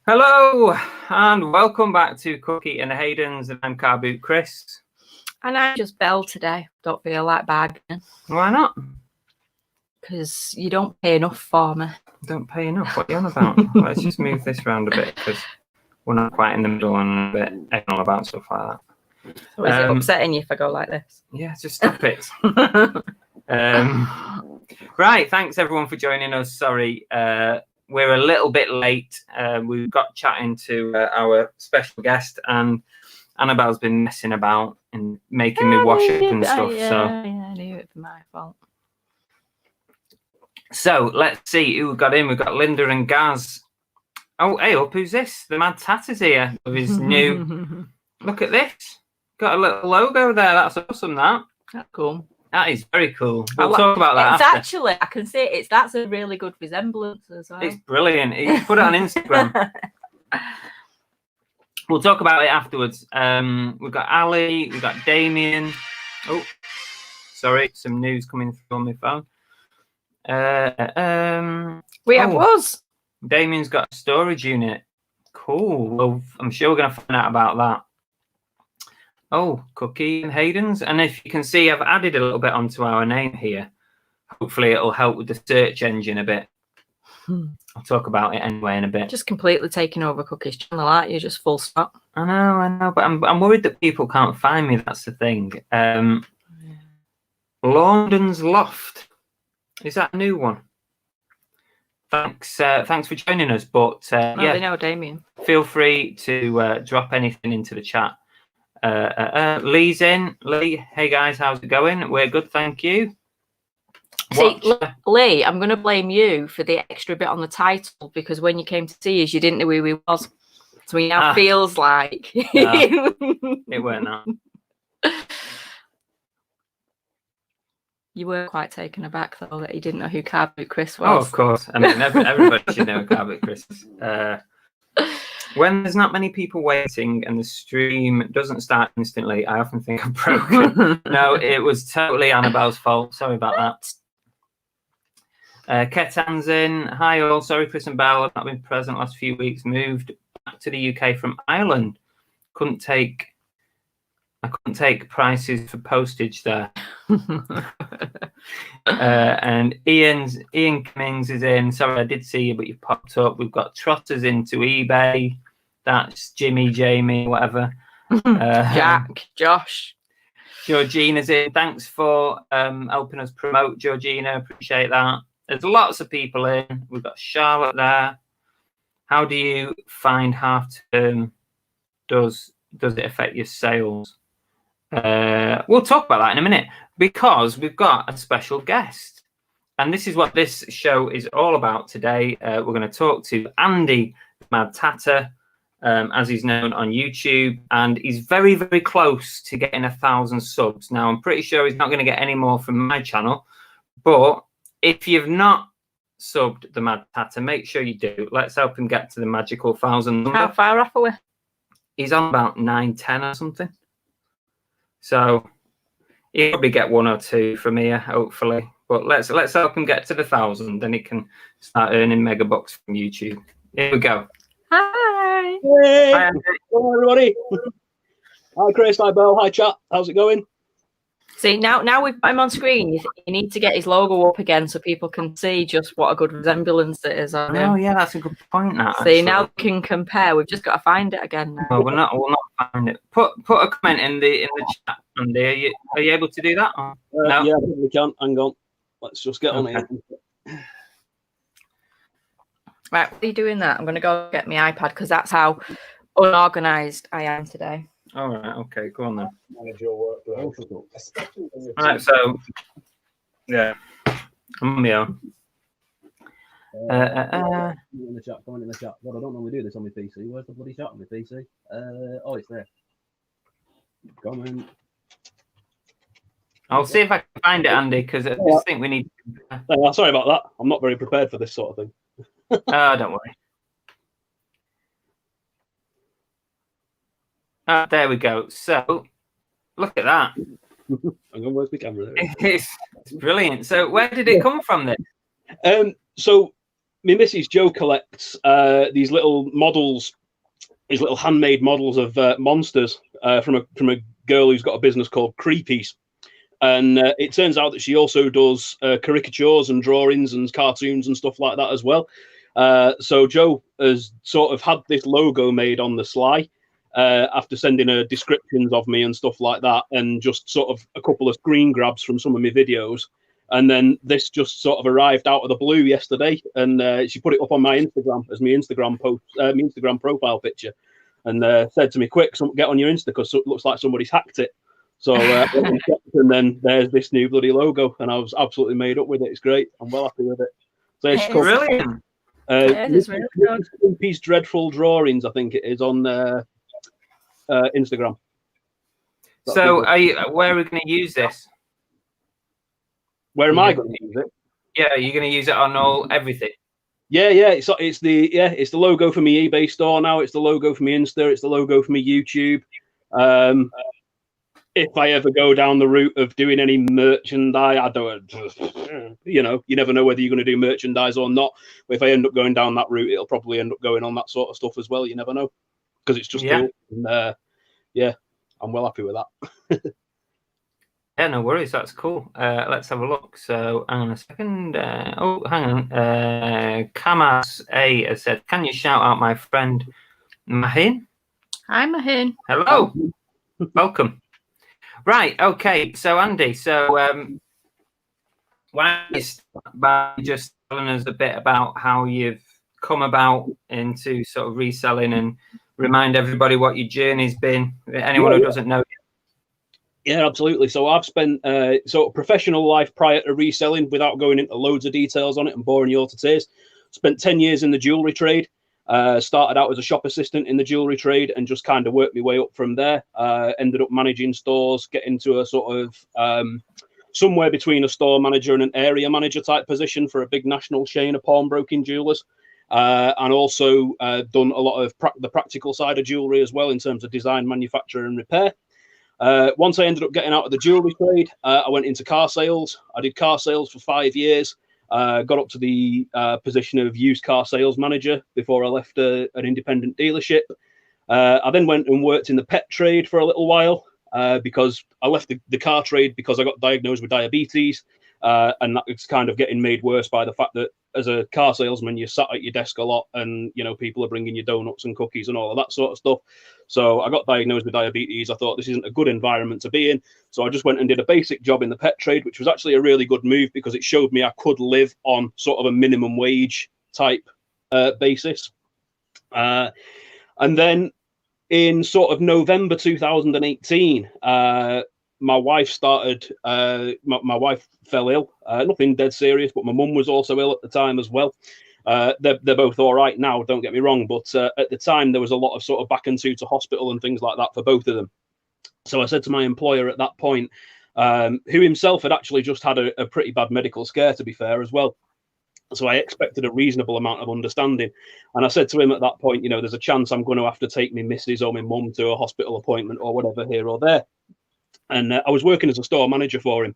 Hello and welcome back to Cookie and Hayden's, and I'm Carboot Chris. And I'm just Belle today. Don't feel like bargaining. Why not? Because you don't pay enough for me. Don't pay enough? What are you on about? Let's just move this around a bit because we're not quite in the middle and a bit anal about stuff like that. So is it upsetting you if I go like this? Yeah, just stop it. Right, thanks everyone for joining us. Sorry, we're a little bit late. We got chatting to our special guest, and Annabelle's been messing about and making me wash up and stuff. I knew it was my fault. So let's see who we got in. We've got Linda and Gaz. Oh, hey up, who's this? The Mad Tatter's here with his new. Look at this. Got a little logo there. That's awesome. That's cool. That is very cool. We'll talk about that. It's after. Actually, I can say that's a really good resemblance as well. It's brilliant. You put it on Instagram. We'll talk about it afterwards. We've got Ali, we've got Damien. Oh, sorry, some news coming through on my phone. Damien's got a storage unit. Cool. Well, I'm sure we're going to find out about that. Oh, Cookie and Hayden's. And if you can see, I've added a little bit onto our name here. Hopefully it'll help with the search engine a bit. I'll talk about it anyway in a bit. Just completely taking over Cookie's channel, aren't you? Just full stop. I know, but I'm worried that people can't find me. That's the thing. Laundon's Loft. Is that a new one? Thanks for joining us. But yeah, they know Damien. Feel free to drop anything into the chat. Lee's in. Lee, hey guys, how's it going? We're good, thank you. See, Lee, I'm going to blame you for the extra bit on the title because when you came to see us, you didn't know who we was. So he now feels like it weren't that. You were quite taken aback though that you didn't know who Carboot Chris was. Oh, of course. I mean, everybody should know who Carboot Chris is. When there's not many people waiting and the stream doesn't start instantly, I often think I'm broken. No, it was totally Annabelle's fault. Sorry about that. Ketan's in. Hi all. Sorry, Chris and Belle. I've not been present last few weeks. Moved back to the UK from Ireland. I couldn't take prices for postage there. And Ian Cummings is in. Sorry, I did see you, but you popped up. We've got Trotters into eBay. That's Jimmy, Jamie, whatever. Jack, Josh. Georgina's in. Thanks for helping us promote, Georgina. Appreciate that. There's lots of people in. We've got Charlotte there. How do you find half term? Does it affect your sales? We'll talk about that in a minute because we've got a special guest, and this is what this show is all about today. We're going to talk to Andy Mad Tatter, as he's known on YouTube, and he's very, very close to getting 1,000 subs. Now, I'm pretty sure he's not going to get any more from my channel, but if you've not subbed the Mad Tatter, make sure you do. Let's help him get to the magical 1,000 number. How far off are we? He's on about 910 or something. So he'll probably get one or two from here, hopefully. But let's help him get to the 1,000, then he can start earning megabucks from YouTube. Here we go. Hi. Hey. Hi, hello everybody. Hi Chris, hi Belle, hi chat. How's it going? See, now we've got him on screen. You need to get his logo up again so people can see just what a good resemblance it is on him. Oh yeah, that's a good point. That see, now we can compare. We've just got to find it again now. No, we'll not find it. Put a comment in the chat, Andy. Are you able to do that? No? Yeah, we can. Hang on. Let's just get on it. Right, what are you doing that? I'm going to go get my iPad because that's how unorganised I am today. All right, okay, go on then. Manage your workload. All right, so yeah, I'm on my own. Comment in the chat. God, I don't normally do this on my PC. Where's the bloody chat on my PC? Oh, it's there. Comment. I'll see if I can find it, Andy, because I just think we need. Sorry about that. I'm not very prepared for this sort of thing. Don't worry. There we go. So, look at that. I'm going to work the camera there. It's brilliant. So, where did it come from then? So, my missus Jo collects these little models, these little handmade models of monsters from a girl who's got a business called Creepies. And it turns out that she also does caricatures and drawings and cartoons and stuff like that as well. So Jo has sort of had this logo made on the sly after sending her descriptions of me and stuff like that, and just sort of a couple of screen grabs from some of my videos. And then this just sort of arrived out of the blue yesterday, and she put it up on my Instagram as my Instagram post, my Instagram profile picture, and said to me, "Quick, get on your Insta because it looks like somebody's hacked it." So and then there's this new bloody logo, and I was absolutely made up with it. It's great. I'm well happy with it. So it's brilliant. It's really good. Piece Dreadful Drawings, I think it is on Instagram. So where are we going to use this? Where am I going to use it? Yeah, are you going to use it on everything? Yeah. It's the logo for my eBay store now. It's the logo for my Insta. It's the logo for my YouTube. If I ever go down the route of doing any merchandise, I don't, you never know whether you're going to do merchandise or not. But if I end up going down that route, it'll probably end up going on that sort of stuff as well. You never know, because it's just cool. And, I'm well happy with that. Yeah, no worries. That's cool. Let's have a look. So, hang on a second. Hang on. Kamas A has said, "Can you shout out my friend Mahin?" Hi, Mahin. Hello. Welcome. Right. Okay. So, Andy. So, why don't you start by just telling us a bit about how you've come about into sort of reselling, and remind everybody what your journey's been. Anyone who doesn't know. Yeah, absolutely. So I've spent sort of professional life prior to reselling, without going into loads of details on it and boring you all to tears. Spent 10 years in the jewelry trade. Started out as a shop assistant in the jewelry trade and just kind of worked my way up from there. Ended up managing stores, getting to a sort of somewhere between a store manager and an area manager type position for a big national chain of pawnbroking jewelers. And also done a lot of the practical side of jewelry as well, in terms of design, manufacture and repair. Once I ended up getting out of the jewelry trade, I went into car sales. I did car sales for 5 years, got up to the position of used car sales manager before I left an independent dealership. I then went and worked in the pet trade for a little while because I left the car trade because I got diagnosed with diabetes. And that's kind of getting made worse by the fact that as a car salesman, you're sat at your desk a lot, and people are bringing you donuts and cookies and all of that sort of stuff. So I got diagnosed with diabetes. I thought this isn't a good environment to be in. So I just went and did a basic job in the pet trade, which was actually a really good move because it showed me I could live on sort of a minimum wage type basis. And then in sort of November 2018, my wife started, my wife fell ill, nothing dead serious, but my mum was also ill at the time as well. They're both all right now, don't get me wrong, but at the time there was a lot of sort of back and to hospital and things like that for both of them. So I said to my employer at that point, who himself had actually just had a pretty bad medical scare, to be fair, as well. So I expected a reasonable amount of understanding. And I said to him at that point, there's a chance I'm going to have to take my missus or my mum to a hospital appointment or whatever here or there. And I was working as a store manager for him.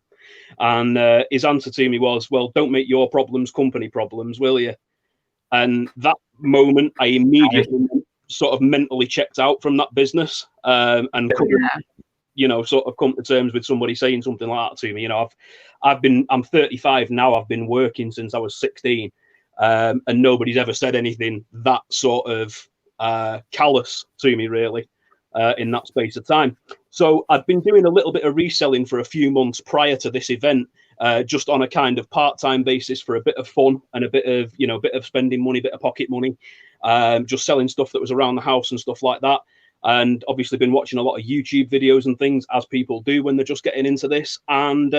And his answer to me was, well, don't make your problems company problems, will you? And that moment, I immediately sort of mentally checked out from that business and couldn't, sort of come to terms with somebody saying something like that to me. I'm 35 now. I've been working since I was 16, and nobody's ever said anything that sort of callous to me, really. In that space of time. So I'd been doing a little bit of reselling for a few months prior to this event, just on a kind of part-time basis for a bit of fun and a bit of spending money, bit of pocket money, just selling stuff that was around the house and stuff like that. And obviously been watching a lot of YouTube videos and things, as people do when they're just getting into this. And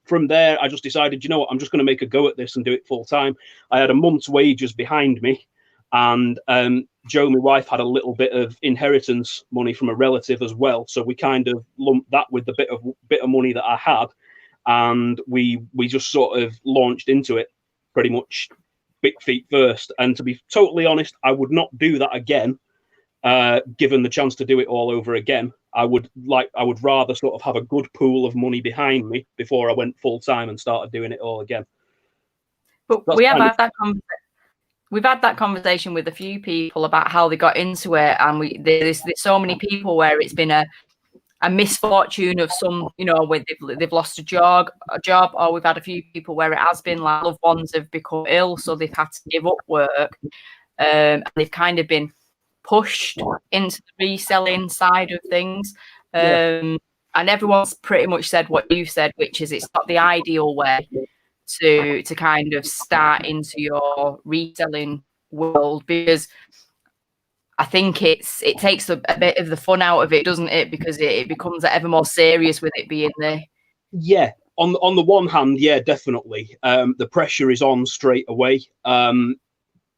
from there, I just decided, I'm just going to make a go at this and do it full time. I had a month's wages behind me. And Jo, my wife, had a little bit of inheritance money from a relative as well, so we kind of lumped that with the bit of money that I had, and we just sort of launched into it pretty much big feet first. And to be totally honest, I would not do that again, given the chance to do it all over again. I would rather sort of have a good pool of money behind me before I went full time and started doing it all again. But we have had that conversation. we've had that conversation with a few people about how they got into it, and there's so many people where it's been a misfortune of some, you know, where they've lost a job, or we've had a few people where it has been like loved ones have become ill, so they've had to give up work, and they've kind of been pushed into the reselling side of things. And everyone's pretty much said what you said, which is it's not the ideal way to kind of start into your reselling world, because I think it takes a bit of the fun out of it, doesn't it? Because it becomes ever more serious with it being there. Yeah, on the one hand, yeah, definitely. The pressure is on straight away.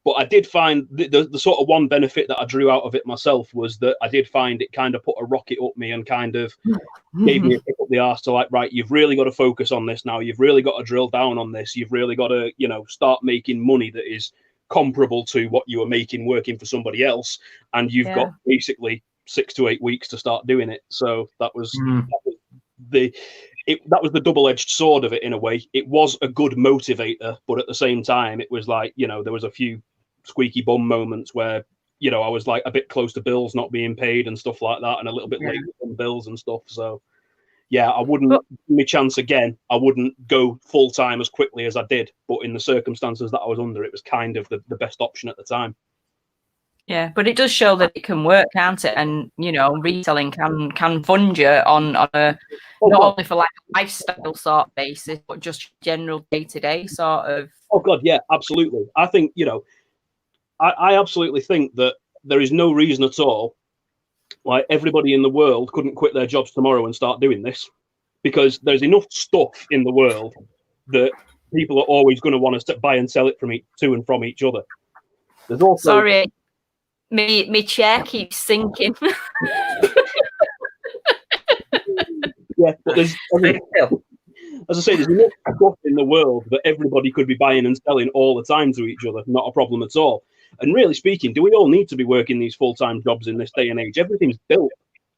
But I did find the sort of one benefit that I drew out of it myself was that I did find it kind of put a rocket up me and kind of gave me a kick up the arse to like, right, you've really got to focus on this now. You've really got to drill down on this. You've really got to, you know, start making money that is comparable to what you were making working for somebody else. And you've got basically 6 to 8 weeks to start doing it. So that was the double-edged sword of it in a way. It was a good motivator, but at the same time, it was like, you know, there was a few squeaky bum moments where, you know, I was like a bit close to bills not being paid and stuff like that, and a little bit late on bills and stuff. So yeah, I wouldn't give me a chance again. I wouldn't go full time as quickly as I did, but in the circumstances that I was under, it was kind of the best option at the time. Yeah, but it does show that it can work, can't it? And, you know, reselling can fund you on a not only for like a lifestyle sort of basis, but just general day-to-day sort of. Oh God, yeah, absolutely. I think, you know, I absolutely think that there is no reason at all why everybody in the world couldn't quit their jobs tomorrow and start doing this, because there's enough stuff in the world that people are always going to want to buy and sell it to and from each other. There's also sorry. Me chair keeps sinking. Yeah, but there's, as I say, there's enough stuff in the world that everybody could be buying and selling all the time to each other. Not a problem at all. And really speaking, do we all need to be working these full-time jobs in this day and age? Everything's built.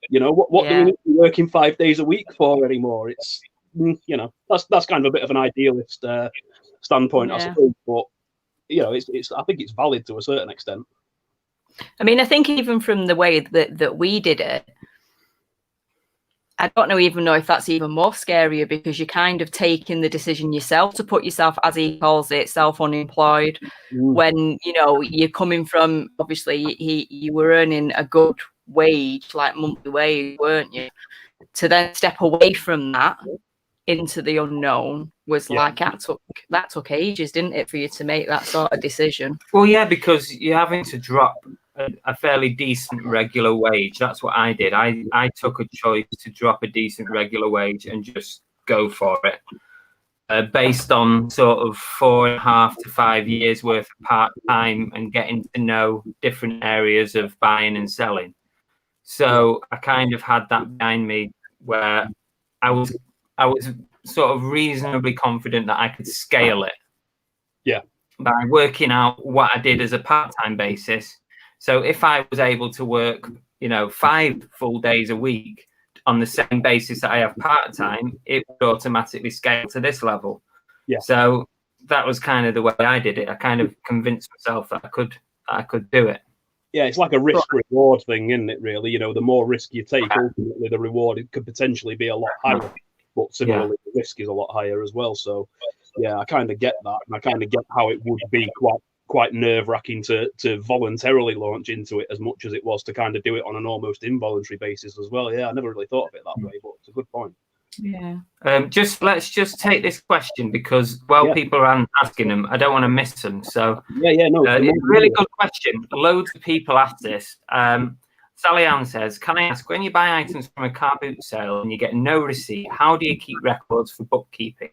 You know, what do we need to be working 5 days a week for anymore? It's, you know, that's kind of a bit of an idealist standpoint, I suppose. But, you know, it's I think it's valid to a certain extent. I mean, I think even from the way that we did it, I don't even know if that's even more scarier, because you're kind of taking the decision yourself to put yourself, as he calls it, self-unemployed, when, you know, you're coming from, obviously, you were earning a good wage, like monthly wage, weren't you? To then step away from that into the unknown was like, that took ages, didn't it, for you to make that sort of decision? Well, yeah, because you're having to drop a fairly decent regular wage. That's what I did. I took a choice to drop a decent regular wage and just go for it, based on sort of 4.5 to 5 years worth of part-time and getting to know different areas of buying and selling. So I kind of had that behind me where I was sort of reasonably confident that I could scale it. Yeah. By working out what I did as a part-time basis. So if I was able to work, you know, 5 full days a week on the same basis that I have part-time, it would automatically scale to this level. Yeah. So that was kind of the way I did it. I kind of convinced myself that I could do it. Yeah, it's like a risk-reward thing, isn't it, really? You know, the more risk you take, ultimately the reward, it could potentially be a lot higher. But similarly, the risk is a lot higher as well. So, yeah, I kind of get that. And I kind of get how it would be quite nerve-wracking to voluntarily launch into it as much as it was to kind of do it on an almost involuntary basis as well. Yeah, I never really thought of it that way, but it's a good point. Yeah. Let's just take this question, because people are asking them, I don't want to miss them. So no, it's a really good question. Loads of people ask this. Sallyanne says, can I ask, when you buy items from a Carboot sale and you get no receipt, how do you keep records for bookkeeping?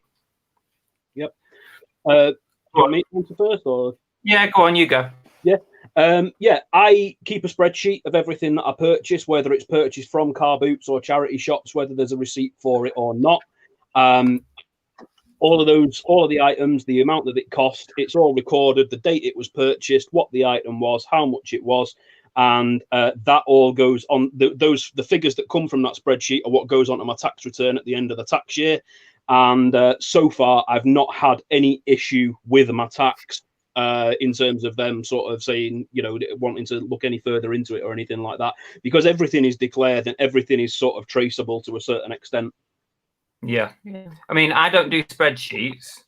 Yep. Do you want me to answer first, or? Yeah, go on, you go. Yeah. I keep a spreadsheet of everything that I purchase, whether it's purchased from car boots or charity shops, whether there's a receipt for it or not. All of the items, the amount that it cost, it's all recorded, the date it was purchased, what the item was, how much it was. And that all goes on. The figures that come from that spreadsheet are what goes onto my tax return at the end of the tax year. And so far, I've not had any issue with my tax in terms of them sort of saying, you know, wanting to look any further into it or anything like that, because everything is declared and everything is sort of traceable to a certain extent. Yeah. I mean, I don't do spreadsheets,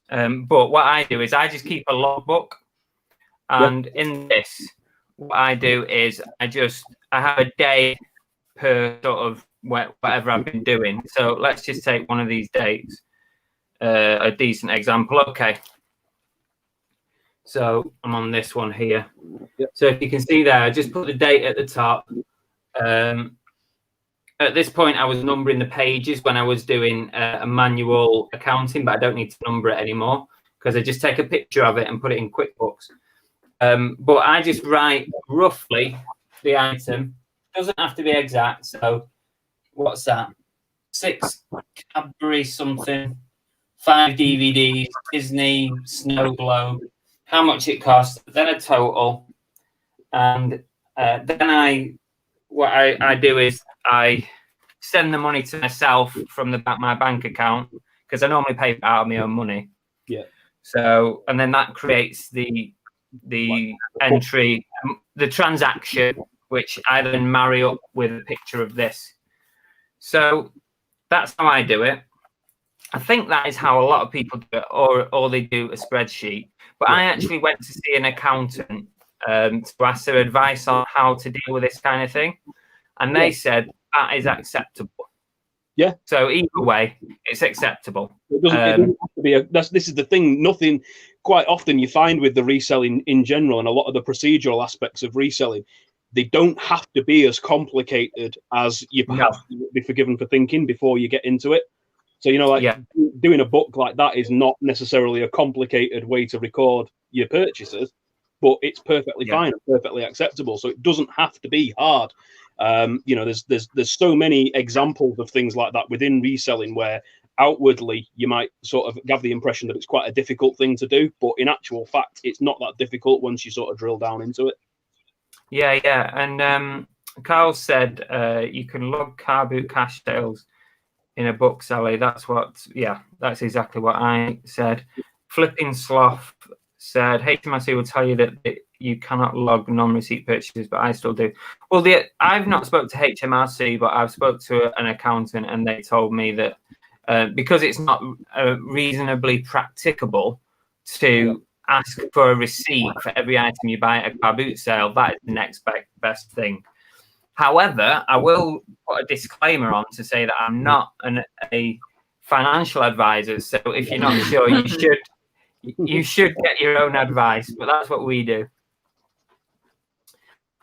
but what I do is I just keep a logbook, and in this, what I do is I have a day per sort of whatever I've been doing. So let's just take one of these dates, a decent example. Okay. So I'm on this one here. So if you can see there, I just put the date at the top. At this point, I was numbering the pages when I was doing a manual accounting, but I don't need to number it anymore because I just take a picture of it and put it in QuickBooks. But I just write roughly the item. Doesn't have to be exact. So what's that? 6 Cadbury something, 5 DVDs, Disney Snow Globe, how much it costs, then a total. And then what I do is I send the money to myself from my bank account, because I normally pay out of my own money. Yeah. So, and then that creates the entry, the transaction, which I then marry up with a picture of this. So that's how I do it. I think that is how a lot of people do it, or they do a spreadsheet. But I actually went to see an accountant to ask their advice on how to deal with this kind of thing, and they said that is acceptable. Yeah. So either way, it's acceptable. It doesn't have to be this is the thing. Nothing. Quite often you find with the reselling in general, and a lot of the procedural aspects of reselling, they don't have to be as complicated as you perhaps be forgiven for thinking before you get into it. So, you know, like doing a book like that is not necessarily a complicated way to record your purchases, but it's perfectly fine and perfectly acceptable. So it doesn't have to be hard. You know, there's so many examples of things like that within reselling where outwardly you might sort of have the impression that it's quite a difficult thing to do, but in actual fact, it's not that difficult once you sort of drill down into it. Yeah. And Carl said you can log Carboot cash sales in a book, Sally. That's exactly what I said. Flipping Sloth said HMRC will tell you that you cannot log non-receipt purchases, but I still do. Well, I've not spoke to HMRC, but I've spoke to an accountant, and they told me that because it's not reasonably practicable to ask for a receipt for every item you buy at a Carboot sale, that is the next best thing. However, I will put a disclaimer on to say that I'm not a financial advisor. So if you're not sure, you should get your own advice. But that's what we do.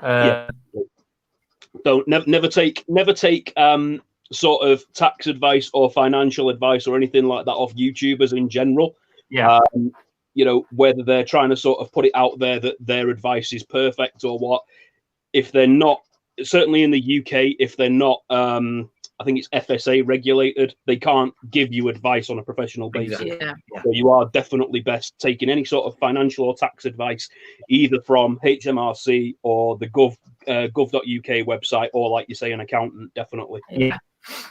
So never take sort of tax advice or financial advice or anything like that off YouTubers in general. Yeah. You know, whether they're trying to sort of put it out there that their advice is perfect or what. If they're not, certainly in the UK, if they're not, I think it's FSA regulated, they can't give you advice on a professional basis. Yeah. So you are definitely best taking any sort of financial or tax advice, either from HMRC or the gov.uk website, or like you say, an accountant, definitely.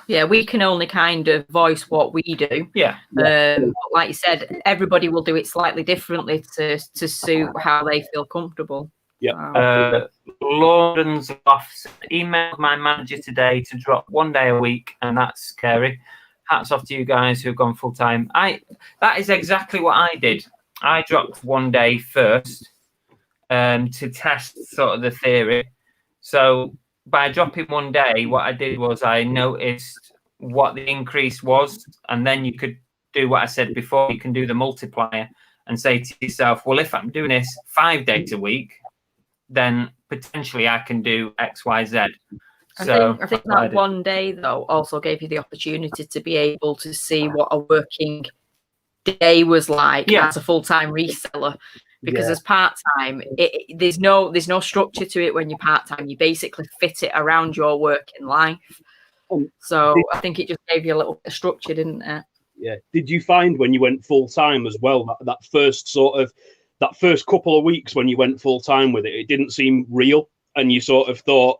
Yeah, we can only kind of voice what we do. Yeah. Like you said, everybody will do it slightly differently to suit how they feel comfortable. Yeah. Lauren's off emailed my manager today to drop 1 day a week, and that's scary. Hats off to you guys who've gone full time. That is exactly what I did. I dropped 1 day first to test sort of the theory. So by dropping 1 day, what I did was I noticed what the increase was, and then you could do what I said before. You can do the multiplier and say to yourself, well, if I'm doing this 5 days a week, then potentially I can do X, Y, Z. So I think that 1 day, though, also gave you the opportunity to be able to see what a working day was like as a full-time reseller. Because as part-time, there's no structure to it when you're part-time. You basically fit it around your working life. So I think it just gave you a little bit of structure, didn't it? Yeah. Did you find when you went full-time as well, that first couple of weeks when you went full-time with it, it didn't seem real, and you sort of thought,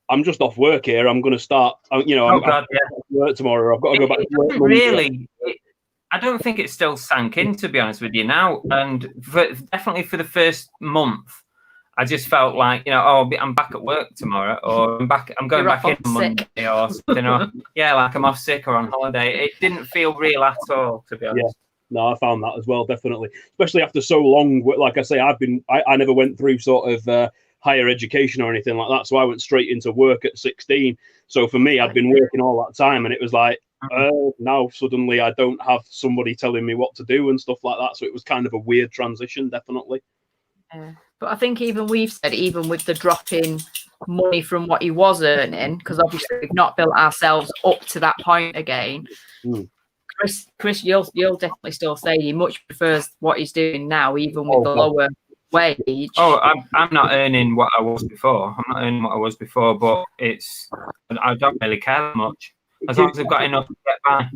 I'm just off work here, I'm going to start, I'm work tomorrow, I've got to go back to work. Really, I don't think it's still sank in, to be honest with you now. And definitely for the first month, I just felt like, I'm back at work tomorrow, or I'm going back in on Monday or something, or like I'm off sick or on holiday. It didn't feel real at all, to be honest. Yeah. No, I found that as well, definitely. Especially after so long. Like I say, I never went through sort of higher education or anything like that. So I went straight into work at 16. So for me, I'd been working all that time, and it was like, now suddenly I don't have somebody telling me what to do and stuff like that. So it was kind of a weird transition, definitely. But I think even we've said, even with the drop in money from what he was earning, because obviously we've not built ourselves up to that point again. Chris, you'll definitely still say he much prefers what he's doing now, even with the lower wage. I'm not earning what I was before. But I don't really care much as long as I've got enough to get by.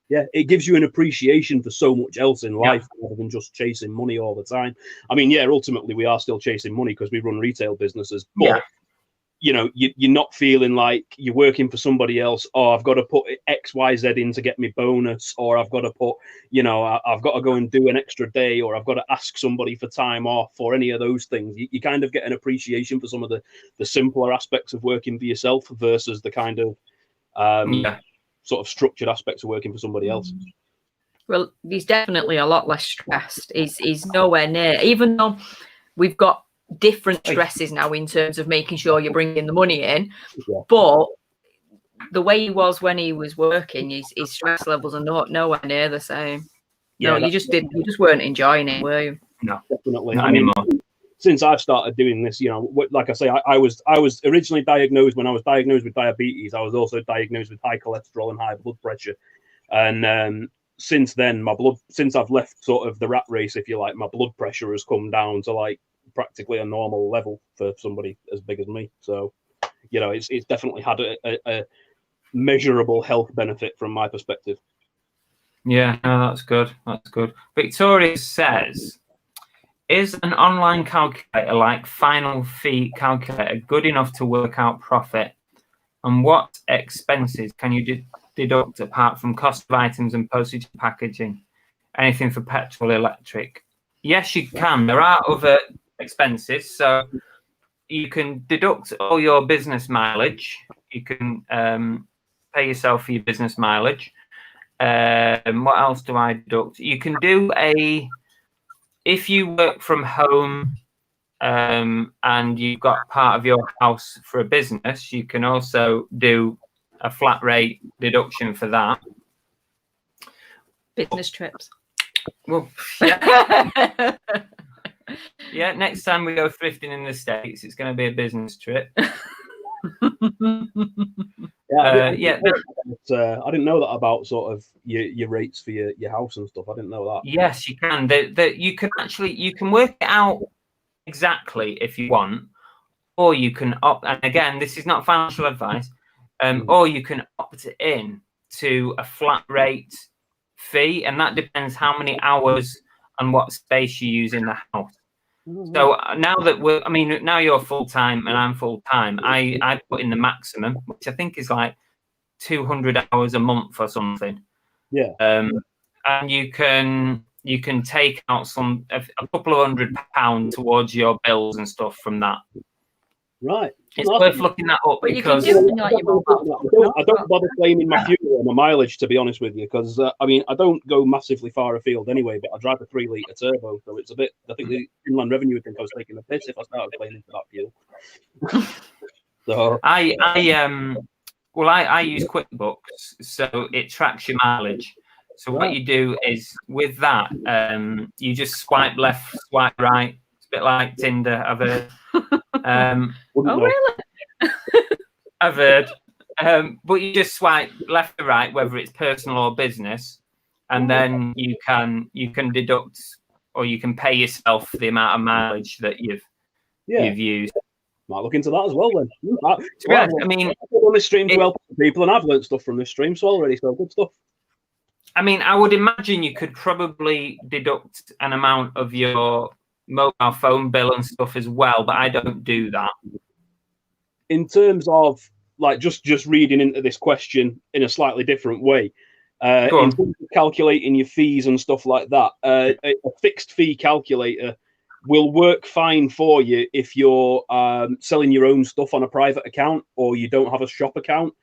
Yeah, it gives you an appreciation for so much else in life rather than just chasing money all the time. I mean, ultimately we are still chasing money because we run retail businesses, but you're not feeling like you're working for somebody else. Oh, I've got to put X, Y, Z in to get me bonus, or I've got to put, I've got to go and do an extra day, or I've got to ask somebody for time off, or any of those things. You kind of get an appreciation for some of the simpler aspects of working for yourself versus the kind of sort of structured aspects of working for somebody else. Well, he's definitely a lot less stressed. He's nowhere near, even though we've got different stresses now in terms of making sure you're bringing the money in. But the way he was when he was working, his stress levels are nowhere near the same. You just weren't enjoying it, were you? No, definitely not anymore. Since I've started doing this, like I say, I was originally diagnosed when I was diagnosed with diabetes. I was also diagnosed with high cholesterol and high blood pressure. And since then, since I've left sort of the rat race, if you like, my blood pressure has come down to like practically a normal level for somebody as big as me. So, it's definitely had a measurable health benefit from my perspective. Yeah, no, that's good. That's good. Victoria says, is an online calculator like Final Fee Calculator good enough to work out profit? And what expenses can you deduct apart from cost of items and postage and packaging? Anything for petrol, electric? Yes, you can. There are other expenses. So you can deduct all your business mileage. You can pay yourself for your business mileage. What else do I deduct? You can do if you work from home and you've got part of your house for a business, you can also do a flat rate deduction for that. Business trips. Well, yeah. Yeah, next time we go thrifting in the States, it's going to be a business trip. I didn't know that about sort of your rates for your house and stuff. I didn't know that. Yes, you can. You can work it out exactly if you want, or you can opt. And again, this is not financial advice. Or you can opt in to a flat rate fee, and that depends how many hours and what space you use in the house. So now that now you're full time and I'm full time, I put in the maximum, which I think is like 200 hours a month or something. Yeah. And you can take out a couple of £100 towards your bills and stuff from that. Right. It's worth looking that up because I don't bother claiming my fuel or my mileage, to be honest with you, because I don't go massively far afield anyway, but I drive a 3-litre turbo, so it's a bit. I think the Inland Revenue would think I was taking a piss if I started claiming for that fuel. So I use QuickBooks, so it tracks your mileage. So what you do is with that, you just swipe left, swipe right. It's a bit like Tinder, I've heard. Really? I've heard. But you just swipe left or right, whether it's personal or business, and then you can deduct or you can pay yourself for the amount of mileage that you've used. Might look into that as well then. I mean, I put on this stream to help people, and I've learned stuff from this stream so already. So good stuff. I mean, I would imagine you could probably deduct an amount of your mobile phone bill and stuff as well, but I don't do that. In terms of like just reading into this question in a slightly different way, In terms of calculating your fees and stuff like that, a fixed fee calculator will work fine for you if you're selling your own stuff on a private account or you don't have a shop account,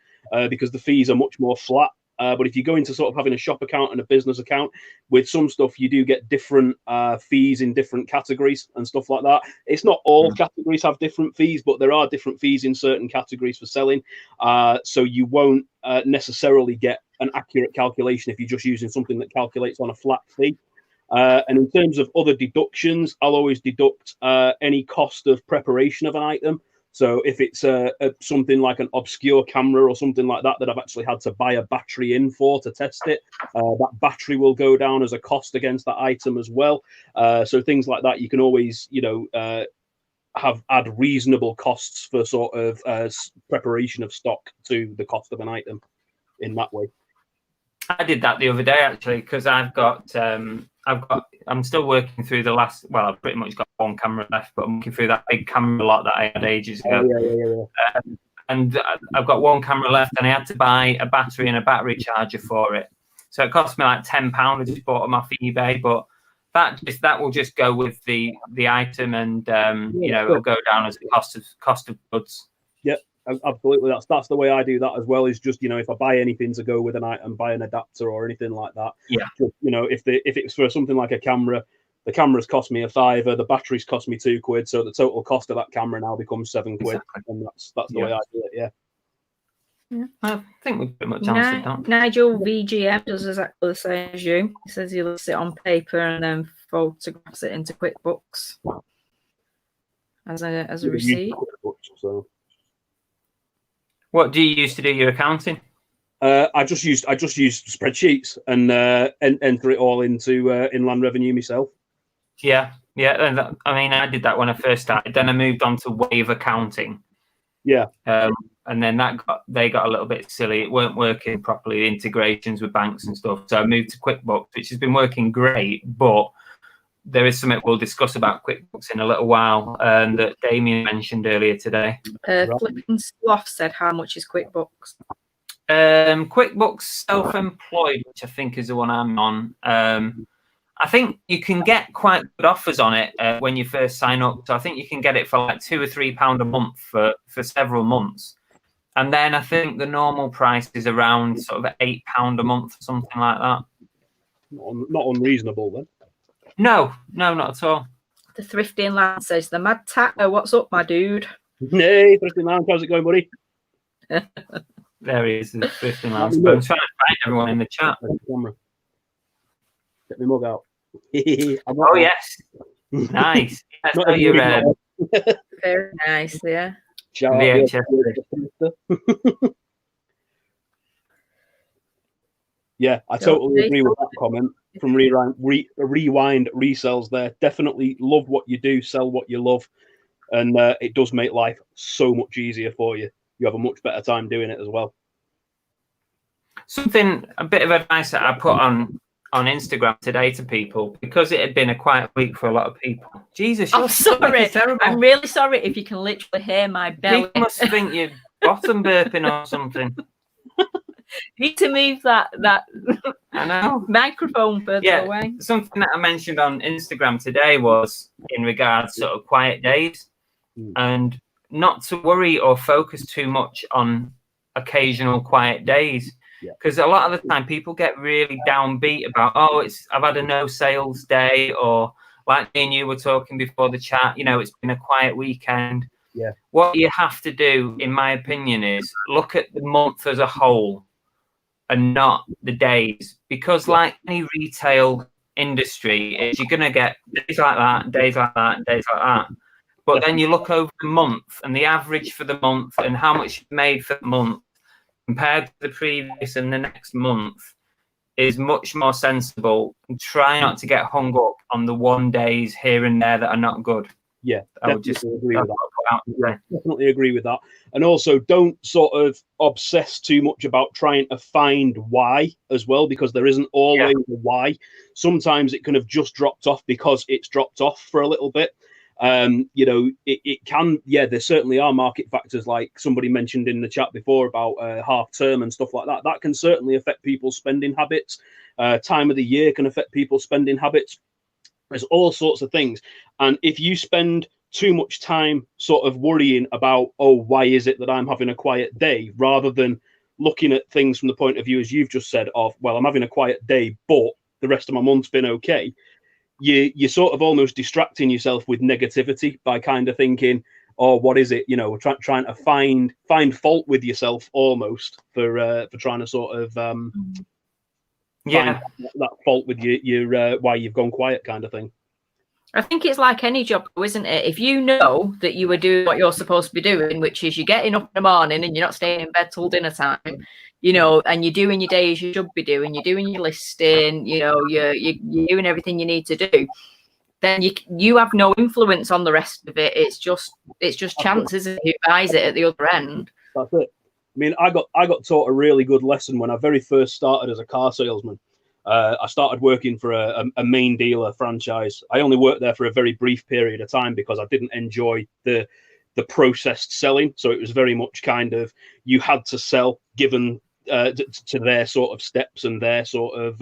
because the fees are much more flat. But if you go into sort of having a shop account and a business account, with some stuff you do get different fees in different categories and stuff like that. It's not all categories have different fees, but there are different fees in certain categories for selling. So you won't necessarily get an accurate calculation if you're just using something that calculates on a flat fee. And in terms of other deductions, I'll always deduct any cost of preparation of an item. So if it's something like an obscure camera or something like that that I've actually had to buy a battery in for to test it, that battery will go down as a cost against that item as well. So things like that, you can always, add reasonable costs for sort of preparation of stock to the cost of an item in that way. I did that the other day actually, because I'm still working through the last. Well, I've pretty much got one camera left, but I'm working through that big camera lot that I had ages ago. And I've got one camera left, and I had to buy a battery and a battery charger for it. So it cost me like £10. I just bought them off eBay, but that will just go with the item, and it'll go down as a cost of goods. Yep. Absolutely, that's the way I do that as well. Is just if I buy anything to go with an item, buy an adapter or anything like that. Yeah. Just, if it's for something like a camera, the camera's cost me £5, the battery's cost me £2, so the total cost of that camera now becomes £7, exactly. And that's the way I do it. Yeah. Yeah. I think we've pretty much answered that. Nigel VGM does exactly the same as you. He says he lists it on paper and then photographs it into QuickBooks as a receipt. So. What do you use to do your accounting? I just use spreadsheets and enter it all into Inland Revenue myself. Yeah. I did that when I first started. Then I moved on to Wave Accounting. Yeah. And then they got a little bit silly. It weren't working properly, integrations with banks and stuff. So I moved to QuickBooks, which has been working great, but there is something we'll discuss about QuickBooks in a little while, that Damien mentioned earlier today. Flipping Sloth said, how much is QuickBooks? QuickBooks Self-Employed, which I think is the one I'm on. I think you can get quite good offers on it when you first sign up. So I think you can get it for like £2 or £3 a month for several months. And then I think the normal price is around sort of £8 a month, something like that. Not unreasonable then. No, not at all. The Thrifty Land says, the Mad Tatter, what's up, my dude? Hey, Thrifty Land, how's it going, buddy? There he is, the Thrifty Land. I'm trying to find everyone in the chat. Get my mug out. Oh, yes. Nice. Yes, very nice, yeah. Yeah, I totally agree with that comment from Rewind Resells there. Definitely love what you do, sell what you love, and it does make life so much easier for you. You have a much better time doing it as well. A bit of advice that I put on Instagram today to people, because it had been a quiet week for a lot of people. Jesus, I'm sorry. I'm really sorry if you can literally hear my belly. People must think you're bottom burping or something. Need to move that I know microphone further away. Something that I mentioned on Instagram today was in regards to sort of quiet days, and not to worry or focus too much on occasional quiet days. Because a lot of the time people get really downbeat about, I've had a no sales day, or like me and you were talking before the chat, it's been a quiet weekend. Yeah. What you have to do, in my opinion, is look at the month as a whole and not the days, because like any retail industry, you're going to get days like that, days like that, days like that. But then you look over the month and the average for the month and how much you've made for the month compared to the previous and the next month is much more sensible. And try not to get hung up on the one days here and there that are not good. Yeah, I would just agree with that. Definitely agree with that. And also, don't sort of obsess too much about trying to find why as well, because there isn't always a why. Sometimes it can have just dropped off because it's dropped off for a little bit. You know, it can, yeah, there certainly are market factors like somebody mentioned in the chat before about half term and stuff like that. That can certainly affect people's spending habits. Time of the year can affect people's spending habits. There's all sorts of things. And if you spend too much time sort of worrying about, oh, why is it that I'm having a quiet day, rather than looking at things from the point of view, as you've just said, of, well, I'm having a quiet day, but the rest of my month's been okay. You're sort of almost distracting yourself with negativity by kind of thinking, oh, what is it? You know, trying to find fault with yourself almost for trying to sort of find that fault with your why you've gone quiet kind of thing. I think it's like any job, isn't it? If you know that you are doing what you're supposed to be doing, which is you're getting up in the morning and you're not staying in bed till dinner time, you know, and you're doing your days you should be doing, you're doing your listing, you know, you're doing everything you need to do, then you have no influence on the rest of it. It's just chance, isn't it? Who buys it at the other end? That's it. I mean, I got taught a really good lesson when I very first started as a car salesman. I started working for a main dealer franchise. I only worked there for a very brief period of time because I didn't enjoy the processed selling. So it was very much kind of, you had to sell given to their sort of steps and their sort of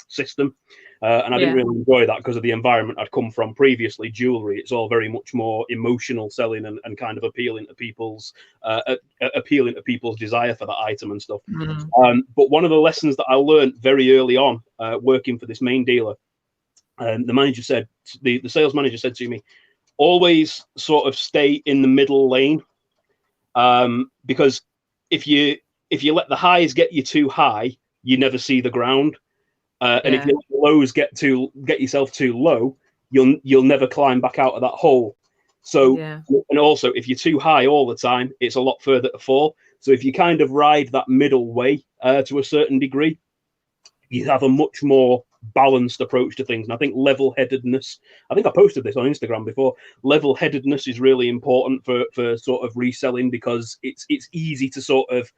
system. And I didn't really enjoy that because of the environment I'd come from previously. Jewelry, it's all very much more emotional selling and kind of appealing to people's desire for that item and stuff. But one of the lessons that I learned very early on working for this main dealer, the manager said, the sales manager said to me, always sort of stay in the middle lane, because if you let the highs get you too high, you never see the ground. And if your lows get yourself too low, you'll never climb back out of that hole. So, and also if you're too high all the time, it's a lot further to fall. So if you kind of ride that middle way to a certain degree, you have a much more balanced approach to things. And I think level-headedness, I think I posted this on Instagram before, level-headedness is really important for sort of reselling, because it's easy to sort of,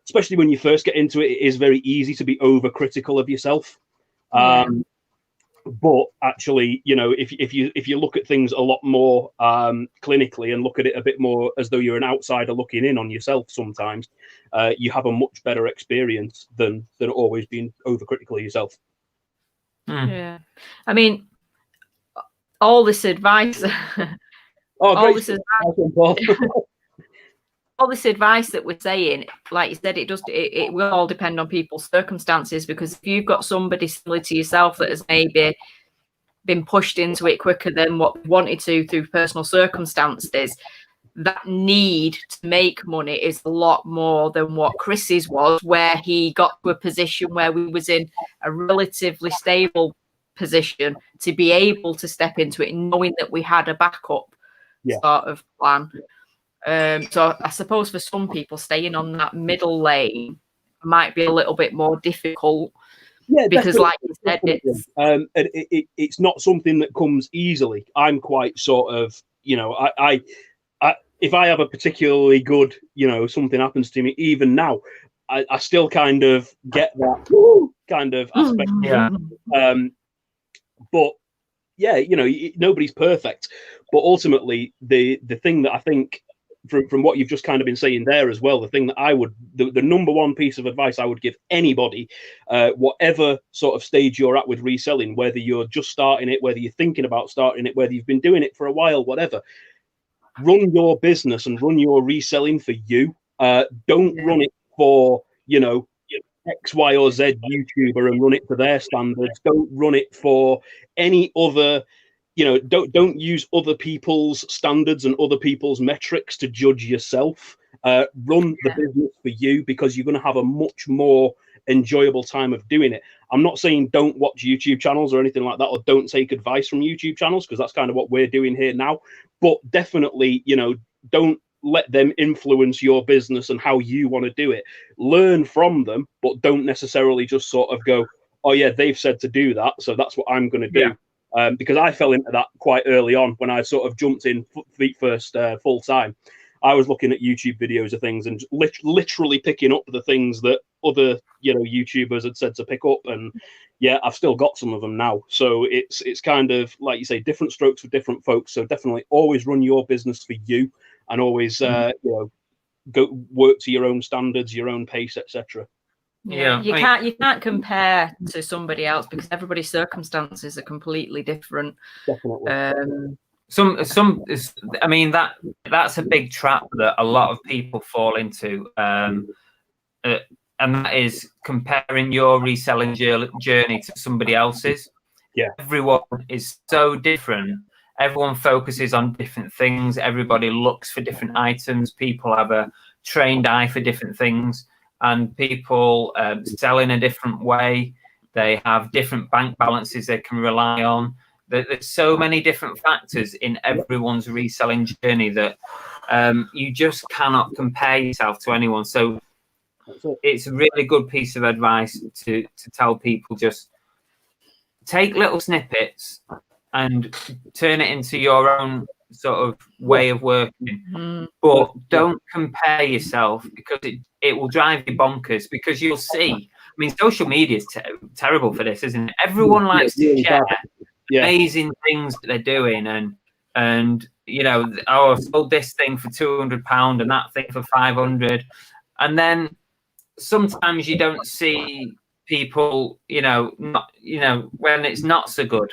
especially when you first get into it, it is very easy to be overcritical of yourself. But actually, you know, if you look at things a lot more clinically and look at it a bit more as though you're an outsider looking in on yourself, sometimes you have a much better experience than always being overcritical of yourself. Yeah, I mean, all this advice. All this advice that we're saying, like you said, it will all depend on people's circumstances, because if you've got somebody similar to yourself that has maybe been pushed into it quicker than what we wanted to through personal circumstances, that need to make money is a lot more than what Chris's was, where he got to a position where we was in a relatively stable position to be able to step into it, knowing that we had a backup sort of plan. So I suppose for some people, staying on that middle lane might be a little bit more difficult. Yeah, because like you said, it's not something that comes easily. I'm quite sort of, you know, I if I have a particularly good, you know, something happens to me, even now, I still kind of get that kind of aspect. But yeah, you know, nobody's perfect. But ultimately, the thing that I think, from what you've just kind of been saying there as well, the thing that I would, the number one piece of advice I would give anybody, whatever sort of stage you're at with reselling, whether you're just starting it, whether you're thinking about starting it, whether you've been doing it for a while, whatever, run your business and run your reselling for you. Don't run it for, you know, X, Y, or Z YouTuber and run it to their standards. Don't run it for any other, you know, don't use other people's standards and other people's metrics to judge yourself. Run the business for you, because you're going to have a much more enjoyable time of doing it. I'm not saying don't watch YouTube channels or anything like that, or don't take advice from YouTube channels, because that's kind of what we're doing here now. But definitely, you know, don't let them influence your business and how you want to do it. Learn from them, but don't necessarily just sort of go, oh yeah, they've said to do that, so that's what I'm going to do. Because I fell into that quite early on when I sort of jumped in feet first full time. I was looking at YouTube videos of things and literally picking up the things that other, YouTubers had said to pick up, and yeah, I've still got some of them now. So it's kind of like you say, different strokes for different folks. So definitely always run your business for you, and always go work to your own standards, your own pace, etc. Yeah, you can't compare to somebody else because everybody's circumstances are completely different. Definitely. I mean, that's a big trap that a lot of people fall into, and that is comparing your reselling journey to somebody else's. Yeah, everyone is so different. Everyone focuses on different things. Everybody looks for different items. People have a trained eye for different things, and people sell in a different way. They have different bank balances they can rely on. There's so many different factors in everyone's reselling journey that you just cannot compare yourself to anyone. So it's a really good piece of advice to tell people, just take little snippets and turn it into your own sort of way of working. But don't compare yourself, because it will drive you bonkers, because you'll see. I mean, social media is terrible for this, isn't it? Everyone likes to share amazing things that they're doing, and I sold this thing for £200 and that thing for 500, and then sometimes you don't see people, when it's not so good.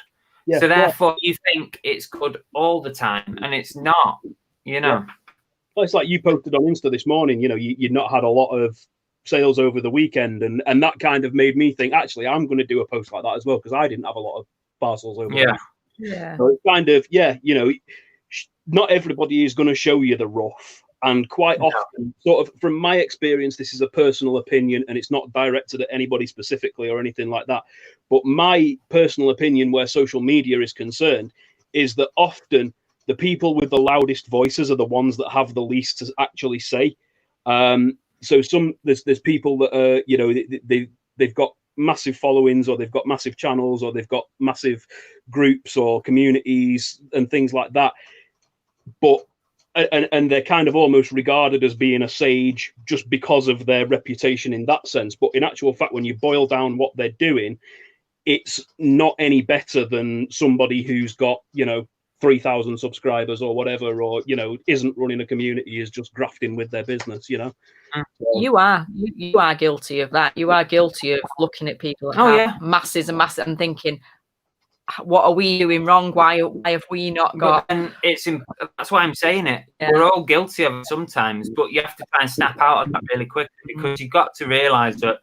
So therefore you think it's good all the time, and it's not. Well, it's like you posted on Insta this morning. You'd not had a lot of sales over the weekend, and that kind of made me think, actually, I'm going to do a post like that as well, because I didn't have a lot of parcels over. So it's kind of not everybody is going to show you the rough, and quite often, sort of from my experience, this is a personal opinion and it's not directed at anybody specifically or anything like that, but my personal opinion where social media is concerned is that often the people with the loudest voices are the ones that have the least to actually say. So there's people that are, they've got massive followings, or they've got massive channels, or they've got massive groups or communities and things like that, but and they're kind of almost regarded as being a sage just because of their reputation in that sense. But in actual fact, when you boil down what they're doing, it's not any better than somebody who's got 3,000 subscribers or whatever, or isn't running a community, is just grafting with their business. So, you are guilty of that. You are guilty of looking at people masses and masses and thinking, what are we doing wrong? Why have we not got? And that's why I'm saying it. We're all guilty of it sometimes, but you have to try and snap out of that really quickly, because you've got to realise that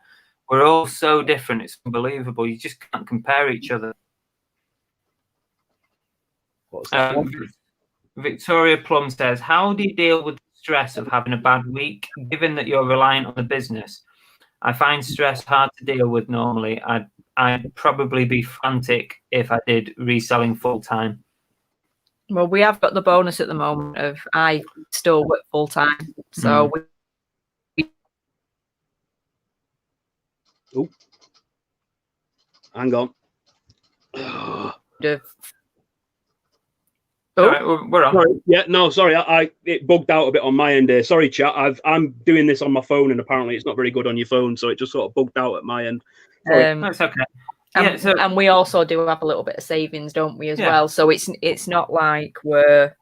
we're all so different. It's unbelievable. You just can't compare each other. Victoria Plum says, how do you deal with the stress of having a bad week, given that you're reliant on the business? I find stress hard to deal with normally. I'd probably be frantic if I did reselling full time. Well, we have got the bonus at the moment of I still work full time, so hang on. All right, we're on. Sorry. Yeah, no, sorry. It bugged out a bit on my end there. Sorry, chat. I'm doing this on my phone, and apparently it's not very good on your phone, so it just sort of bugged out at my end. That's okay. And we also do have a little bit of savings, don't we, as well? So it's not like we're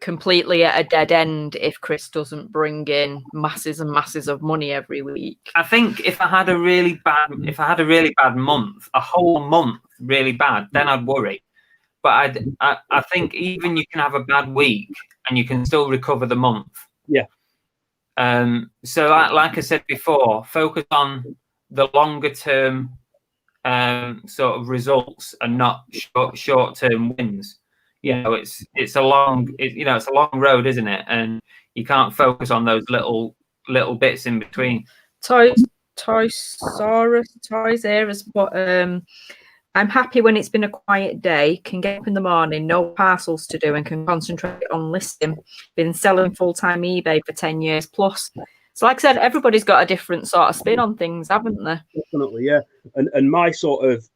completely at a dead end if Chris doesn't bring in masses and masses of money every week. I think if I had a really bad month, a whole month really bad, then I'd worry. But I think even you can have a bad week and you can still recover the month. Yeah. So like I said before, focus on the longer term sort of results and not short term wins. It's a long road, isn't it? And you can't focus on those little bits in between. Toysaurus Toys Yeah has put I'm happy when it's been a quiet day, can get up in the morning, no parcels to do, and can concentrate on listing. Been selling full-time eBay for 10 years plus. So like I said, everybody's got a different sort of spin on things, haven't they? Definitely, yeah. And my sort of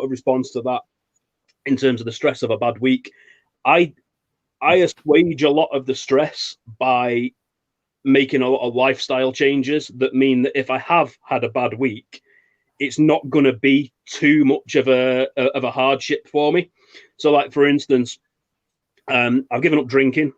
response to that, in terms of the stress of a bad week, I assuage a lot of the stress by making a lot of lifestyle changes that mean that if I have had a bad week, it's not going to be too much of a hardship for me. So, like for instance, I've given up drinking.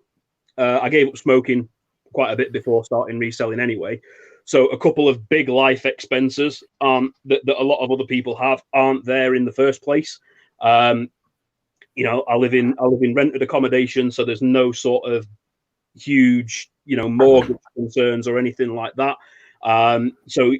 I gave up smoking quite a bit before starting reselling anyway. So a couple of big life expenses that a lot of other people have aren't there in the first place. You know, I live in rented accommodation, so there's no sort of huge, you know, mortgage concerns or anything like that. So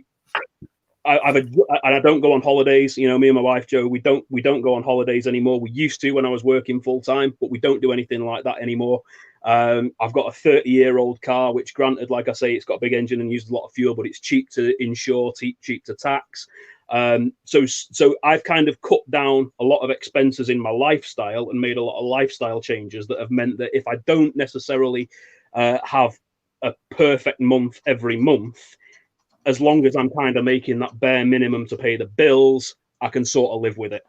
I don't go on holidays. You know, me and my wife Jo, we don't go on holidays anymore. We used to when I was working full time, but we don't do anything like that anymore. I've got a 30-year-old car, which granted, like I say, it's got a big engine and uses a lot of fuel, but it's cheap to insure, cheap to tax. So I've kind of cut down a lot of expenses in my lifestyle and made a lot of lifestyle changes that have meant that if I don't necessarily have a perfect month every month, as long as I'm kind of making that bare minimum to pay the bills, I can sort of live with it.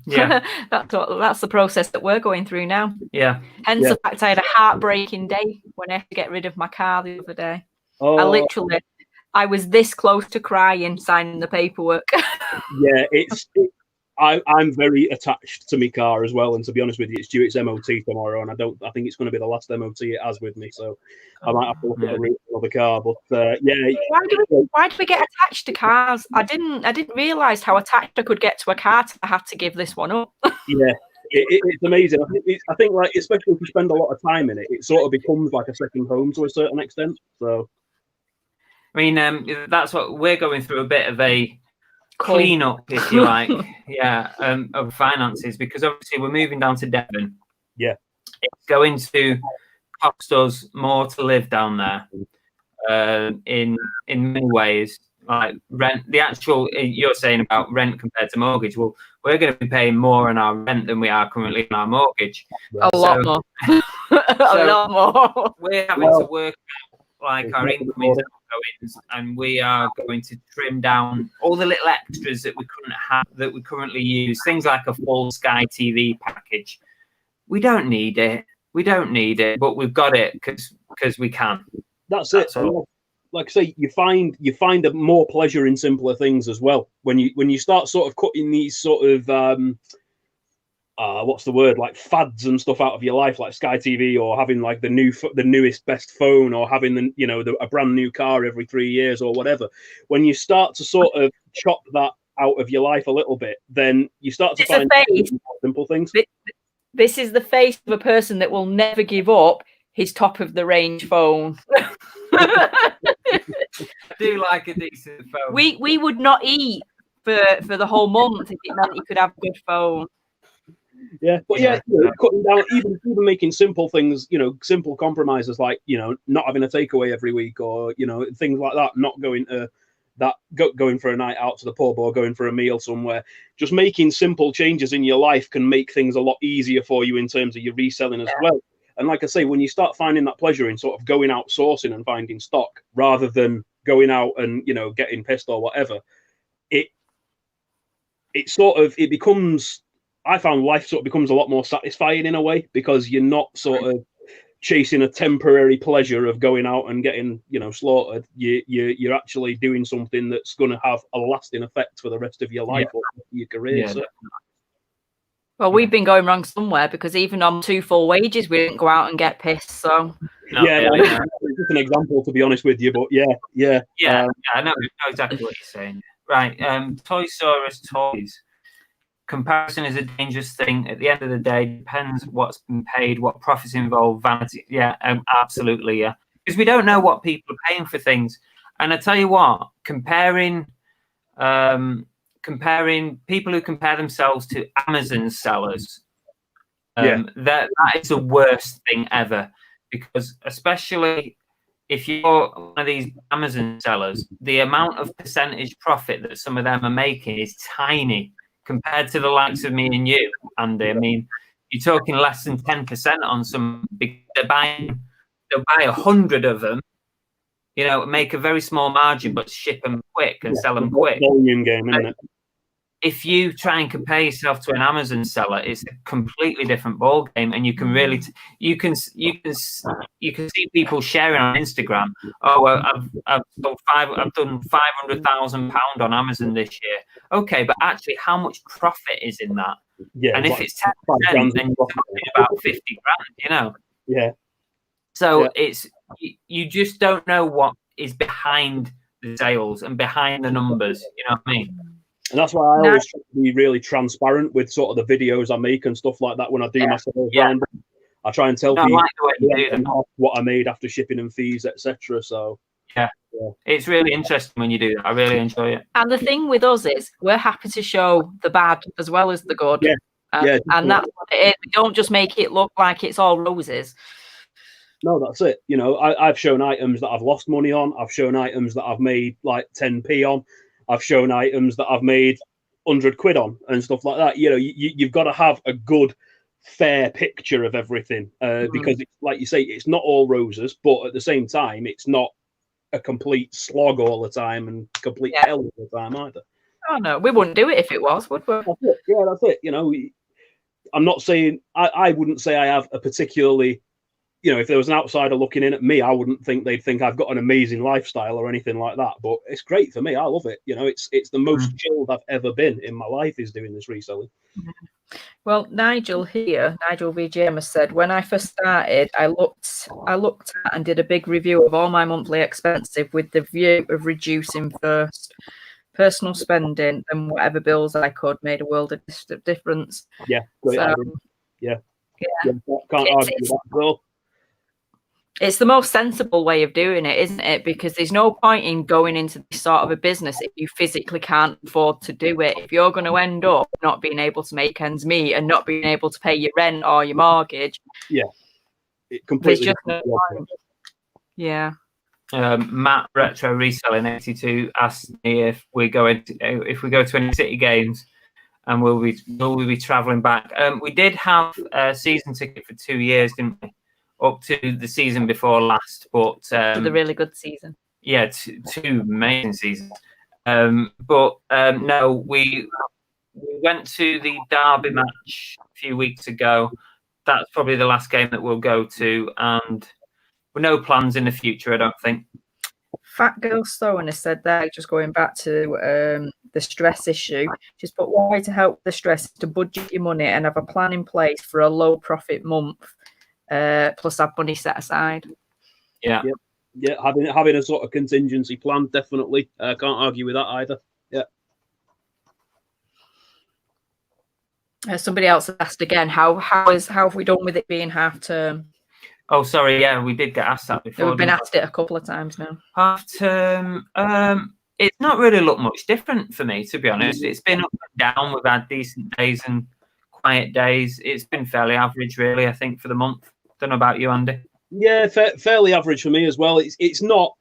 Yeah, that's the process that we're going through now. Yeah. Hence the fact I had a heartbreaking day when I had to get rid of my car the other day. Oh. I was this close to crying signing the paperwork. Yeah, I'm very attached to my car as well, and to be honest with you, it's due its MOT tomorrow, and I think it's going to be the last MOT it has with me, so I might have to look at a route for another car. But Why do we get attached to cars? I didn't realise how attached I could get to a car till I had to give this one up. Yeah, it's amazing. I think like, especially if you spend a lot of time in it, it sort of becomes like a second home to a certain extent. So, I mean, that's what we're going through, a bit of a clean up, if you like, of finances, because obviously we're moving down to Devon. Yeah, it's going to cost us more to live down there in many ways. Like rent, the actual, you're saying about rent compared to mortgage. Well, we're going to be paying more on our rent than we are currently on our mortgage. A lot more. A lot more. We're having to work out like our incomings and outgoings, and we are going to trim down all the little extras that we couldn't have, that we currently use. Things like a full Sky TV package. We don't need it. But we've got it because we can. That's it. Like I say, you find a more pleasure in simpler things as well when you start sort of cutting these sort of what's the word, like fads and stuff out of your life, like Sky TV, or having like the newest best phone, or having a brand new car every 3 years or whatever. When you start to sort of chop that out of your life a little bit, then you start to find simple things. This is the face of a person that will never give up his top of the range phone. I do like a decent phone. We would not eat for the whole month if it meant you could have a good phone. Yeah, but cutting down, even making simple things, simple compromises like not having a takeaway every week, or things like that. Not going to going for a night out to the pub, or going for a meal somewhere. Just making simple changes in your life can make things a lot easier for you in terms of your reselling as well. And like I say, when you start finding that pleasure in sort of going out sourcing and finding stock rather than going out and getting pissed or whatever, it becomes, I found life sort of becomes a lot more satisfying in a way, because you're not sort of chasing a temporary pleasure of going out and getting slaughtered. You're actually doing something that's going to have a lasting effect for the rest of your life or your career. Yeah. So. Well, we've been going wrong somewhere, because even on 2 full wages, we didn't go out and get pissed. So it's just an example, to be honest with you. But I know exactly what you're saying. Right, Toysaurus Toys. Comparison is a dangerous thing. At the end of the day, depends what's been paid, what profits involved, vanity. Yeah, absolutely, yeah. Because we don't know what people are paying for things. And I tell you what, comparing people who compare themselves to Amazon sellers, that is the worst thing ever. Because especially if you're one of these Amazon sellers, the amount of percentage profit that some of them are making is tiny compared to the likes of me and you, Andy. I mean, you're talking less than 10% on some big. They'll buy 100 of them, make a very small margin, but ship them quick and sell them quick. Volume game, isn't it? if you try and compare yourself to an Amazon seller, it's a completely different ball game, and you can really you can see people sharing on Instagram. Oh, well, I've done £500,000 on Amazon this year. Okay, but actually, how much profit is in that? Yeah, and if it's 10%, then you're talking about 50 grand, you know. Yeah. So it's you just don't know what is behind the sales and behind the numbers. You know what I mean? And that's why I always try to be really transparent with sort of the videos I make and stuff like that when I do my sales round. I try and tell people what I made after shipping and fees, etc. So yeah, it's really interesting when you do that. I really enjoy it. And the thing with us is we're happy to show the bad as well as the good. Yeah. And that's what it is. We don't just make it look like it's all roses. No, that's it. You know, I've shown items that I've lost money on. I've shown items that I've made like 10p on. I've shown items that I've made 100 quid on and stuff like that. You know, you've got to have a good, fair picture of everything because, like you say, it's not all roses, but at the same time, it's not a complete slog all the time and complete hell all the time either. Oh, no, we wouldn't do it if it was, would we? That's it. Yeah, that's it. You know, I'm not saying, I wouldn't say I have a particularly, you know, if there was an outsider looking in at me, I wouldn't think they'd think I've got an amazing lifestyle or anything like that. But it's great for me. I love it. You know, it's the most chilled I've ever been in my life is doing this reselling. Well, Nigel VGM has said, when I first started, I looked at and did a big review of all my monthly expenses with the view of reducing first. Personal spending and whatever bills I could made a world of difference. Yeah, great. So, yeah. Can't argue with that, bro. It's the most sensible way of doing it, isn't it? Because there's no point in going into this sort of a business if you physically can't afford to do it. If you're going to end up not being able to make ends meet and not being able to pay your rent or your mortgage, it completely. There's just no point. Yeah. Matt Retro Reselling 82 asked me if we go to any city games and will we be travelling back. We did have a season ticket for 2 years, didn't we? Up to the season before last, but the really good season. Yeah, two amazing seasons. No, we went to the Derby match a few weeks ago. That's probably the last game that we'll go to, and no plans in the future, I don't think. Fat Girl Stone has said that, just going back to the stress issue, she's put, why to help the stress to budget your money and have a plan in place for a low profit month, plus have money set aside. Yeah, having a sort of contingency plan, definitely. Can't argue with that either. Yeah. Somebody else asked again, how have we done with it being half term? Oh, sorry. Yeah, we did get asked that before. We've been asked it a couple of times now. Half term. It's not really looked much different for me, to be honest. It's been up and down. We've had decent days and quiet days. It's been fairly average, really, I think, for the month. Don't know about you, Andy. Yeah, fairly average for me as well. It's not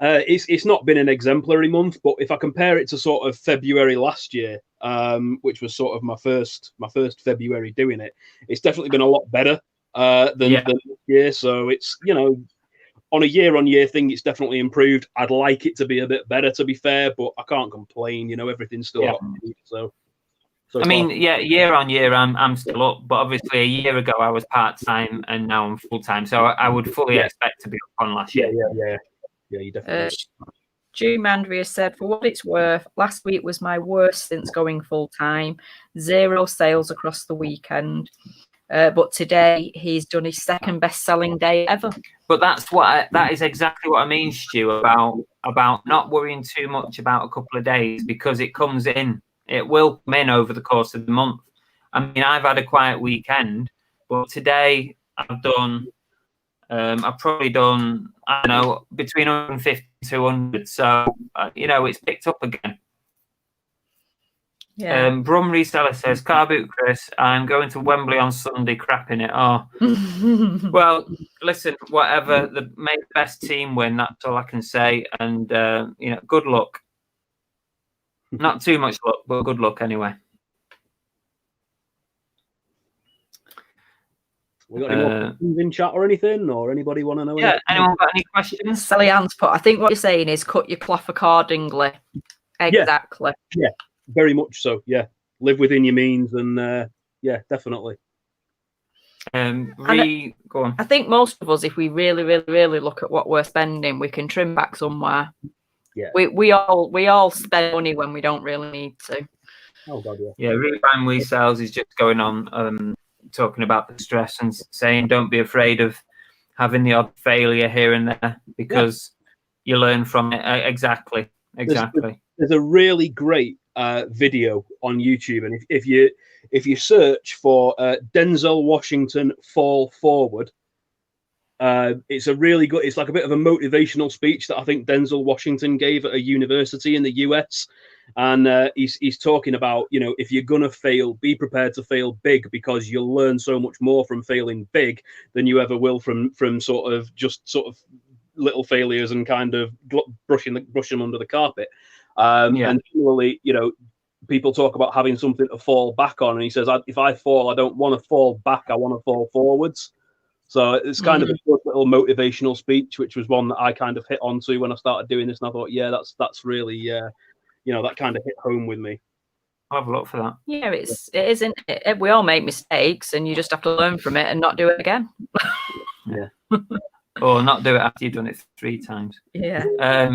been an exemplary month, but if I compare it to sort of February last year, which was sort of my first February doing it, it's definitely been a lot better than this year. So it's, you know, on a year-on-year thing, it's definitely improved. I'd like it to be a bit better, to be fair, but I can't complain. You know, everything's still hot. So I mean, year on year, I'm still up, but obviously a year ago I was part-time and now I'm full-time. So I would fully expect to be up on last year. Yeah, you definitely. June Mandria said, for what it's worth, last week was my worst since going full-time. 0 sales across the weekend. But today he's done his second best-selling day ever. But that is exactly what I mean, Stu, about not worrying too much about a couple of days, because it comes in. It will come in over the course of the month. I mean, I've had a quiet weekend, but today I've probably done, I don't know, between 150 and 200. So, you know, it's picked up again. Yeah. Brum Reseller says, Carboot Chris, I'm going to Wembley on Sunday, crapping it. Oh, well, listen, whatever, may the best team win. That's all I can say. And, you know, good luck. Not too much luck, but good luck anyway. We got any more questions in chat or anything, or anybody want to know? Yeah, anyone got any questions? Sallyanne's put, I think what you're saying is cut your cloth accordingly. Exactly. Yeah. very much so. Yeah, live within your means, and yeah, definitely. Go on. I think most of us, if we really, really, really look at what we're spending, we can trim back somewhere. Yeah. We all spend money when we don't really need to. Oh God, yeah. Yeah, Refine Resales is just going on talking about the stress and saying don't be afraid of having the odd failure here and there because you learn from it. Exactly. There's a really great video on YouTube, and if you search for Denzel Washington fall forward, it's a really good. It's like a bit of a motivational speech that I think Denzel Washington gave at a university in the US, and he's talking about, you know, if you're gonna fail, be prepared to fail big, because you'll learn so much more from failing big than you ever will from sort of little failures and kind of brushing them under the carpet. And similarly, you know, people talk about having something to fall back on, and he says, if I fall, I don't want to fall back, I want to fall forwards. So it's kind of a good little motivational speech, which was one that I kind of hit onto when I started doing this, and I thought, yeah, that's really, you know, that kind of hit home with me. I'll have a look for that. Yeah, it isn't. We all make mistakes, and you just have to learn from it and not do it again. Yeah. Or not do it after you've done it 3 times. Yeah.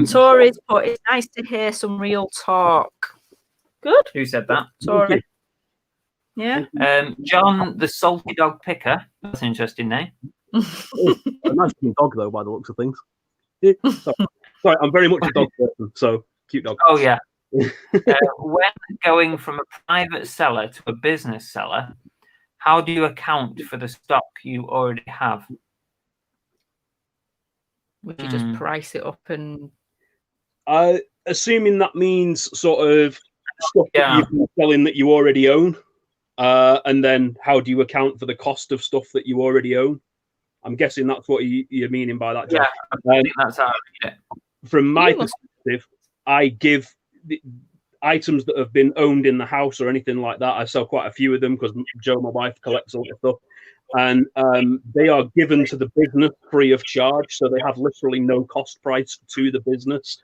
Tori's put, it's nice to hear some real talk. Good. Who said that? Tori. Yeah. John, the salty dog picker. That's an interesting name. A nice cute dog, though, by the looks of things. Sorry, I'm very much a dog person, so cute dog. Oh, yeah. When going from a private seller to a business seller, how do you account for the stock you already have? Would you just price it up and... Assuming that means sort of stuff that you've been selling that you already own, and then how do you account for the cost of stuff that you already own? I'm guessing that's what you're meaning by that, John. Yeah, I think that's how I read it. From my perspective, I give the items that have been owned in the house or anything like that. I sell quite a few of them because Joe, my wife, collects all the stuff. And they are given to the business free of charge. So they have literally no cost price to the business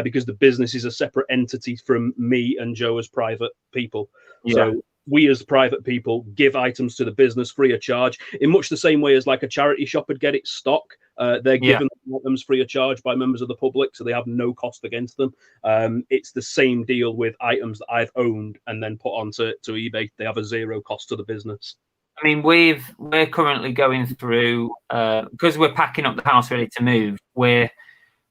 because the business is a separate entity from me and Joe as private people. Yeah. So we as private people give items to the business free of charge in much the same way as like a charity shop would get its stock. They're given items free of charge by members of the public, so they have no cost against them. It's the same deal with items that I've owned and then put onto eBay. They have a zero cost to the business. I mean, we're currently going through because we're packing up the house ready to move. We're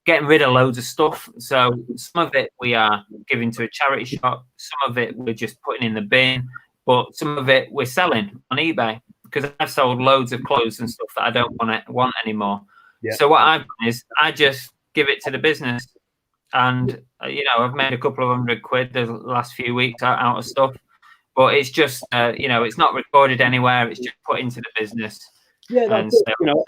getting rid of loads of stuff. So some of it we are giving to a charity shop. Some of it we're just putting in the bin. But some of it we're selling on eBay because I've sold loads of clothes and stuff that I don't want anymore. Yeah. So what I've done is I just give it to the business, and you know, I've made a couple of £100 the last few weeks out of stuff. But it's just, you know, it's not recorded anywhere. It's just put into the business. Yeah, that's it. You know,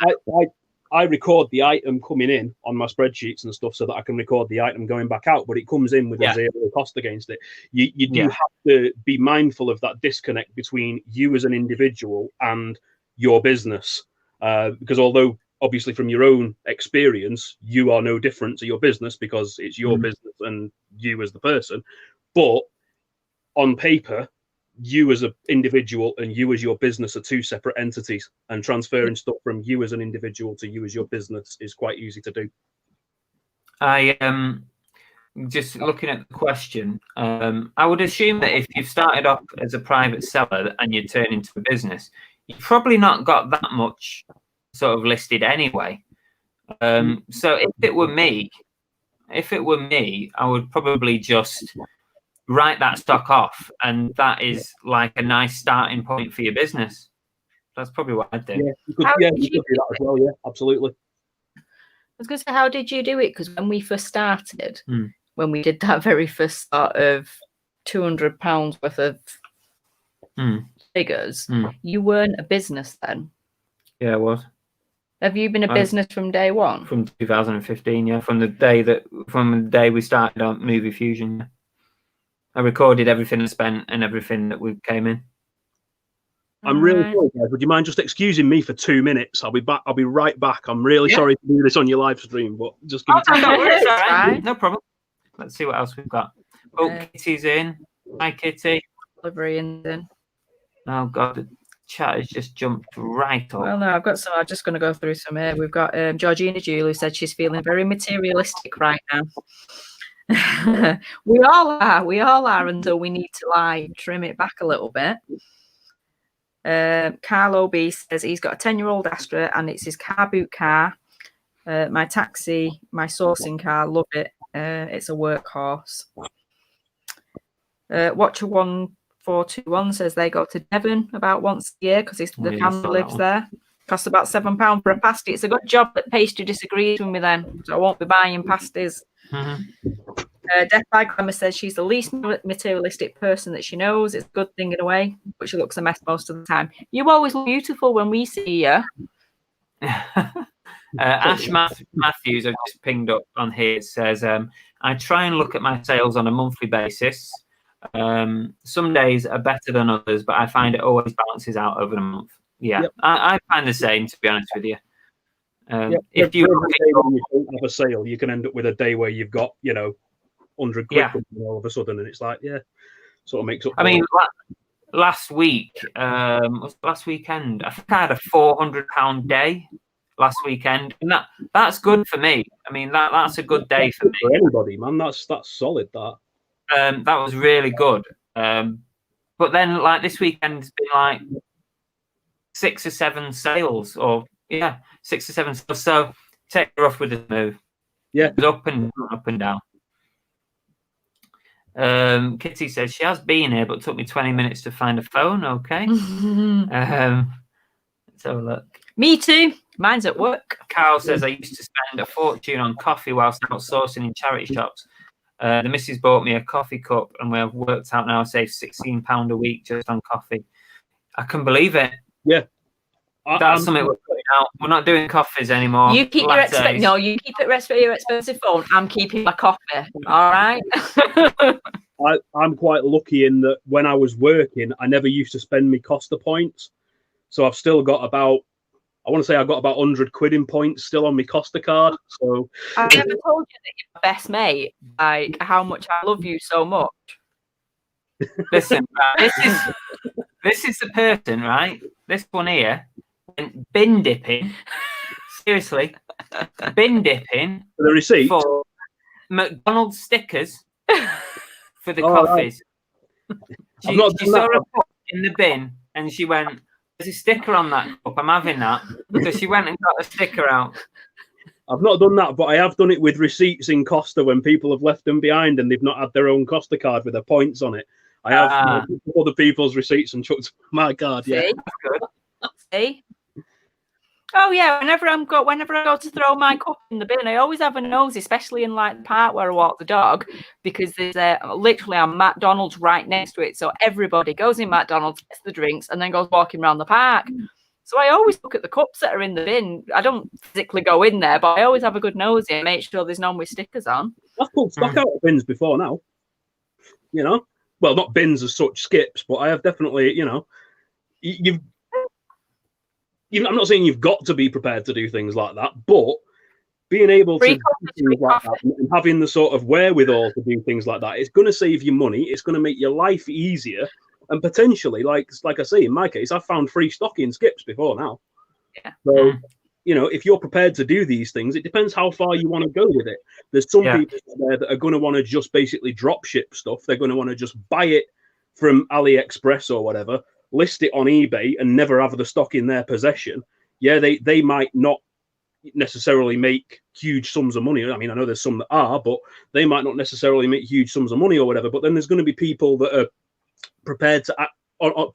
I record the item coming in on my spreadsheets and stuff so that I can record the item going back out, but it comes in with a zero cost against it. You do have to be mindful of that disconnect between you as an individual and your business, because although obviously from your own experience, you are no different to your business because it's your business and you as the person, but on paper, you as an individual and you as your business are 2 separate entities, and transferring stuff from you as an individual to you as your business is quite easy to do. I just looking at the question, I would assume that if you've started off as a private seller and you turn into a business, you've probably not got that much sort of listed anyway. So if it were me, I would probably just write that stock off, and that is like a nice starting point for your business. That's probably what I'd do. Yeah, you could do that as well. Yeah, absolutely. I was going to say, how did you do it? Because when we first started, when we did that very first start of £200 worth of figures, you weren't a business then. Yeah, I was. Have you been a business from day one? From 2015, yeah. From the day we started on Movie Fusion. Yeah. I recorded everything I spent and everything that we came in. I'm really sorry, guys. Would you mind just excusing me for 2 minutes? I'll be back. I'll be right back. I'm really sorry to do this on your live stream, but just give me 2 minutes. No problem. Let's see what else we've got. Oh, Kitty's in. Hi, Kitty. Delivery and then. Oh God, the chat has just jumped right up. Well, no, I've got some. I'm just going to go through some here. We've got Georgina Jewell, who said she's feeling very materialistic right now. We all are until we need to like trim it back a little bit. Carlo B says he's got a 10-year-old Astra and it's his Carboot car. My taxi, my sourcing car, love it. It's a workhorse. Watcher 1421 says they go to Devon about once a year because the family lives there. Costs about £7 for a pasty. It's a good job that pastry disagrees with me then, so I won't be buying pasties. Death by Glamour says she's the least materialistic person that she knows. It's a good thing in a way, but she looks a mess most of the time. You always look beautiful when we see you. Ash Matthews, I've just pinged up on here, says, I try and look at my sales on a monthly basis. Some days are better than others, but I find it always balances out over the month. Yeah, yep. I find the same, to be honest with you. If you don't have a sale, you can end up with a day where you've got, 100 quid all of a sudden, and it's like, sort of makes up. I mean, last week, last weekend, I think I had a £400 day last weekend, and that's good for me. I mean, that's a good day for me. For anybody, man, that's solid. That was really good. But then, like this weekend's been like 6 or 7 sales, or 6 or 7 sales. So take her off with the move. Yeah, it was up and down. Kitty says she has been here, but it took me 20 minutes to find a phone. Okay. Let's have a look. Me too. Mine's at work. Carl says I used to spend a fortune on coffee whilst outsourcing in charity shops. The missus bought me a coffee cup, and we have worked out now I save £16 a week just on coffee. I can believe it. Yeah. That's something we're putting out. We're not doing coffees anymore. You keep your expensive phone. I'm keeping my coffee. All right. I'm quite lucky in that when I was working, I never used to spend my Costa points. So I've still got about, I want to say I've got about 100 quid in points still on my Costa card. So I never told you that you're my best mate, like how much I love you so much. Listen, right, this is the person, right? This one here, bin dipping. Seriously, bin dipping for the receipt for McDonald's stickers for the coffees. Right. She saw a cup in the bin and she went, "There's a sticker on that cup. I'm having that." So she went and got a sticker out. I've not done that, but I have done it with receipts in Costa when people have left them behind and they've not had their own Costa card with their points on it. I have other people's receipts and chucked my card. See? Yeah, good. See. Oh yeah, whenever I go to throw my cup in the bin, I always have a nose, especially in like the part where I walk the dog, because there's literally a McDonald's right next to it. So everybody goes in McDonald's, gets the drinks, and then goes walking around the park. So I always look at the cups that are in the bin. I don't physically go in there, but I always have a good nose in, make sure there's none with stickers on. I've pulled stock out of bins before now. Well, not bins as such, skips, but I have definitely, I'm not saying you've got to be prepared to do things like that, but being able to do things like that and having the sort of wherewithal to do things like that, it's going to save you money. It's going to make your life easier. And potentially, like I say, in my case, I've found free stock in skips before now. Yeah. So, if you're prepared to do these things, it depends how far you want to go with it. There's some people there that are going to want to just basically drop ship stuff. They're going to want to just buy it from AliExpress or whatever, list it on eBay and never have the stock in their possession. Yeah, they might not necessarily make huge sums of money. I mean, I know there's some that are, but they might not necessarily make huge sums of money or whatever. But then there's going to be people that are prepared to act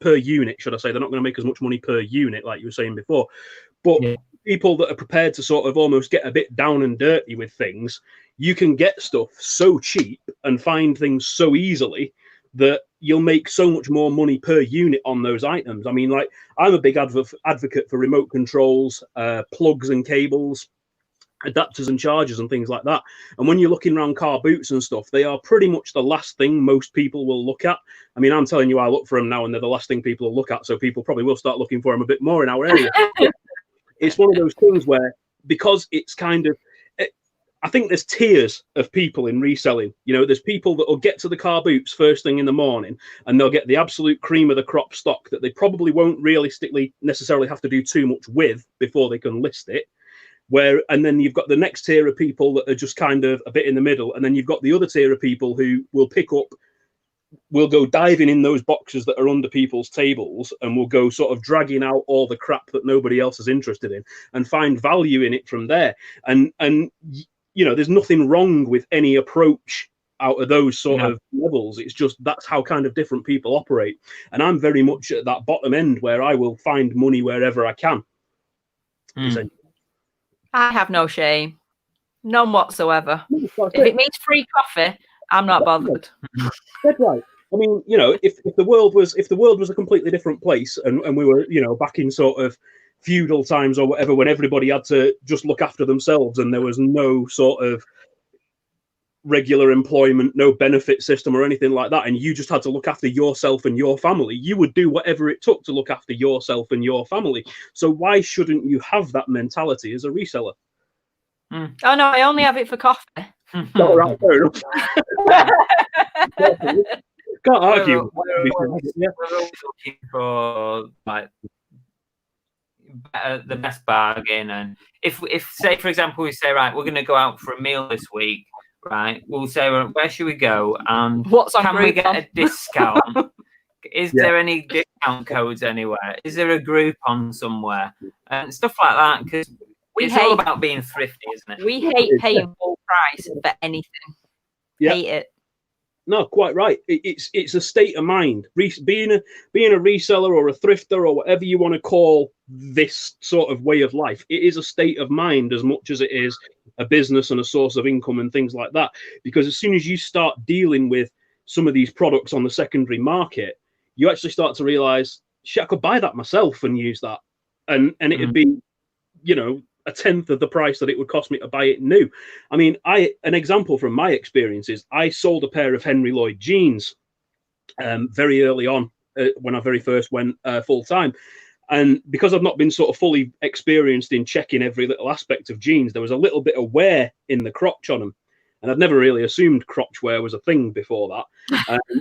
per unit, should I say. They're not going to make as much money per unit, like you were saying before. But people that are prepared to sort of almost get a bit down and dirty with things, you can get stuff so cheap and find things so easily that you'll make so much more money per unit on those items. I mean, like, I'm a big advocate for remote controls, plugs and cables, adapters and chargers and things like that. And when you're looking around car boots and stuff, they are pretty much the last thing most people will look at. I mean, I'm telling you, I look for them now and they're the last thing people will look at. So people probably will start looking for them a bit more in our area. It's one of those things where, because it's kind of, I think there's tiers of people in reselling. You know, there's people that will get to the Carboots first thing in the morning and they'll get the absolute cream of the crop stock that they probably won't realistically necessarily have to do too much with before they can list it. And then you've got the next tier of people that are just kind of a bit in the middle. And then you've got the other tier of people who will go diving in those boxes that are under people's tables and will go sort of dragging out all the crap that nobody else is interested in and find value in it from there. And you know, there's nothing wrong with any approach out of those sort of levels. It's just that's how kind of different people operate. And I'm very much at that bottom end where I will find money wherever I can. I have no shame. None whatsoever. If it means free coffee, I'm not bothered. That's right. I mean, you know, if the world was a completely different place and we were, you know, back in sort of feudal times or whatever, when everybody had to just look after themselves and there was no sort of regular employment, no benefit system or anything like that, and you just had to look after yourself and your family, you would do whatever it took to look after yourself and your family. So why shouldn't you have that mentality as a reseller? Oh no, I only have it for coffee. All right, fair enough. Can't argue. We're looking for like the best bargain, and if say for example we say, right, we're going to go out for a meal this week, right, we'll say, where should we go and can we get a discount? Is there any discount codes anywhere? Is there a Groupon somewhere and stuff like that? Because it's all about being thrifty, isn't it? We hate paying full price for anything. Hate it. No, quite right. It's a state of mind. Being a reseller or a thrifter or whatever you want to call this sort of way of life, it is a state of mind as much as it is a business and a source of income and things like that. Because as soon as you start dealing with some of these products on the secondary market, you actually start to realize, shit, I could buy that myself and use that, and it'd be, you know, a tenth of the price that it would cost me to buy it new. I mean, an example from my experiences, I sold a pair of Henry Lloyd jeans very early on when I very first went full time. And because I've not been sort of fully experienced in checking every little aspect of jeans, there was a little bit of wear in the crotch on them. And I'd never really assumed crotch wear was a thing before that.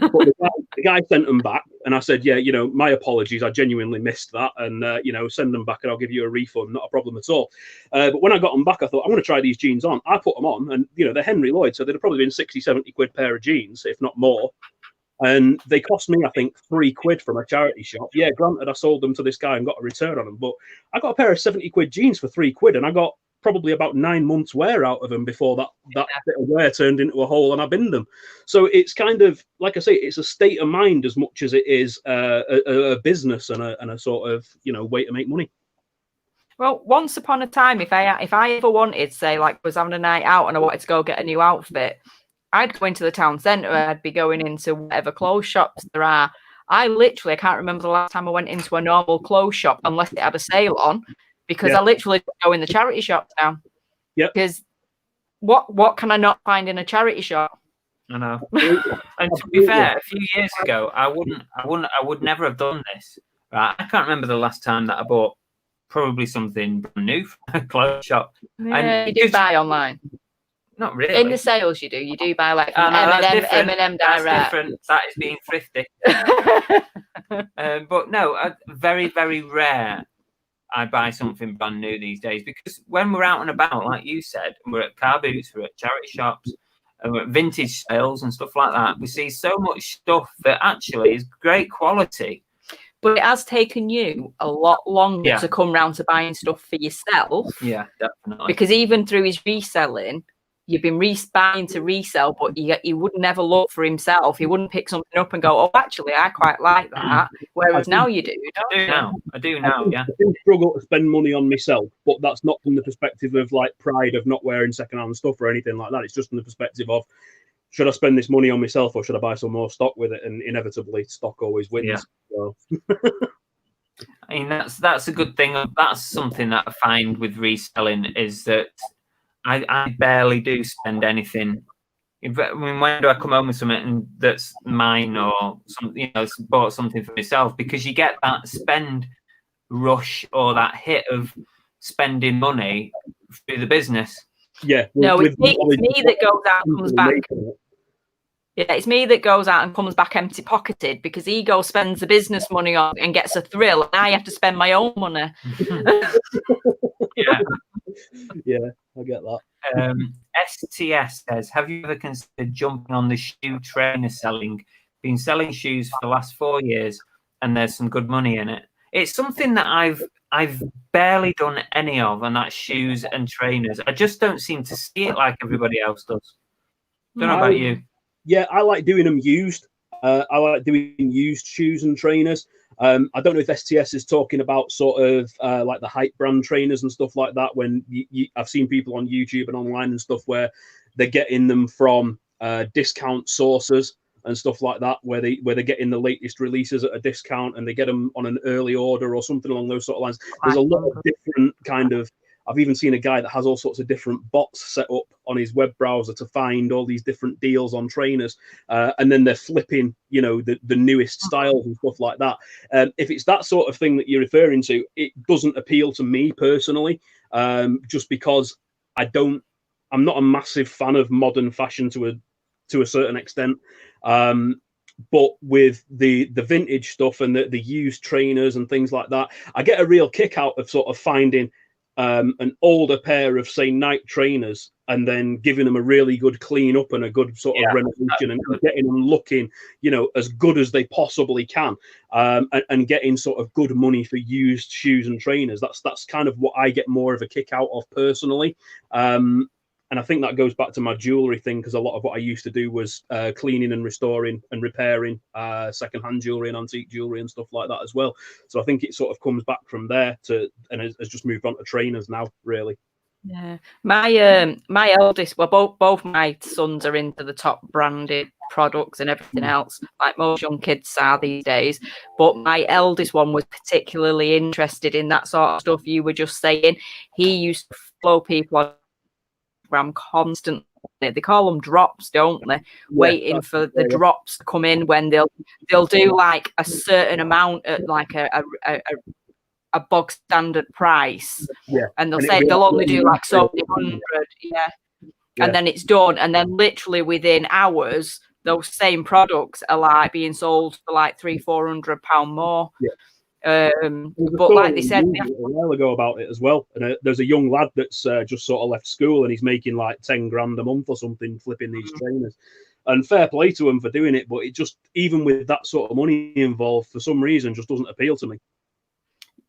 But the guy sent them back, and I said, yeah, you know, my apologies. I genuinely missed that. And, you know, send them back and I'll give you a refund. Not a problem at all. But when I got them back, I thought, I'm going to try these jeans on. I put them on and, you know, they're Henry Lloyd. So they'd have probably been 60, 70 quid pair of jeans, if not more. And they cost me, I think, £3 from a charity shop. Yeah, granted, I sold them to this guy and got a return on them. But I got a pair of 70 quid jeans for £3 and I got probably about 9 months wear out of them before that bit of wear turned into a hole and I binned them. So it's kind of, like I say, it's a state of mind as much as it is a business and a sort of, you know, way to make money. Well, once upon a time, if I ever wanted, say, like was having a night out and I wanted to go get a new outfit, I'd go into the town centre. I'd be going into whatever clothes shops there are. I can't remember the last time I went into a normal clothes shop unless it had a sale on. Because I literally go in the charity shop now. Yeah. Because what can I not find in a charity shop? I know. And to be fair, a few years ago, I would never have done this. Right? I can't remember the last time that I bought probably something brand new from a clothes shop. Yeah, and you do buy online. Not really. In the sales, you do buy like M&M direct. That's different. That is being thrifty. But no, very, very rare. I buy something brand new these days because when we're out and about, like you said, we're at Carboots, we're at charity shops, and we're at vintage sales and stuff like that. We see so much stuff that actually is great quality. But it has taken you a lot longer to come round to buying stuff for yourself. Yeah, definitely. Because even through his reselling, you've been buying to resell, but he would never look for himself. He wouldn't pick something up and go, oh, actually, I quite like that. Whereas now you do. I do now, yeah. I do struggle to spend money on myself, but that's not from the perspective of like pride of not wearing secondhand stuff or anything like that. It's just from the perspective of, should I spend this money on myself or should I buy some more stock with it? And inevitably, stock always wins. Yeah. So. I mean, that's a good thing. That's something that I find with reselling is that I barely do spend anything. I mean, when do I come home with something that's mine or something, you know, bought something for myself? Because you get that spend rush or that hit of spending money through the business. Yeah. No, it's me that goes out and comes back. Yeah, it's me that goes out and comes back empty pocketed because Ego spends the business money on and gets a thrill, and I have to spend my own money. Yeah. Yeah, I get that. STS says, have you ever considered jumping on the shoe trainer selling? Been selling shoes for the last 4 years, and there's some good money in it. It's something that I've barely done any of, and that's shoes and trainers. I just don't seem to see it like everybody else does. Don't know about you. Yeah, I like doing them used. I like doing used shoes and trainers. I don't know if STS is talking about sort of like the hype brand trainers and stuff like that. When I've seen people on YouTube and online and stuff where they're getting them from discount sources and stuff like that, where they're getting the latest releases at a discount and they get them on an early order or something along those sort of lines. There's a lot of different kind of. I've even seen a guy that has all sorts of different bots set up on his web browser to find all these different deals on trainers, and then they're flipping, the newest styles and stuff like that. If it's that sort of thing that you're referring to, it doesn't appeal to me personally, just because I'm not a massive fan of modern fashion to a certain extent. But with the vintage stuff and the used trainers and things like that, I get a real kick out of sort of finding an older pair of, say, Nike trainers and then giving them a really good clean up and a good sort of renovation and getting them looking, as good as they possibly can, and getting sort of good money for used shoes and trainers. That's kind of what I get more of a kick out of personally. And I think that goes back to my jewelry thing, because a lot of what I used to do was cleaning and restoring and repairing secondhand jewelry and antique jewelry and stuff like that as well. So I think it sort of comes back from there and has just moved on to trainers now, really. Yeah, my eldest, well, both my sons are into the top branded products and everything else, like most young kids are these days. But my eldest one was particularly interested in that sort of stuff you were just saying. He used to follow people on constantly. They call them drops, don't they? Waiting for the drops to come in when they'll do like a certain amount at like a bog standard price, and they'll say they'll only do like so many hundred, and then it's done, and then literally within hours those same products are like being sold for like £300-400 more. But like they said a while ago about it as well, and there's a young lad that's just sort of left school and he's making like 10 grand a month or something flipping these trainers, and fair play to him for doing it, but it just, even with that sort of money involved, for some reason just doesn't appeal to me.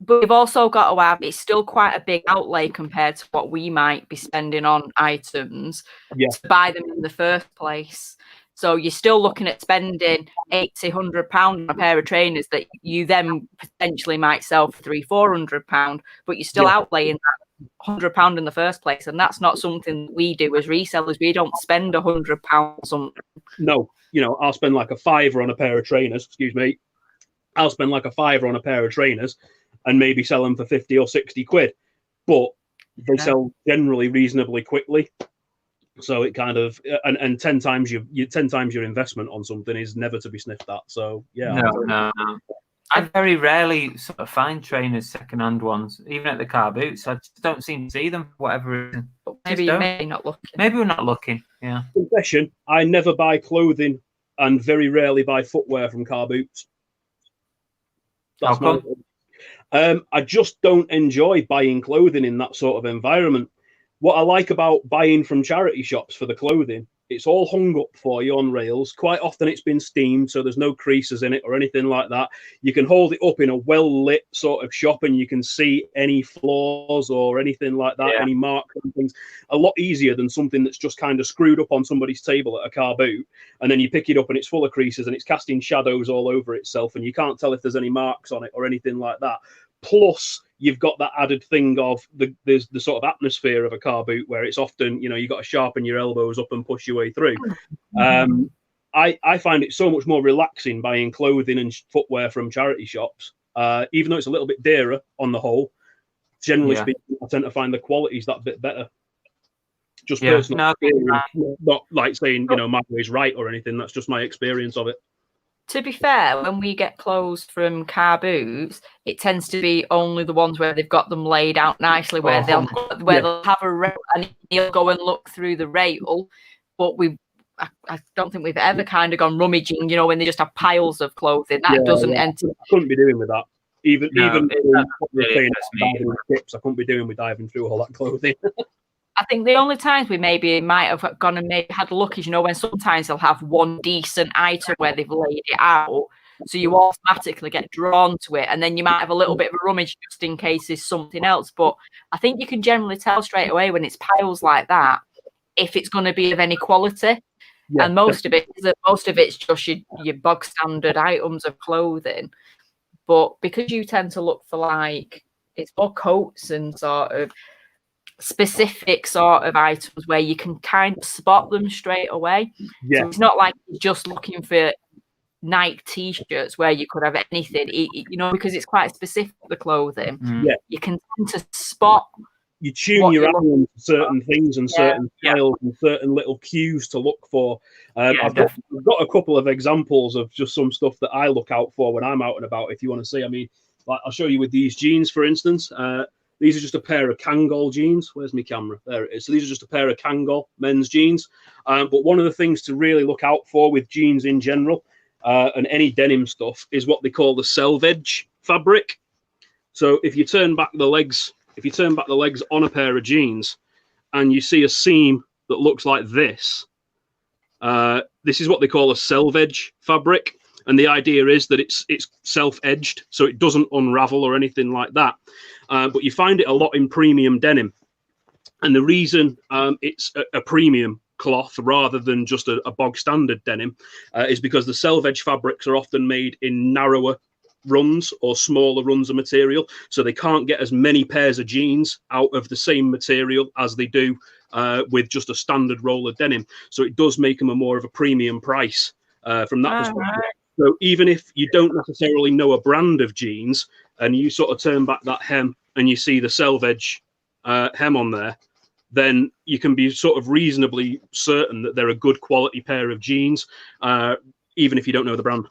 But we've also got to have, it's still quite a big outlay compared to what we might be spending on items to buy them in the first place. So you're still looking at spending £80-100 on a pair of trainers that you then potentially might sell for £300-400, but you're still outlaying that £100 in the first place, and that's not something we do as resellers. We don't spend £100 on. No, I'll spend like a £5 on a pair of trainers. Excuse me, I'll spend like a £5 on a pair of trainers, and maybe sell them for 50 or 60 quid, but they sell generally reasonably quickly. So it kind of, and 10 times your investment on something is never to be sniffed at. So no. I very rarely sort of find trainers second-hand ones, even at the car boots. I just don't seem to see them for whatever reason. Maybe you may not looking. Maybe we're not looking. Yeah. Confession: I never buy clothing and very rarely buy footwear from car boots. How come? I just don't enjoy buying clothing in that sort of environment. What I like about buying from charity shops for the clothing, it's all hung up for you on rails. Quite often it's been steamed, so there's no creases in it or anything like that. You can hold it up in a well-lit sort of shop and you can see any flaws or anything like that, any marks and things. A lot easier than something that's just kind of screwed up on somebody's table at a car boot, and then you pick it up and it's full of creases and it's casting shadows all over itself and you can't tell if there's any marks on it or anything like that. Plus, you've got that added thing of there's the sort of atmosphere of a car boot where it's often, you've got to sharpen your elbows up and push your way through. I find it so much more relaxing buying clothing and footwear from charity shops, even though it's a little bit dearer on the whole. Generally speaking, I tend to find the quality's that bit better. Just personal experience, not like saying, my way's right or anything. That's just my experience of it. To be fair, when we get clothes from Carboot, it tends to be only the ones where they've got them laid out nicely, where they'll have a rail and you'll go and look through the rail. But I don't think we've ever kind of gone rummaging, you know, when they just have piles of clothing. That doesn't enter. I couldn't be doing with that. Even really tips, I couldn't be doing with diving through all that clothing. I think the only times we maybe might have gone and maybe had a look is, you know, when sometimes they'll have one decent item where they've laid it out, so you automatically get drawn to it, and then you might have a little bit of a rummage just in case there's something else. But I think you can generally tell straight away when it's piles like that if it's going to be of any quality. Yeah, and most of it's just your bog standard items of clothing. But because you tend to look for, like, it's more coats and sort of specific sort of items where you can kind of spot them straight away. Yeah. So it's not like you're just looking for Nike t-shirts where you could have anything, you know, because it's quite specific, the clothing. Yeah. You can tend to spot. You tune your eye on certain things and certain styles and certain little cues to look for. I've got a couple of examples of just some stuff that I look out for when I'm out and about, if you want to see. I mean, like, I'll show you with these jeans, for instance. These are just a pair of Kangol jeans. Where's my camera? There it is. So these are just a pair of Kangol men's jeans. But one of the things to really look out for with jeans in general and any denim stuff is what they call the selvage fabric. So if you turn back the legs, on a pair of jeans and you see a seam that looks like this, this is what they call a selvage fabric. And the idea is that it's self-edged, so it doesn't unravel or anything like that. But you find it a lot in premium denim. And the reason it's a premium cloth rather than just a bog standard denim is because the self-edge fabrics are often made in narrower runs or smaller runs of material. So they can't get as many pairs of jeans out of the same material as they do with just a standard roll of denim. So it does make them a more of a premium price from that perspective. Right. So even if you don't necessarily know a brand of jeans and you sort of turn back that hem and you see the selvage hem on there, then you can be sort of reasonably certain that they're a good quality pair of jeans, even if you don't know the brand.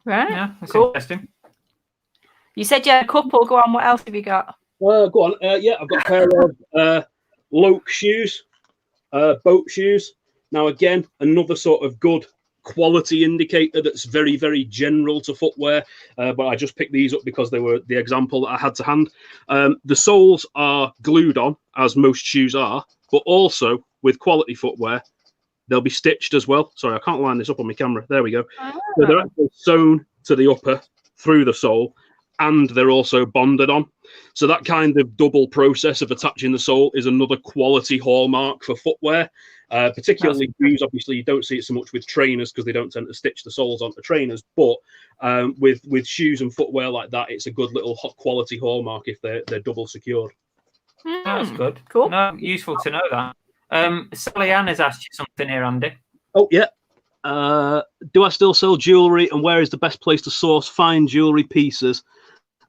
Right. Yeah, that's cool. Interesting. You said you had a couple. Go on. What else have you got? Go on. Yeah, I've got a pair of Loke shoes, boat shoes. Now, again, another sort of good quality indicator that's very, very general to footwear. But I just picked these up because they were the example that I had to hand. The soles are glued on, as most shoes are, but also with quality footwear, they'll be stitched as well. Sorry, I can't line this up on my camera. There we go. Oh. So they're actually sewn to the upper through the sole, and they're also bonded on. So that kind of double process of attaching the sole is another quality hallmark for footwear, particularly shoes. Obviously, you don't see it so much with trainers because they don't tend to stitch the soles onto trainers. But with shoes and footwear like that, it's a good little quality hallmark if they're double secured. That's good. Cool. No, useful to know that. Sallyanne has asked you something here, Andy. Oh, yeah. Do I still sell jewellery, and where is the best place to source fine jewellery pieces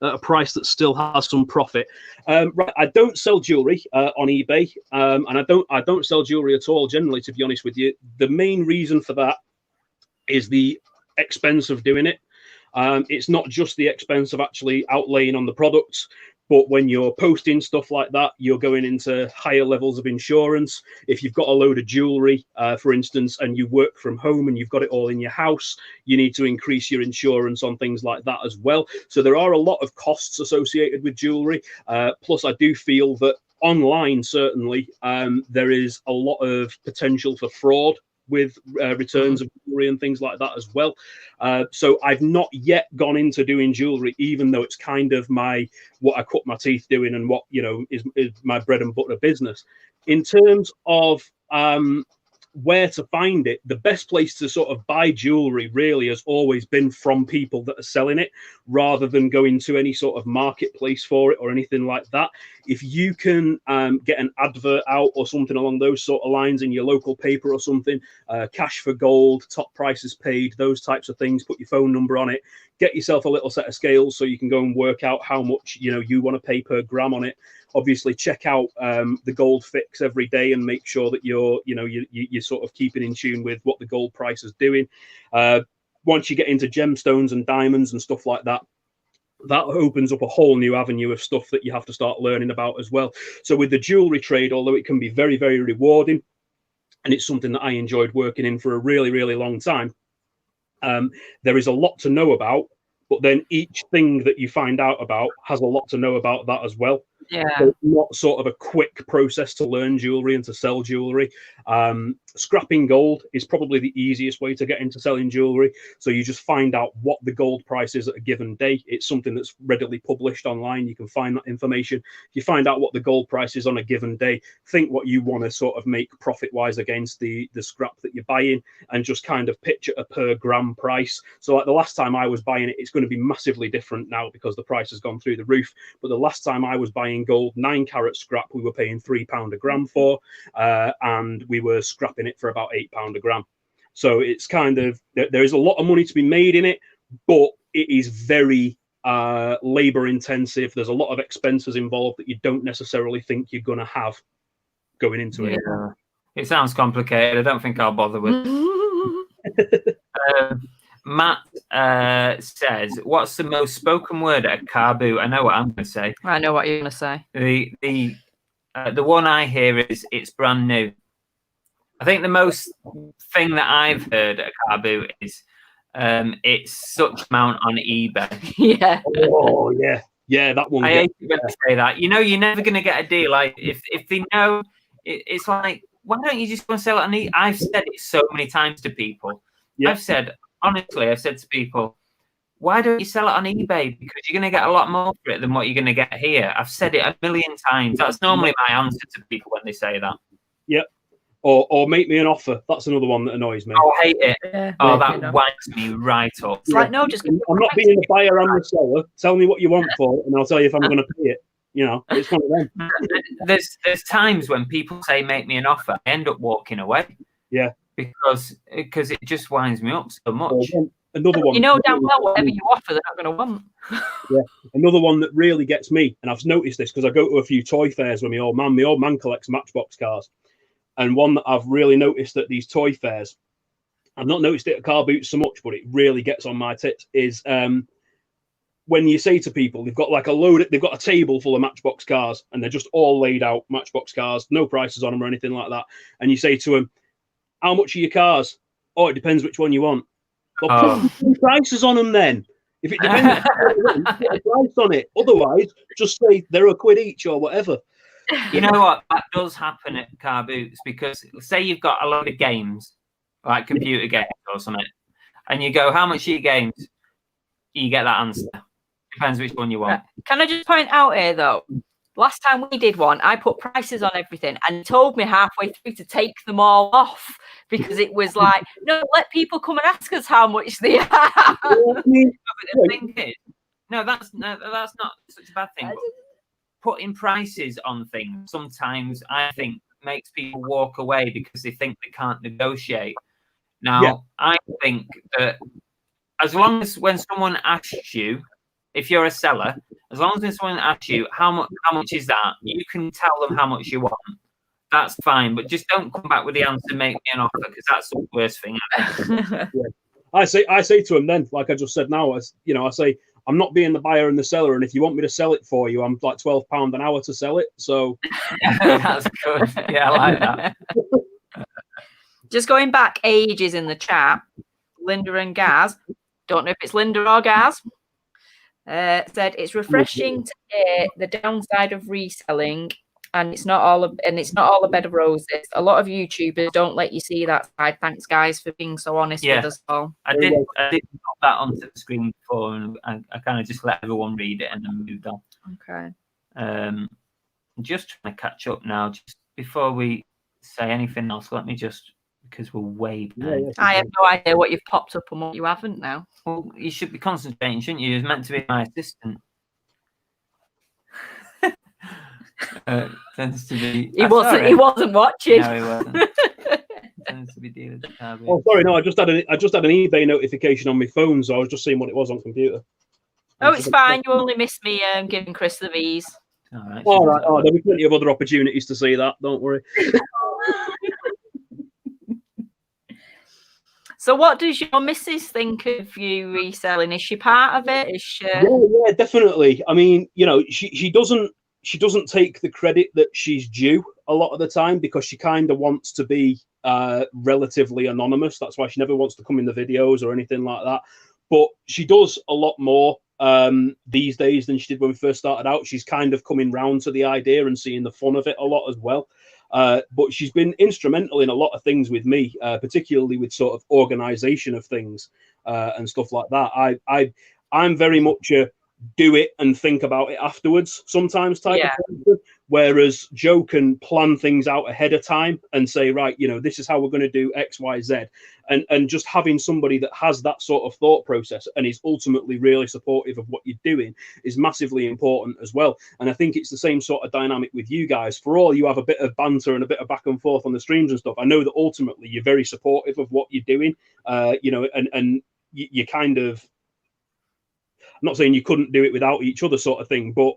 at a price that still has some profit? Right, I don't sell jewellery on eBay, and I don't sell jewellery at all generally, to be honest with you. The main reason for that is the expense of doing it. It's not just the expense of actually outlaying on the products, but when you're posting stuff like that, you're going into higher levels of insurance. If you've got a load of jewelry, for instance, and you work from home and you've got it all in your house, you need to increase your insurance on things like that as well. So there are a lot of costs associated with jewelry. Plus, I do feel that online, certainly, there is a lot of potential for fraud with returns of jewelry and things like that as well. So I've not yet gone into doing jewelry, even though it's kind of what I cut my teeth doing and what, you know, is my bread and butter business. In terms of where to find it, the best place to sort of buy jewelry really has always been from people that are selling it, rather than going to any sort of marketplace for it or anything like that. If you can get an advert out or something along those sort of lines in your local paper or something, cash for gold, top prices paid, those types of things, put your phone number on it, get yourself a little set of scales so you can go and work out how much, you know, you want to pay per gram on it. Obviously, check out the gold fix every day and make sure that you're sort of keeping in tune with what the gold price is doing. once you get into gemstones and diamonds and stuff like that, that opens up a whole new avenue of stuff that you have to start learning about as well. So with the jewelry trade, although it can be very, very rewarding, and it's something that I enjoyed working in for a really, really long time, there is a lot to know about, but then each thing that you find out about has a lot to know about that as well. Yeah. So it's not sort of a quick process to learn jewelry and to sell jewelry. Scrapping gold is probably the easiest way to get into selling jewelry. So you just find out what the gold price is at a given day. It's something that's readily published online. You can find that information. If you find out what the gold price is on a given day, think what you want to sort of make profit-wise against the scrap that you're buying, and just kind of picture a per gram price. So like the last time I was buying it, it's going to be massively different now because the price has gone through the roof. But the last time I was buying gold 9-carat scrap, we were paying £3 a gram for, and we were scrapping it for about £8 a gram. So it's kind of, there is a lot of money to be made in it, but it is very labor intensive. There's a lot of expenses involved that you don't necessarily think you're going to have going into it. It sounds complicated. I don't think I'll bother with Matt says, what's the most spoken word at a Carboot? I know what I'm going to say. I know what you're going to say. The one I hear is it's brand new. I think the most thing that I've heard at Carboot is it's such amount on eBay. Yeah. Oh, yeah. Yeah, that one. I hate when they say that. You know, you're never going to get a deal. Like, if they know, it's like, why don't you just go and sell it on eBay? I've said it so many times to people. Yeah. I've said to people, why don't you sell it on eBay? Because you're going to get a lot more for it than what you're going to get here. I've said it a million times. That's normally my answer to people when they say that. Yep. Or make me an offer. That's another one that annoys me. Oh, I hate it. Yeah, that winds me right up. It's like, no, just... I'm not being the buyer and the seller. Tell me what you want for it, and I'll tell you if I'm going to pay it. You know, it's one of them. There's times when people say, make me an offer, I end up walking away. Yeah. Because it just winds me up so much. Another one. You know damn well whatever you offer, they're not going to want. Yeah. Another one that really gets me, and I've noticed this because I go to a few toy fairs with my old man. My old man collects Matchbox cars. And one that I've really noticed at these toy fairs, I've not noticed it at Carboot so much, but it really gets on my tits, is when you say to people, they've got like they've got a table full of Matchbox cars, and they're just all laid out Matchbox cars, no prices on them or anything like that. And you say to them, how much are your cars? Oh, it depends which one you want. Well, put prices on them then. If it depends, put a price on it. Otherwise, just say they're £1 each or whatever. You know what? That does happen at car boots, because say you've got a load of games, like computer games or something, and you go, how much are your games? You get that answer. Depends which one you want. Can I just point out here, though, last time we did one, I put prices on everything and told me halfway through to take them all off, because it was like, no, let people come and ask us how much they are. The thing is, that's not such a bad thing. But putting prices on things sometimes, I think, makes people walk away because they think they can't negotiate. Now, I think that as long as when someone asks you, if you're a seller, as long as when someone asks you how much is that, you can tell them how much you want. That's fine, but just don't come back with the answer, make me an offer, because that's the worst thing. I say to them then, like I just said now, I say, I'm not being the buyer and the seller, and if you want me to sell it for you, I'm like £12 an hour to sell it. So that's good. Yeah, I like that. Just going back ages in the chat, Linda and Gaz, don't know if it's Linda or Gaz, said it's refreshing to hear the downside of reselling, and it's not all a bed of roses. A lot of YouTubers don't let you see that side. Thanks, guys, for being so honest with us all. I did put that onto the screen before, and I kind of just let everyone read it and then moved on. Okay. Just trying to catch up now. Just before we say anything else, let me just, because we're way behind. I have no idea what you've popped up and what you haven't now. Well, you should be concentrating, shouldn't you? You're meant to be my assistant. Tends to be. He wasn't watching. No, he wasn't. Tends to be dealing with Carboot. Oh, sorry, no. I just had an eBay notification on my phone, so I was just seeing what it was on computer. Oh, it's fine. You only missed me giving Chris the V's. All right. Oh, there'll be plenty of other opportunities to see that. Don't worry. So what does your missus think of you reselling? Is she part of it? Is she... Yeah, definitely. I mean, you know, she doesn't take the credit that she's due a lot of the time, because she kind of wants to be relatively anonymous. That's why she never wants to come in the videos or anything like that. But she does a lot more these days than she did when we first started out. She's kind of coming round to the idea and seeing the fun of it a lot as well. But she's been instrumental in a lot of things with me, particularly with sort of organization of things and stuff like that. I'm very much a do it and think about it afterwards sometimes type of person, whereas Joe can plan things out ahead of time and say, right, you know, this is how we're going to do X, Y, Z. And just having somebody that has that sort of thought process and is ultimately really supportive of what you're doing is massively important as well. And I think it's the same sort of dynamic with you guys. For all you have a bit of banter and a bit of back and forth on the streams and stuff, I know that ultimately you're very supportive of what you're doing, you know, and you kind of, I'm not saying you couldn't do it without each other sort of thing, but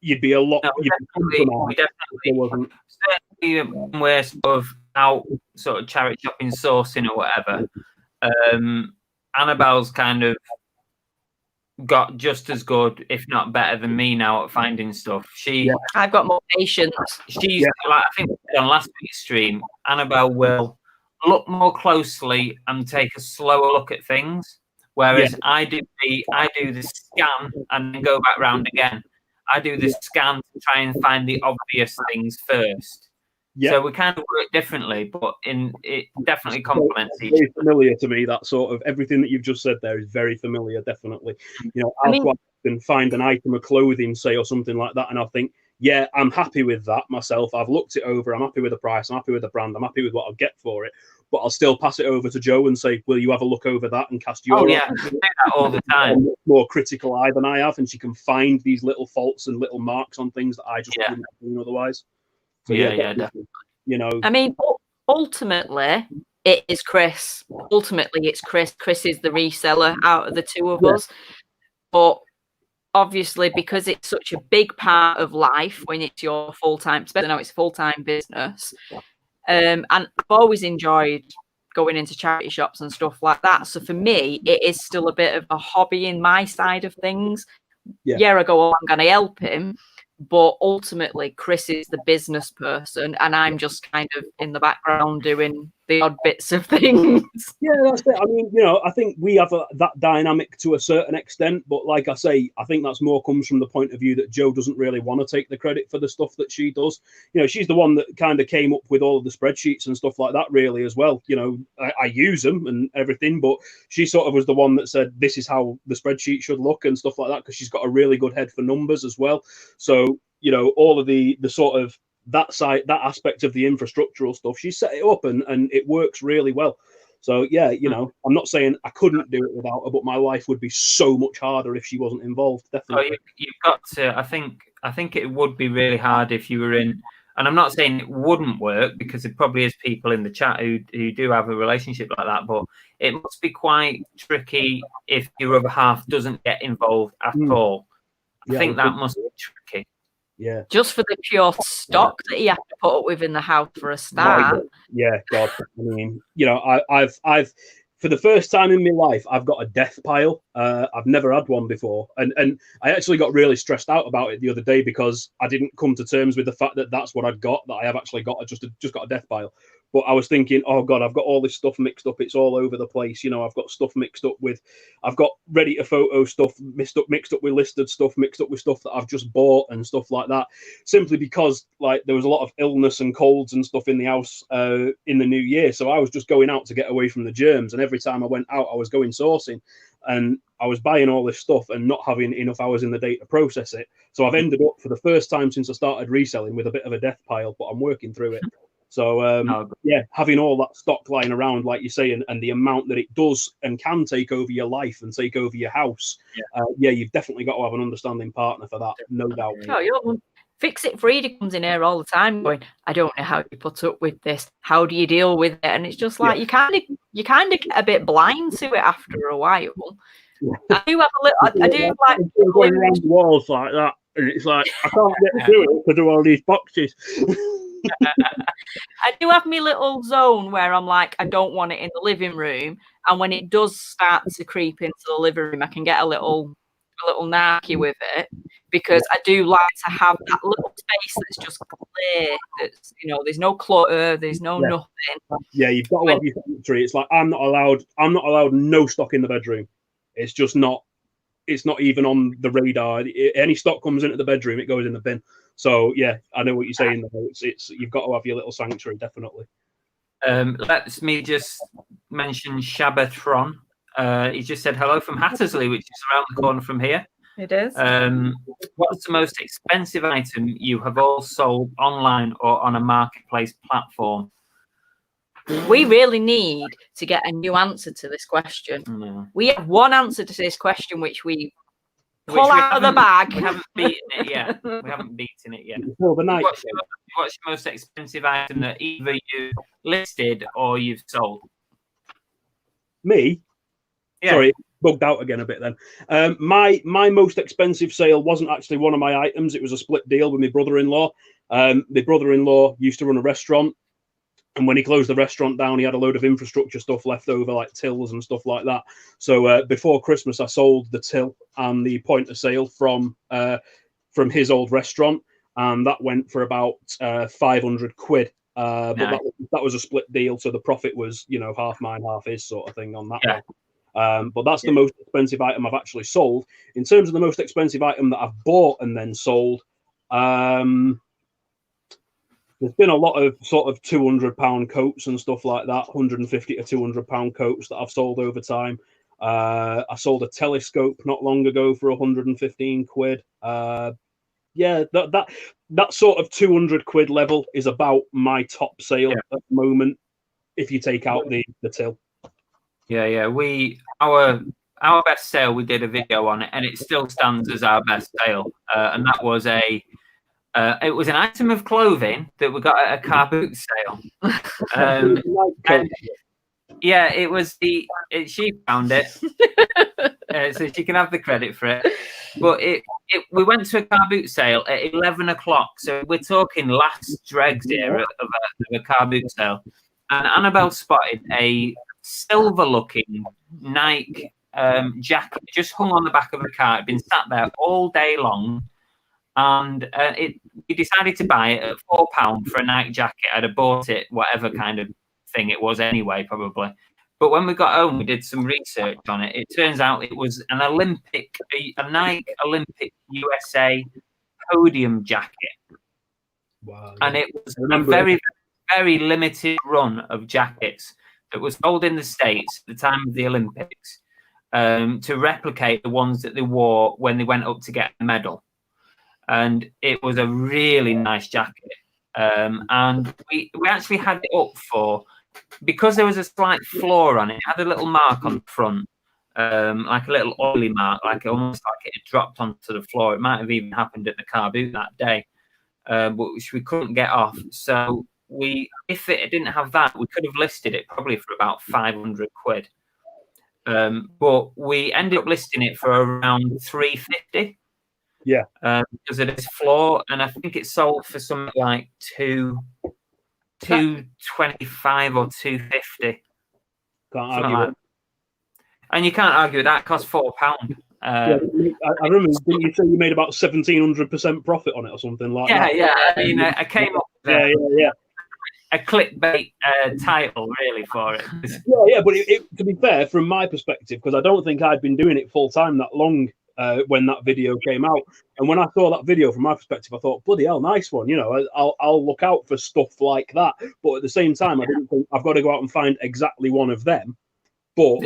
you'd be a lot. No, we definitely certainly when we're sort of out sort of charity shopping, sourcing or whatever. Annabelle's kind of got just as good, if not better than me now at finding stuff. I've got more patience. She's like, I think on last week's stream, Annabelle will look more closely and take a slower look at things. Whereas I do the scan and then go back round again. I do the scan to try and find the obvious things first. So we kind of work differently, but it definitely complements each other. Very familiar to me, that sort of everything that you've just said there is very familiar, definitely. You know, I'll quite often find an item of clothing, say, or something like that, and I'll think, yeah, I'm happy with that myself. I've looked it over. I'm happy with the price. I'm happy with the brand. I'm happy with what I'll get for it. But I'll still pass it over to Joe and say, will you have a look over that and cast your I do that all the time. More critical eye than I have, and she can find these little faults and little marks on things that I just wouldn't have seen otherwise. So, definitely. You know, I mean, ultimately, it is Chris. Ultimately, it's Chris. Chris is the reseller out of the two of us. But obviously, because it's such a big part of life when it's your full-time, especially now it's full-time business. And I've always enjoyed going into charity shops and stuff like that. So for me, it is still a bit of a hobby in my side of things. I go, oh, I'm going to help him. But ultimately, Chris is the business person, and I'm just kind of in the background doing the odd bits of things. Yeah, that's it. I mean, you know, I think we have that dynamic to a certain extent, but like I say, I think that's more comes from the point of view that Joe doesn't really want to take the credit for the stuff that she does. You know, she's the one that kind of came up with all of the spreadsheets and stuff like that, really, as well. You know, I use them and everything, but she sort of was the one that said, this is how the spreadsheet should look and stuff like that, because she's got a really good head for numbers as well. So, you know, all of the sort of that side, that aspect of the infrastructural stuff, she set it up and it works really well. So yeah, you know, I'm not saying I couldn't do it without her, but my life would be so much harder if she wasn't involved. Definitely. Oh, you've got to. I think it would be really hard if you were in. And I'm not saying it wouldn't work, because there probably is people in the chat who do have a relationship like that. But it must be quite tricky if your other half doesn't get involved at all. I think that must be tricky. Yeah. Just for the pure stock that you have to put up with in the house for a start. Yeah, God. I mean, you know, I've for the first time in my life, I've got a death pile. I've never had one before. And I actually got really stressed out about it the other day, because I didn't come to terms with the fact that that's what I'd got, that I have actually got. I just got a death pile. But I was thinking, oh God, I've got all this stuff mixed up. It's all over the place. You know, I've got stuff mixed up with, I've got ready to photo stuff mixed up with listed stuff, mixed up with stuff that I've just bought and stuff like that. Simply because like there was a lot of illness and colds and stuff in the house in the new year. So I was just going out to get away from the germs. And every time I went out, I was going sourcing, and I was buying all this stuff and not having enough hours in the day to process it. So I've ended up for the first time since I started reselling with a bit of a death pile, but I'm working through it. So, yeah, having all that stock lying around, like you say, and the amount that it does and can take over your life and take over your house, you've definitely got to have an understanding partner for that, no doubt. Oh, Fix It Frida comes in here all the time going, I don't know how you put up with this. How do you deal with it? And it's just like you kind of get a bit blind to it after a while. I do have a little. I do like going around the walls like that, and it's like I can't get to do it to do all these boxes. I do have my little zone where I'm like, I don't want it in the living room, and when it does start to creep into the living room, I can get a little narky with it, because I do like to have that little space that's just clear. That's, you know, there's no clutter, there's no nothing. Yeah, you've got to have your sanctuary. It's like I'm not allowed no stock in the bedroom. It's just not. It's not even on the radar. Any stock comes into the bedroom, it goes in the bin. So yeah, I know what you're saying. It's you've got to have your little sanctuary, definitely. Let me just mention Shabbatron. He just said hello from Hattersley, which is around the corner from here. It is. What's the most expensive item you have all sold online or on a marketplace platform? We really need to get a new answer to this question. No. We have one answer to this question, which we pull out of the bag. We haven't beaten it yet. We haven't beaten it yet. Overnight. What's your most expensive item that either you listed or you've sold? Me? Yeah. Sorry, bugged out again a bit then. My most expensive sale wasn't actually one of my items. It was a split deal with my brother-in-law. My brother-in-law used to run a restaurant. And when he closed the restaurant down, he had a load of infrastructure stuff left over, like tills and stuff like that. So before Christmas, I sold the till and the point of sale from his old restaurant, and that went for about 500 quid. But that was a split deal, so the profit was, you know, half mine, half his sort of thing on that one. But that's the most expensive item I've actually sold. In terms of the most expensive item that I've bought and then sold, there's been a lot of sort of £200 coats and stuff like that, 150 to £200 coats that I've sold over time. I sold a telescope not long ago for 115 quid. That sort of 200 quid level is about my top sale at the moment, if you take out the till. Yeah. Our best sale, we did a video on it, and it still stands as our best sale. And that was it was an item of clothing that we got at a Carboot sale. Yeah, it was she found it, so she can have the credit for it. But we went to a Carboot sale at 11 o'clock, so we're talking last dregs here of a Carboot sale. And Annabelle spotted a silver-looking Nike jacket just hung on the back of the car. It'd been sat there all day long. And we decided to buy it at £4 for a Nike jacket. I'd have bought it, whatever kind of thing it was anyway, probably. But when we got home, we did some research on it. It turns out it was a Nike Olympic USA podium jacket. Wow. And it was a very, very limited run of jackets that was sold in the States at the time of the Olympics to replicate the ones that they wore when they went up to get a medal. And it was a really nice jacket. And we actually had it up for, because there was a slight flaw on it, it had a little mark on the front, like a little oily mark, like almost like it had dropped onto the floor. It might have even happened at the Carboot that day, which we couldn't get off. So if it didn't have that, we could have listed it probably for about 500 quid. But we ended up listing it for around 350. Yeah, because of this flaw, and I think it sold for something like 225 or 250. Can't argue with. And you can't argue with that. It cost £4. I remember, didn't you say you made about 1,700% profit on it or something like that? Yeah. I mean, I came up with a clickbait title really for it. Yeah, but to be fair, from my perspective, because I don't think I'd been doing it full time that long. When that video came out, and when I saw that video, from my perspective, I thought, bloody hell, nice one. You know, I'll look out for stuff like that. But at the same time, I didn't think I've got to go out and find exactly one of them. But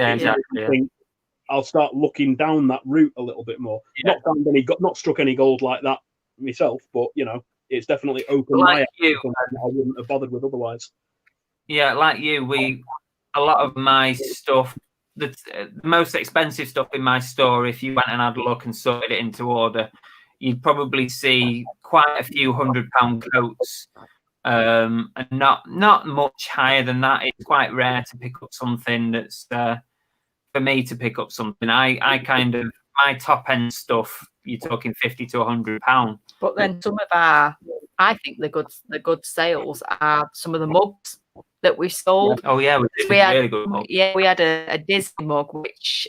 I'll start looking down that route a little bit more. Not struck any gold like that myself, but you know, it's definitely opened my eyes to something that I wouldn't have bothered with otherwise. Yeah, like you, a lot of my stuff. The most expensive stuff in my store, if you went and had a look and sorted it into order, you'd probably see quite a few £100 coats, and not much higher than that. It's quite rare to pick up something that's for me to pick up something. I kind of, my top end stuff, you're talking £50 to £100. But then some of our I think the good sales are some of the mugs that we sold. Oh yeah, we had really good mug. Yeah, we had a Disney mug, which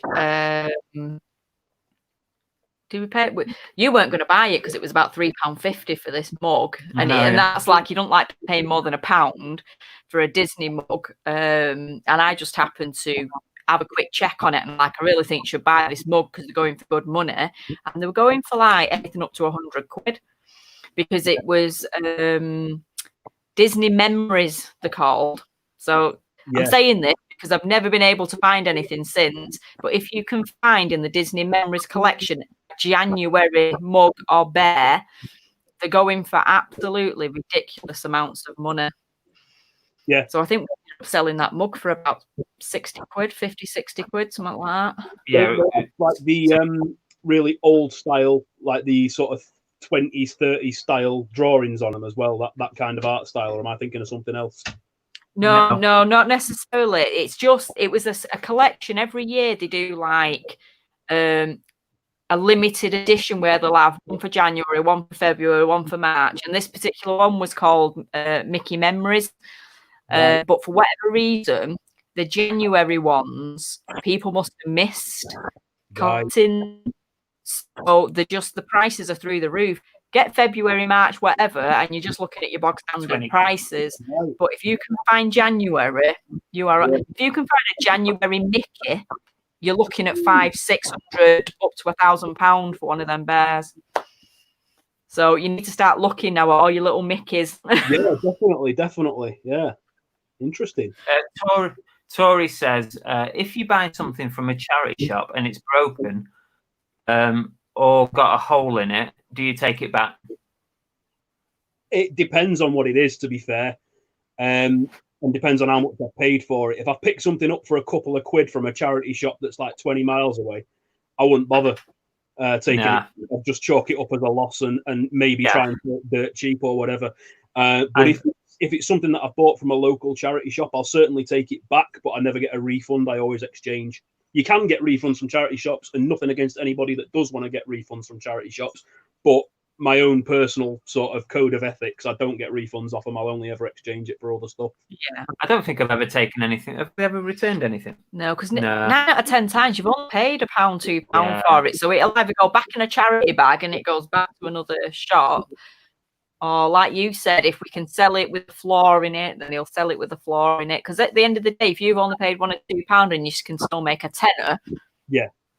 did we pay? You weren't going to buy it because it was about £3.50 for this mug, and that's like you don't like paying more than £1 for a Disney mug. And I just happened to have a quick check on it, and like I really think you should buy this mug because they're going for good money, and they were going for like anything up to £100 because it was Disney Memories they're called. So I'm saying this because I've never been able to find anything since. But if you can find in the Disney Memories collection January mug or bear, they're going for absolutely ridiculous amounts of money. Yeah. So I think we're selling that mug for about 60 quid, 50, 60 quid, something like that. Yeah. Like the really old style, like the sort of 20s, 30s style drawings on them as well. That kind of art style, or am I thinking of something else? No, not necessarily. It's just it was a collection. Every year they do like a limited edition where they'll have one for January, one for February, one for March, and this particular one was called Mickey Memories. Right. But for whatever reason, the January ones people must have missed collecting. So the prices are through the roof. Get February, March, whatever, and you're just looking at your box standard prices. Right. But if you can find January, you are. If you can find a January Mickey, you're looking at £500, £600, up to £1,000 for one of them bears. So you need to start looking now at all your little Mickeys. Yeah, definitely. Yeah, interesting. Tori says, if you buy something from a charity shop and it's broken, or got a hole in it, do you take it back? It depends on what it is, to be fair, and depends on how much I paid for it. If I pick something up for a couple of quid from a charity shop that's like 20 miles away, I wouldn't bother taking it. I'd just chalk it up as a loss and maybe try and put dirt cheap or whatever. But if it's something that I bought from a local charity shop, I'll certainly take it back, but I never get a refund. I always exchange. You can get refunds from charity shops, and nothing against anybody that does want to get refunds from charity shops. But my own personal sort of code of ethics, I don't get refunds off them. I'll only ever exchange it for other stuff. Yeah, I don't think I've ever taken anything. Have we ever returned anything? No, because 9 out of 10 times you've only paid £1, £2 for it. So it'll either go back in a charity bag and it goes back to another shop. Or like you said, if we can sell it with the floor in it, then he'll sell it with the floor in it. Because at the end of the day, if you've only paid £1 or £2 and you can still make a tenner,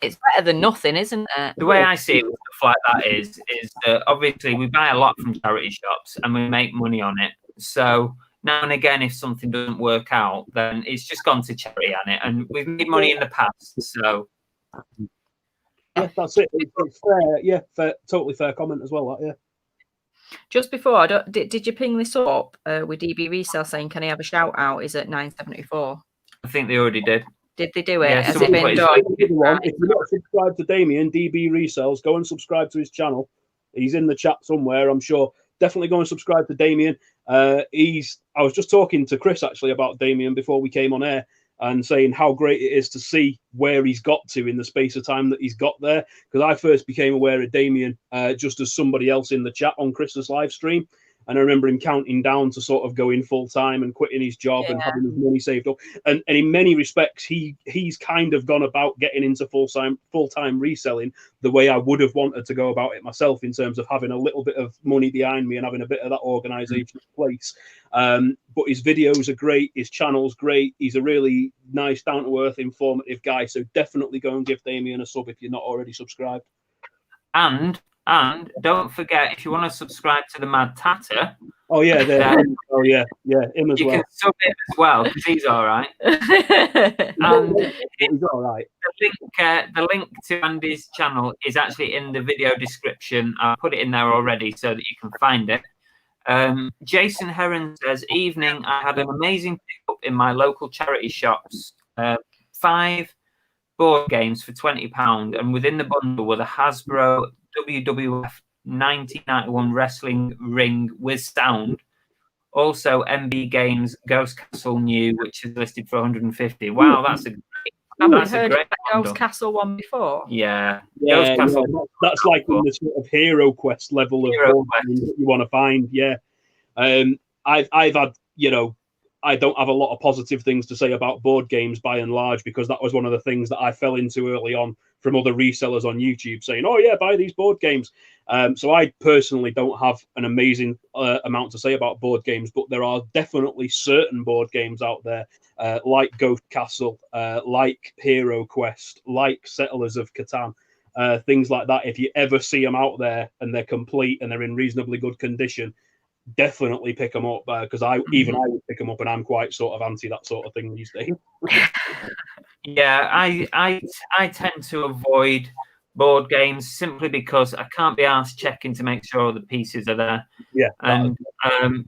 it's better than nothing, isn't it? The way I see it with stuff like that is that obviously we buy a lot from charity shops and we make money on it. So now and again, if something doesn't work out, then it's just gone to charity on it, and we've made money in the past. So yeah, that's it. It's fair. Yeah, totally fair comment as well. Yeah. Just before, did you ping this up with DB Resell saying, can I have a shout out? Is at 974? I think they already did. Did they do it? Yeah, has it been done? If you're not subscribed to Damien, DB Resells, go and subscribe to his channel. He's in the chat somewhere, I'm sure. Definitely go and subscribe to Damien. I was just talking to Chris actually about Damien before we came on air, and saying how great it is to see where he's got to in the space of time that he's got there. Because I first became aware of Damien just as somebody else in the chat on Chris's live stream. And I remember him counting down to sort of going full time and quitting his job and having his money saved up. And in many respects, he's kind of gone about getting into full time reselling the way I would have wanted to go about it myself, in terms of having a little bit of money behind me and having a bit of that organization in place. But his videos are great. His channel's great. He's a really nice, down to earth, informative guy. So definitely go and give Damien a sub if you're not already subscribed. And don't forget, if you want to subscribe to the Mad Tatter. Oh yeah, him as you well. You can sub him as well, because he's all right. And he's all right. The link to Andy's channel is actually in the video description. I'll put it in there already so that you can find it. Jason Heron says, evening, I had an amazing pickup in my local charity shops. 5 board games for £20, and within the bundle were the Hasbro WWF 1991 wrestling ring with sound. Also, MB Games Ghost Castle New, which is listed for 150. Wow, that's a great Have you That's a heard of great the one, Ghost though. Castle one before? Yeah. Yeah, Ghost Castle. yeah, that's like in the sort of hero quest level of Hero board games that you want to find. Yeah, I've had, you know, I don't have a lot of positive things to say about board games by and large, because that was one of the things that I fell into early on from other resellers on YouTube saying, "Oh yeah, buy these board games." So I personally don't have an amazing amount to say about board games, but there are definitely certain board games out there like Ghost Castle, like Hero Quest, like Settlers of Catan, things like that. If you ever see them out there and they're complete and they're in reasonably good condition, definitely pick them up, because I would pick them up, and I'm quite sort of anti that sort of thing these days. Yeah, I tend to avoid board games simply because I can't be asked checking to make sure all the pieces are there. Yeah, and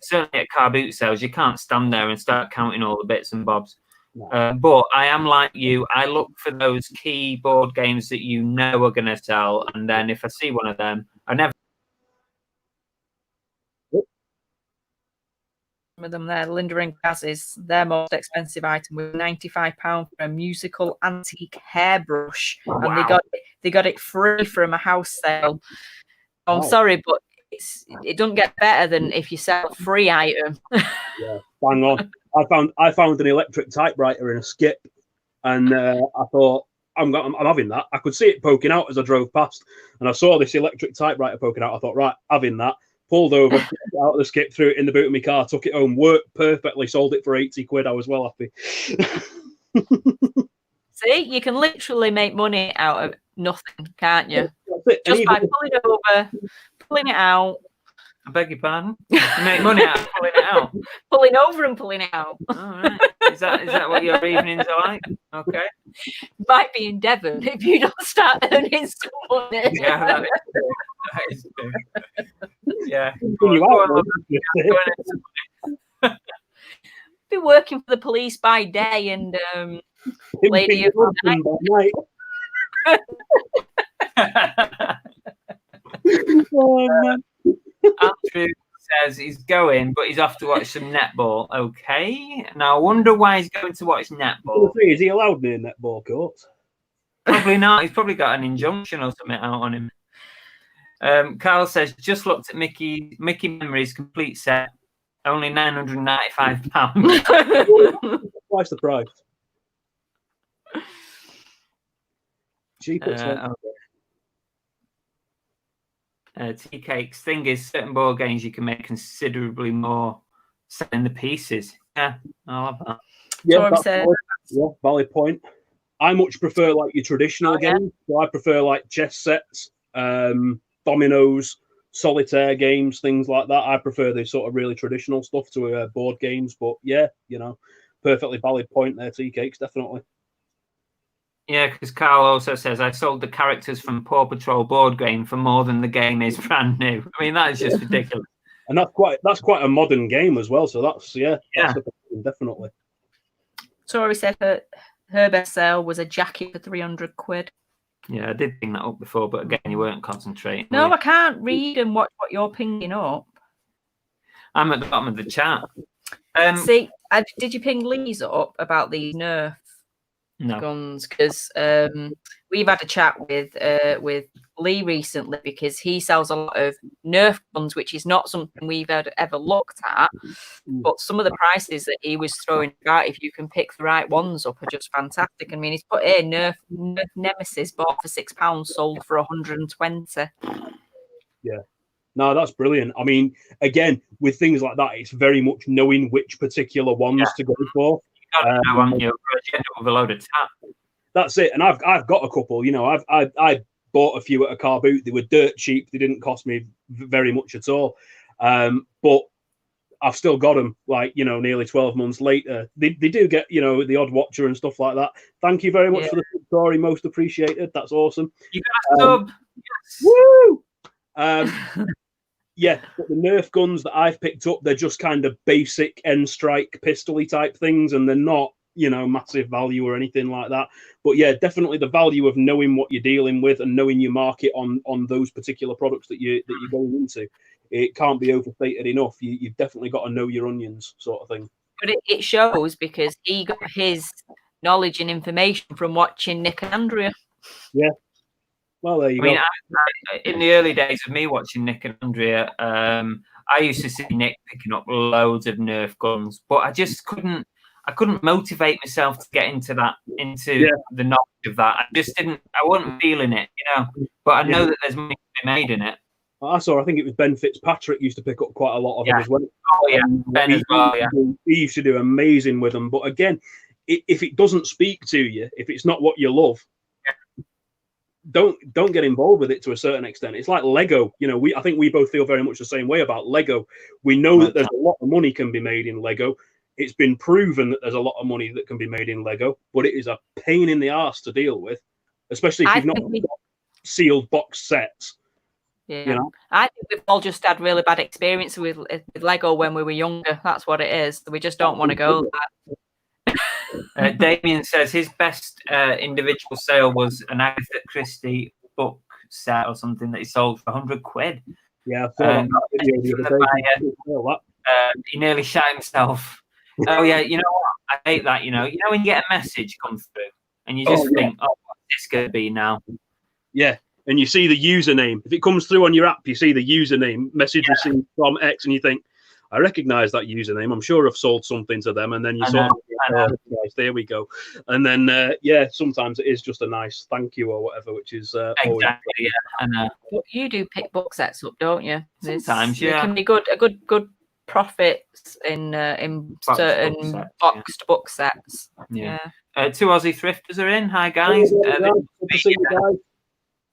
certainly at car boot sales, you can't stand there and start counting all the bits and bobs. no. But I am like you. I look for those key board games that you know are going to sell, and then if I see one of them, I never. Some of them there, Linda and Gaz's, their most expensive item was £95 for a musical antique hairbrush, and Wow. they got it free from a house sale. I'm Wow. sorry, but it doesn't get better than if you sell a free item. Yeah, bang on. I found an electric typewriter in a skip, and I thought, I'm having that. I could see it poking out as I drove past, and I saw this electric typewriter poking out. I thought, right, having that. Pulled over, out of the skip, threw it in the boot of my car, took it home, worked perfectly, sold it for 80 quid. I was well happy. See, you can literally make money out of nothing, can't you? That's it. Just by pulling it over, pulling it out. I beg your pardon? You make money out of pulling it out? Pulling over and pulling it out. All right. Is that what your evenings are like? Okay. Might be in Devon if you don't start earning some money. Yeah, that is true. Yeah. Be working for the police by day and lady of night. Oh, man. Andrew says he's going, but he's off to watch some netball. Okay. Now I wonder why he's going to watch netball. Is he allowed near netball courts? Probably not. He's probably got an injunction or something out on him. Carl says, just looked at Mickey Memories complete set, only £995. Twice the price. Cheap. Tea cakes. Thing is, certain board games you can make considerably more selling the pieces. Yeah, I'll have that. Yeah, valid point. I much prefer like your traditional games. So I prefer like chess sets, dominoes, solitaire games, things like that. I prefer the sort of really traditional stuff to board games. But yeah, you know, perfectly valid point there. Tea cakes, definitely. Yeah, because Carl also says I sold the characters from Paw Patrol board game for more than the game is brand new. I mean, that is just ridiculous. And that's quite a modern game as well. So that's definitely. Tori said her best sale was a jacket for 300 quid. Yeah, I did bring that up before, but again, you weren't concentrating. No, I can't read and watch what you're pinging up. I'm at the bottom of the chat. See, did you ping Lee's up about these Nerf guns? Because we've had a chat with Lee recently, because he sells a lot of Nerf guns, which is not something we've ever looked at. But some of the prices that he was throwing out, if you can pick the right ones up, are just fantastic. I mean, he's put here Nerf Nemesis bought for £6, sold for 120. Yeah. No, that's brilliant. I mean, again, with things like that, it's very much knowing which particular ones to go for. You end up with a load of tap. That's it. And I've got a couple. You know, I bought a few at a Carboot. They were dirt cheap. They didn't cost me very much at all. But I've still got them, like, you know, nearly 12 months later. They do get, you know, the odd watcher and stuff like that. Thank you very much for the story. Most appreciated. That's awesome. You got a sub. Yes. Woo! Yeah, but the Nerf guns that I've picked up, they're just kind of basic N-Strike pistol-y type things, and they're not, you know, massive value or anything like that. But yeah, definitely the value of knowing what you're dealing with and knowing your market on those particular products that you're going into. It can't be overstated enough. You've definitely got to know your onions, sort of thing. But it shows, because he got his knowledge and information from watching Nick and Andrea. Yeah. Well, there you go. In the early days of me watching Nick and Andrea, I used to see Nick picking up loads of Nerf guns, but I just couldn't. I couldn't motivate myself to get into the knowledge of that. I just didn't. I wasn't feeling it, But I know that there's money to be made in it. I think it was Ben Fitzpatrick used to pick up quite a lot of them as well. Oh yeah, Ben as well. Yeah, he used to do amazing with them. But again, if it doesn't speak to you, if it's not what you love, don't get involved with it to a certain extent. It's like Lego. I think we both feel very much the same way about Lego. We know that there's a lot of money can be made in Lego. It's been proven that there's a lot of money that can be made in Lego, but it is a pain in the arse to deal with, especially if you've not got sealed box sets. Yeah, I think we've all just had really bad experience with Lego when we were younger. That's what it is. We just don't want to go there. Damien says his best individual sale was an Agatha Christie book set or something that he sold for £100. Yeah, he nearly shot himself. Oh yeah, you know what? I hate that. When you get a message come through and you just think, "Oh, what's this going to be now?" Yeah, and you see the username. If it comes through on your app, you see the username message received from X, and you think, "I recognise that username. I'm sure I've sold something to them." And then you there we go. And then sometimes it is just a nice thank you or whatever, which is exactly. Yeah, I know. But you do pick book sets up, don't you? Sometimes, it can be a good profits in certain boxed book sets. Yeah. 2 Aussie thrifters are in. Hi guys.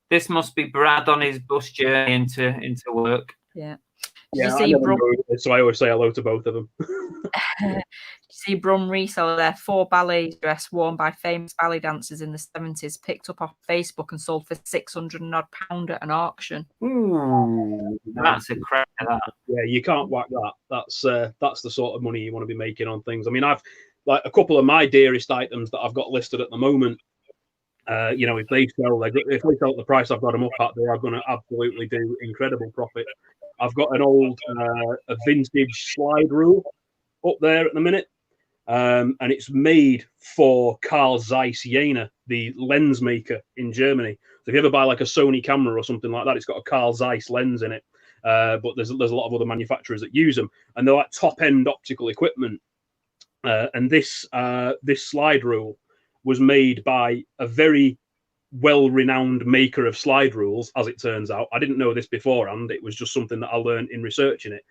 This must be Brad on his bus journey into work. Yeah. So I always say hello to both of them. See Brum Reseller there, 4 ballet dress worn by famous ballet dancers in the 70s, picked up off Facebook and sold for £600 at an auction. Ooh, that's a crack of that. Yeah, you can't whack that. That's the sort of money you want to be making on things. I mean, I've like a couple of my dearest items that I've got listed at the moment. If they sell at the price I've got them up at, they are going to absolutely do incredible profit. I've got an old a vintage slide rule up there at the minute, and it's made for Carl Zeiss Jena, the lens maker in Germany. So if you ever buy like a Sony camera or something like that, it's got a Carl Zeiss lens in it. But there's a lot of other manufacturers that use them, and they're like top end optical equipment. And this slide rule was made by a very well-renowned maker of slide rules, as it turns out. I didn't know this beforehand. It was just something that I learned in researching it.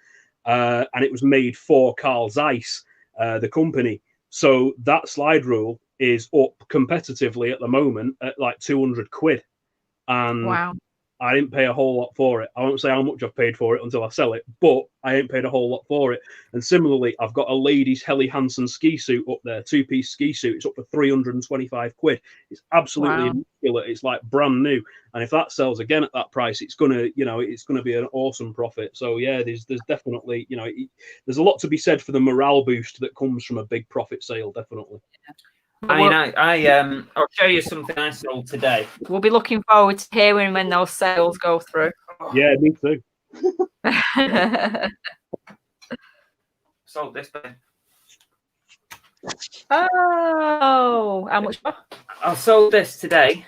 And it was made for Carl Zeiss, the company. So that slide rule is up competitively at the moment at like £200. And wow. I didn't pay a whole lot for it. I won't say how much I've paid for it until I sell it, but I ain't paid a whole lot for it. And similarly, I've got a ladies' Helly Hansen ski suit up there, 2-piece ski suit. It's up for £325. It's absolutely immaculate. It's like brand new. And if that sells again at that price, it's gonna be an awesome profit. So yeah, there's definitely, there's a lot to be said for the morale boost that comes from a big profit sale. Definitely. I'll show you something I sold today. We'll be looking forward to hearing when those sales go through. Yeah, me too. Sold this thing. Oh, how much? I sold this today.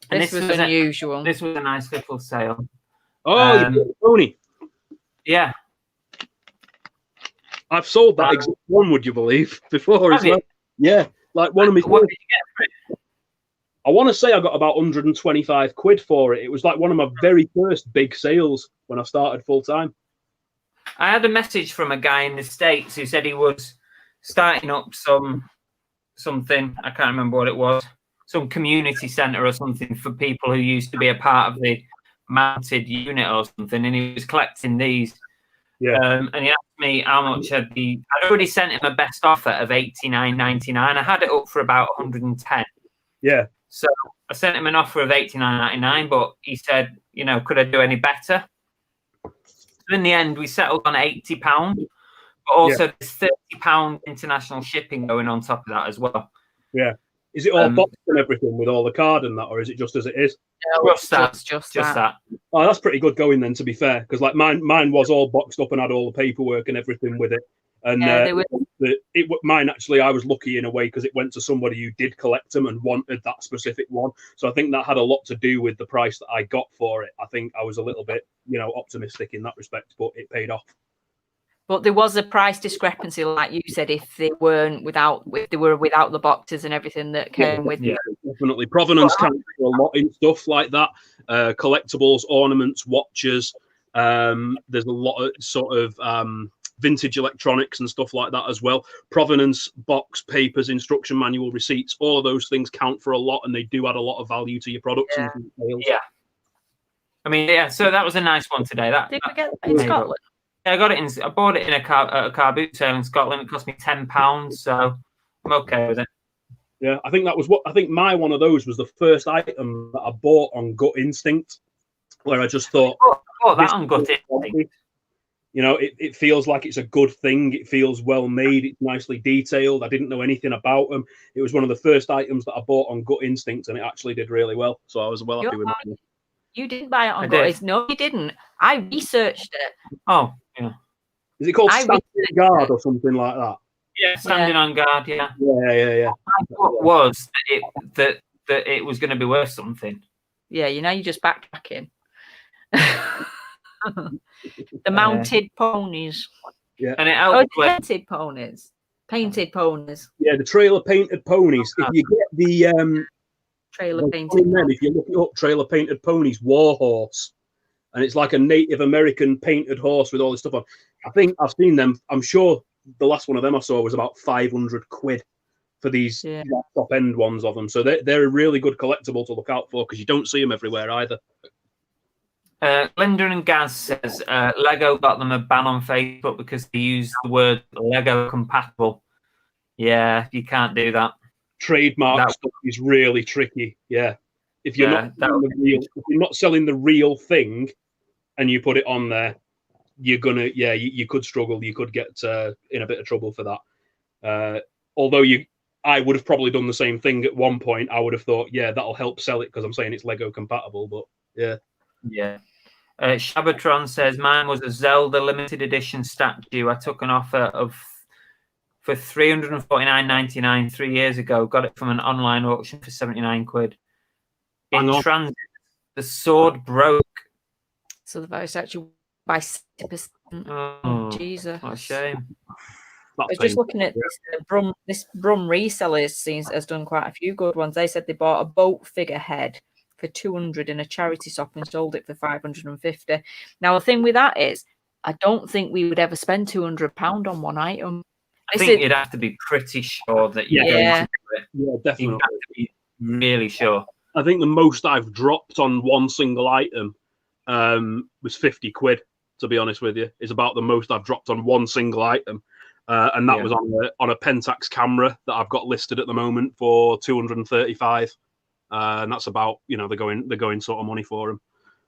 And this was unusual. This was a nice little sale. Oh, Tony. Yeah. I've sold that exact one, would you believe, before as well. Yeah, like one of my. What did you get for it? I want to say I got about £125 for it. It was like one of my very first big sales when I started full time. I had a message from a guy in the States who said he was starting up something. I can't remember what it was. Some community centre or something for people who used to be a part of the mounted unit or something, and he was collecting these. Yeah. And he asked me how much I'd already sent him a best offer of $89.99. I had it up for about 110. Yeah. So I sent him an offer of $89.99, but he said, could I do any better? So in the end, we settled on £80, but also there's £30 international shipping going on top of that as well. Yeah. Is it all boxed and everything with all the card and that, or is it just as it is? No, just that. Oh, that's pretty good going then, to be fair, because like mine was all boxed up and had all the paperwork and everything with it. And mine actually, I was lucky in a way because it went to somebody who did collect them and wanted that specific one. So I think that had a lot to do with the price that I got for it. I think I was a little bit, optimistic in that respect, but it paid off. But there was a price discrepancy, like you said, if they were without the boxes and everything that came with. Yeah, definitely. Provenance counts for a lot in stuff like that. Collectibles, ornaments, watches. There's a lot of sort of vintage electronics and stuff like that as well. Provenance, box, papers, instruction manual, receipts, all of those things count for a lot, and they do add a lot of value to your products and sales. Yeah. I mean, yeah, so that was a nice one today. Did we get in Scotland? Yeah, I got it I bought it in a Carboot sale in Scotland. It cost me £10, so I'm okay with it. Yeah, I think my one of those was the first item that I bought on gut instinct, where I just thought, that on gut instinct. It feels like it's a good thing. It feels well made. It's nicely detailed. I didn't know anything about them. It was one of the first items that I bought on gut instinct, and it actually did really well. So I was well happy with that. You didn't buy it on gut instinct? No, you didn't. I researched it. Oh, yeah. Is it called Standing Guard or something like that? Yeah, Standing on Guard, yeah. Yeah. My thought was that it was going to be worth something. Yeah, you're just backtracking. The mounted ponies. Yeah. And it helped painted ponies. Painted ponies. Yeah, the trailer painted ponies. If you get the trailer painted ponies. If you look it up, trailer painted ponies, Warhorse. And it's like a Native American painted horse with all this stuff on. I think I've seen them. I'm sure the last one of them I saw was about 500 quid for these top end ones of them. So they're a really good collectible to look out for because you don't see them everywhere either. Linda and Gaz says Lego got them a ban on Facebook because they used the word Lego compatible. Yeah, you can't do that. Trademark stuff is really tricky. Yeah. If you're not selling the real thing and you put it on there, you're gonna you could struggle. You could get in a bit of trouble for that. Although I would have probably done the same thing at one point. I would have thought, that'll help sell it because I'm saying it's Lego compatible. But yeah. Shabatron says mine was a Zelda limited edition statue. I took an offer for £349.99 3 years ago. Got it from an online auction for 79 quid. In transit, the sword broke. So the value statue by 60%. Oh, Jesus. What a shame. I was just looking at this Brum Reseller has done quite a few good ones. They said they bought a boat figurehead for 200 in a charity shop and sold it for 550. Now the thing with that is, I don't think we would ever spend £200 on one item. I think you'd have to be pretty sure that you're going to do it. Yeah, definitely. You'd have to be really sure. I think the most I've dropped on one single item was 50 quid, to be honest with you. Is about the most I've dropped on one single item. And that was on a Pentax camera that I've got listed at the moment for 235. And that's about, they're going sort of money for them.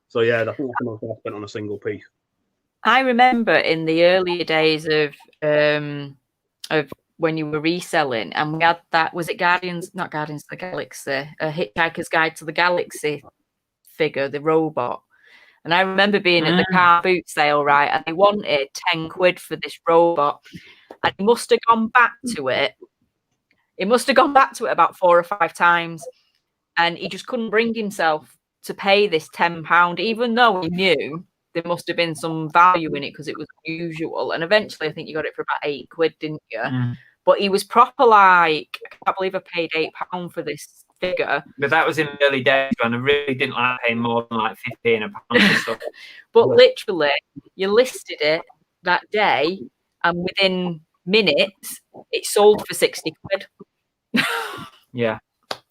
So yeah, I think that's the most I spent on a single piece. I remember in the earlier days of when you were reselling, and we had that, was it Guardians of the Galaxy, a Hitchhiker's Guide to the Galaxy figure, the robot. And I remember being at the Carboot sale, right, and they wanted 10 quid for this robot. And he must have gone back to it. He must have gone back to it about 4 or 5 times. And he just couldn't bring himself to pay this £10, even though he knew there must have been some value in it because it was unusual. And eventually, I think you got it for about 8 quid, didn't you? But he was proper like, I can't believe I paid £8 for this figure. But that was in the early days when I really didn't like paying more than like £15 and stuff. But literally, you listed it that day, and within minutes, it sold for 60 quid. Yeah.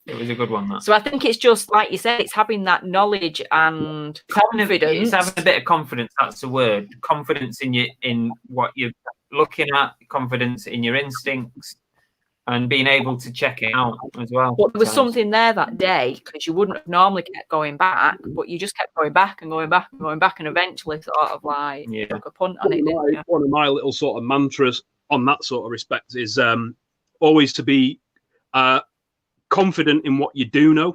It was a good one, that. So I think it's just, like you said, it's having that knowledge and confidence. It's having a bit of confidence, that's the word. Confidence in what you're looking at, confidence in your instincts, and being able to check it out as well. But there was something there that day, because you wouldn't have normally kept going back, but you just kept going back and going back and going back, and eventually sort of like took a punt on it, didn't you? One of my little sort of mantras on that sort of respect is always to be confident in what you do know,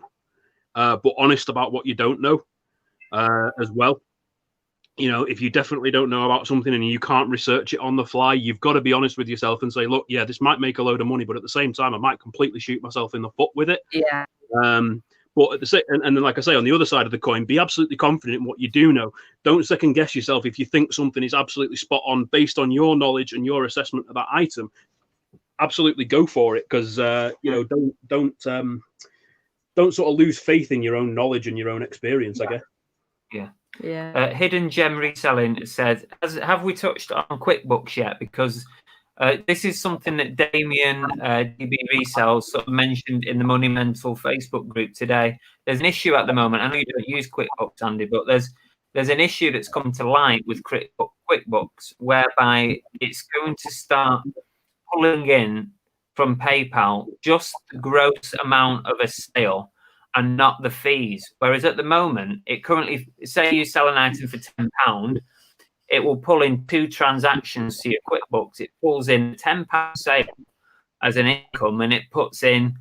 but honest about what you don't know as well. you know, if you definitely don't know about something and you can't research it on the fly, you've got to be honest with yourself and say, look, yeah, this might make a load of money, but at the same time, I might completely shoot myself in the foot with it. Yeah. But at the same, and then, like I say, on the other side of the coin, be absolutely confident in what you do know. Don't second guess yourself if you think something is absolutely spot on based on your knowledge and your assessment of that item. Absolutely go for it, because you know, don't sort of lose faith in your own knowledge and your own experience. I guess. Yeah. Hidden Gem Reselling said, have we touched on QuickBooks yet? Because this is something that Damien DB Resells sort of mentioned in the Money Mental Facebook group today. There's an issue at the moment. I know you don't use QuickBooks, Andy, but there's an issue that's come to light with QuickBooks whereby it's going to start pulling in from PayPal just the gross amount of a sale and not the fees. Whereas at the moment, it currently, say you sell an item for £10, it will pull in 2 transactions to your QuickBooks. It pulls in £10 sale as an income, and it puts in,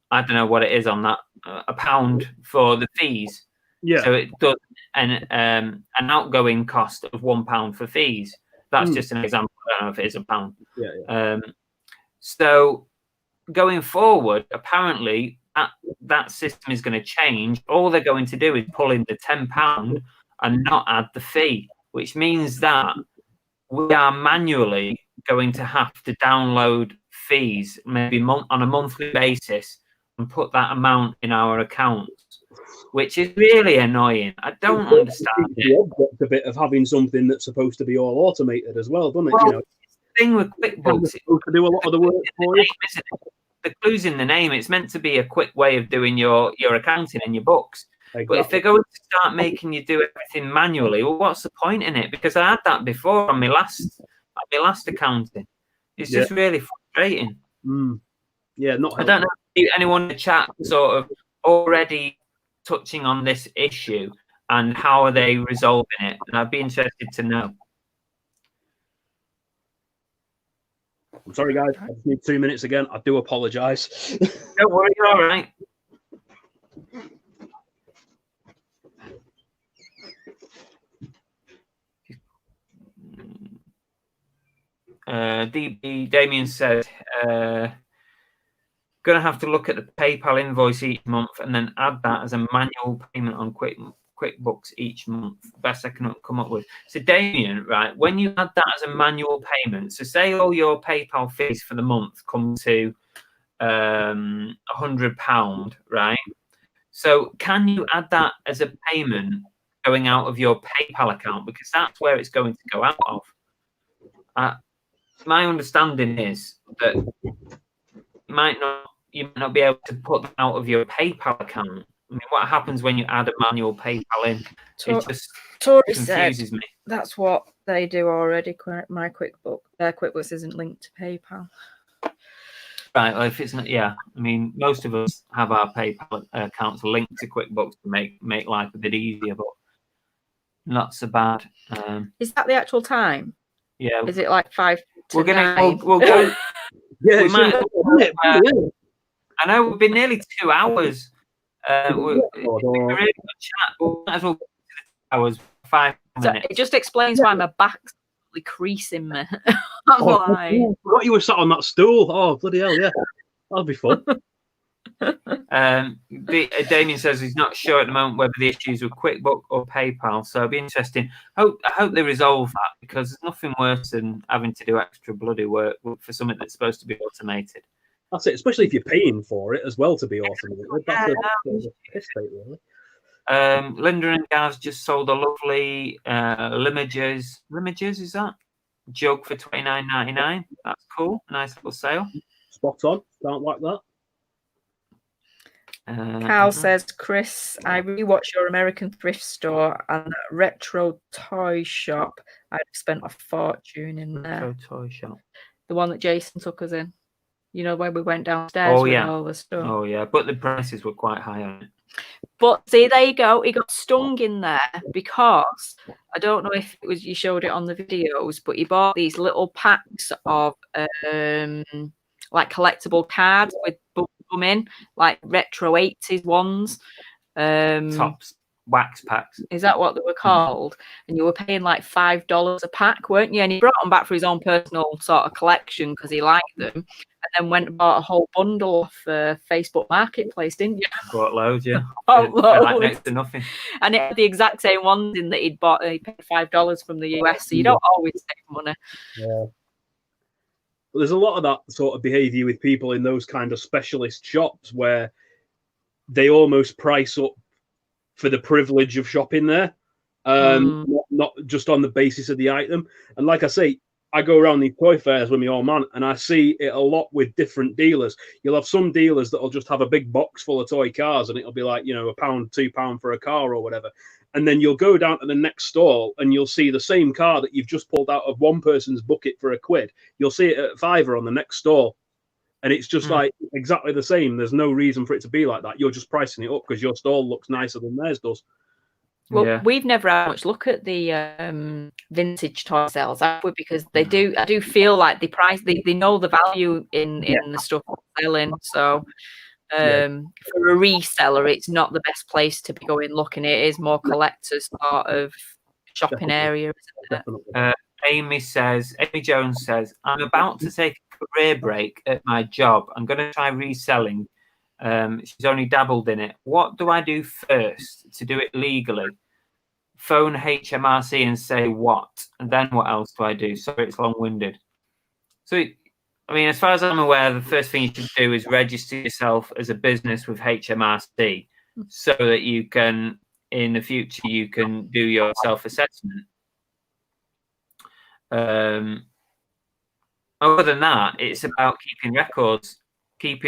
I don't know what it is on that, £1 for the fees. Yeah. So it does an outgoing cost of £1 for fees. That's just an example. I don't know if it is £1. Yeah. So going forward, apparently that system is going to change. All they're going to do is pull in the £10 and not add the fee, which means that we are manually going to have to download fees maybe on a monthly basis and put that amount in our accounts, which is really annoying. I don't understand it. The bit of having something that's supposed to be all automated as well, doesn't it? Well, you know, the thing with QuickBooks, it's supposed to do a lot of the work for you. The clue's in the name. It's meant to be a quick way of doing your accounting and your books. Exactly. But if they're going to start making you do everything manually, well, what's the point in it? Because I had that before on my last accounting. It's just really frustrating. Yeah, not. I don't know if anyone in the chat sort of already touching on this issue and how are they resolving it, and I'd be interested to know. I'm sorry, guys. I just need 2 minutes again. I do apologise. Don't worry, you're all right. Damien said, going to have to look at the PayPal invoice each month and then add that as a manual payment on QuickBooks each month. Best I can come up with. So Damien, right, when you add that as a manual payment, so say all your PayPal fees for the month come to £100, right? So can you add that as a payment going out of your PayPal account, because that's where it's going to go out of? My understanding is that you might not be able to put that out of your PayPal account. I mean, what happens when you add a manual PayPal in? It just confuses me. That's what they do already. My QuickBooks isn't linked to PayPal. Right. Well, if it's not, I mean, most of us have our PayPal accounts linked to QuickBooks to make life a bit easier, but not so bad. Is that the actual time? Yeah. Is it like 5 to 9? We'll go. Yeah, we might. I know we've been nearly 2 hours. We're really good chat. We might as well go to the 2 hours, 5 minutes. It just explains why my back's creasing me. I forgot you were sat on that stool. Oh, bloody hell, yeah. That'll be fun. Damien says he's not sure at the moment whether the issues with QuickBook or PayPal, so it'll be interesting. I hope they resolve that, because there's nothing worse than having to do extra bloody work for something that's supposed to be automated. That's it, especially if you're paying for it as well to be automated. That's a piss take, really. Linda and Gaz just sold a lovely Limages, is that? Jug for $29.99. That's cool. Nice little sale. Spot on. Don't like that. Carl says, Chris, I rewatched your American thrift store and that retro toy shop. I've spent a fortune in there. Retro toy shop. The one that Jason took us in. You know, when we went downstairs with all the stuff. Oh, yeah. But the prices were quite high on it. But see, there you go. He got stung in there because I don't know if it was you showed it on the videos, but he bought these little packs of like collectible cards with bum in, like retro 80s ones. Tops. wax packs. Is that what they were called? And you were paying like $5 a pack, weren't you? And he brought them back for his own personal sort of collection because he liked them, and then went and bought a whole bundle off Facebook Marketplace, didn't you? Bought loads, yeah. Bought loads. Like next to nothing. And it had the exact same ones in that he'd bought. He paid $5 from the US, so you don't always save money. Yeah. But there's a lot of that sort of behaviour with people in those kind of specialist shops where they almost price up for the privilege of shopping there, not just on the basis of the item. And like I say, I go around these toy fairs with my old man, and I see it a lot with different dealers. You'll have some dealers that'll just have a big box full of toy cars, and it'll be like, £1, £2 for a car or whatever. And then you'll go down to the next stall, and you'll see the same car that you've just pulled out of one person's bucket for £1. You'll see it at £5 on the next stall. And it's just like exactly the same. There's no reason for it to be like that. You're just pricing it up because your stall looks nicer than theirs does. Well, we've never had much look at the vintage toy sales, have we? Because they do. I do feel like they know the value in the stuff they're selling. So for a reseller, it's not the best place to be going looking. It is more collectors sort of shopping area, isn't it? Amy Jones says, I'm about to take a career break at my job. I'm going to try reselling. She's only dabbled in it. What do I do first to do it legally? Phone HMRC and say what? And then what else do I do? Sorry, it's long-winded. So, I mean, as far as I'm aware, the first thing you should do is register yourself as a business with HMRC so that you can, in the future, you can do your self-assessment. Other than that, it's about keeping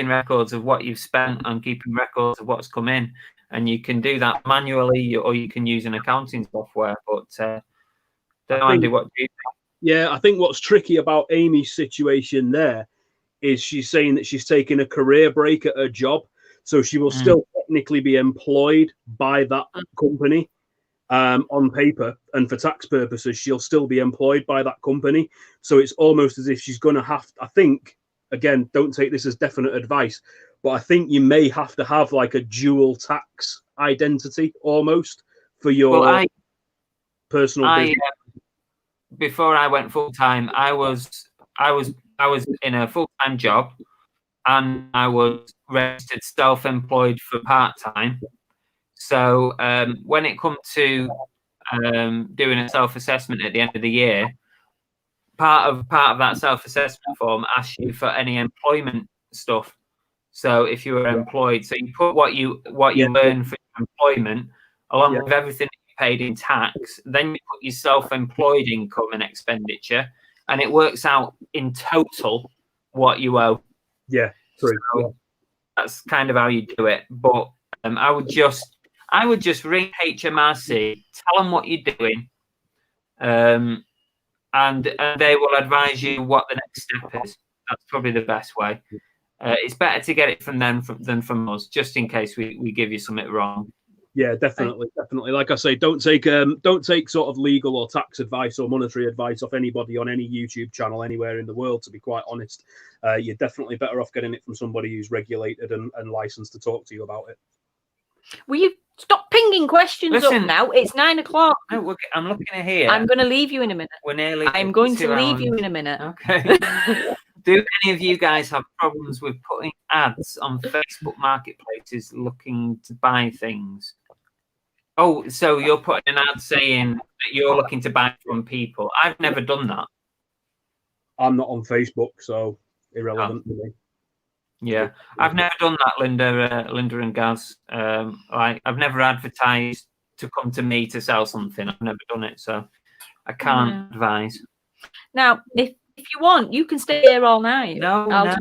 records of what you've spent and keeping records of what's come in, and you can do that manually or you can use an accounting software. But Andy, what do you think? Yeah, I think what's tricky about Amy's situation there is she's saying that she's taking a career break at her job, so she will still technically be employed by that company. On paper, and for tax purposes, she'll still be employed by that company. So it's almost as if she's going to have, I think, again, don't take this as definite advice, but I think you may have to have like a dual tax identity almost for your personal business. Before I went full time, I was in a full time job, and I was registered self-employed for part time. So when it comes to doing a self-assessment at the end of the year, part of that self-assessment form asks you for any employment stuff. So if you were employed, so you put what you earn for your employment along with everything you paid in tax. Then you put your self-employed income and expenditure, and it works out in total what you owe. Yeah, true. So that's kind of how you do it. But I would just ring HMRC, tell them what you're doing, and they will advise you what the next step is. That's probably the best way. It's better to get it from them than from us, just in case we give you something wrong. Yeah, definitely. Like I say, don't take sort of legal or tax advice or monetary advice off anybody on any YouTube channel anywhere in the world. To be quite honest, you're definitely better off getting it from somebody who's regulated and licensed to talk to you about it. Will you stop pinging questions up now? It's 9 o'clock. No, I'm looking at here. I'm going to leave you in a minute. We're nearly. I'm going to leave you in a minute. Okay. Do any of you guys have problems with putting ads on Facebook marketplaces looking to buy things? Oh, so you're putting an ad saying that you're looking to buy from people. I've never done that. I'm not on Facebook, so irrelevant to me. Yeah, I've never done that, Linda and Gaz. I've never advertised to come to me to sell something. I've never done it, so I can't advise. Now, if you want, you can stay here all night. I'll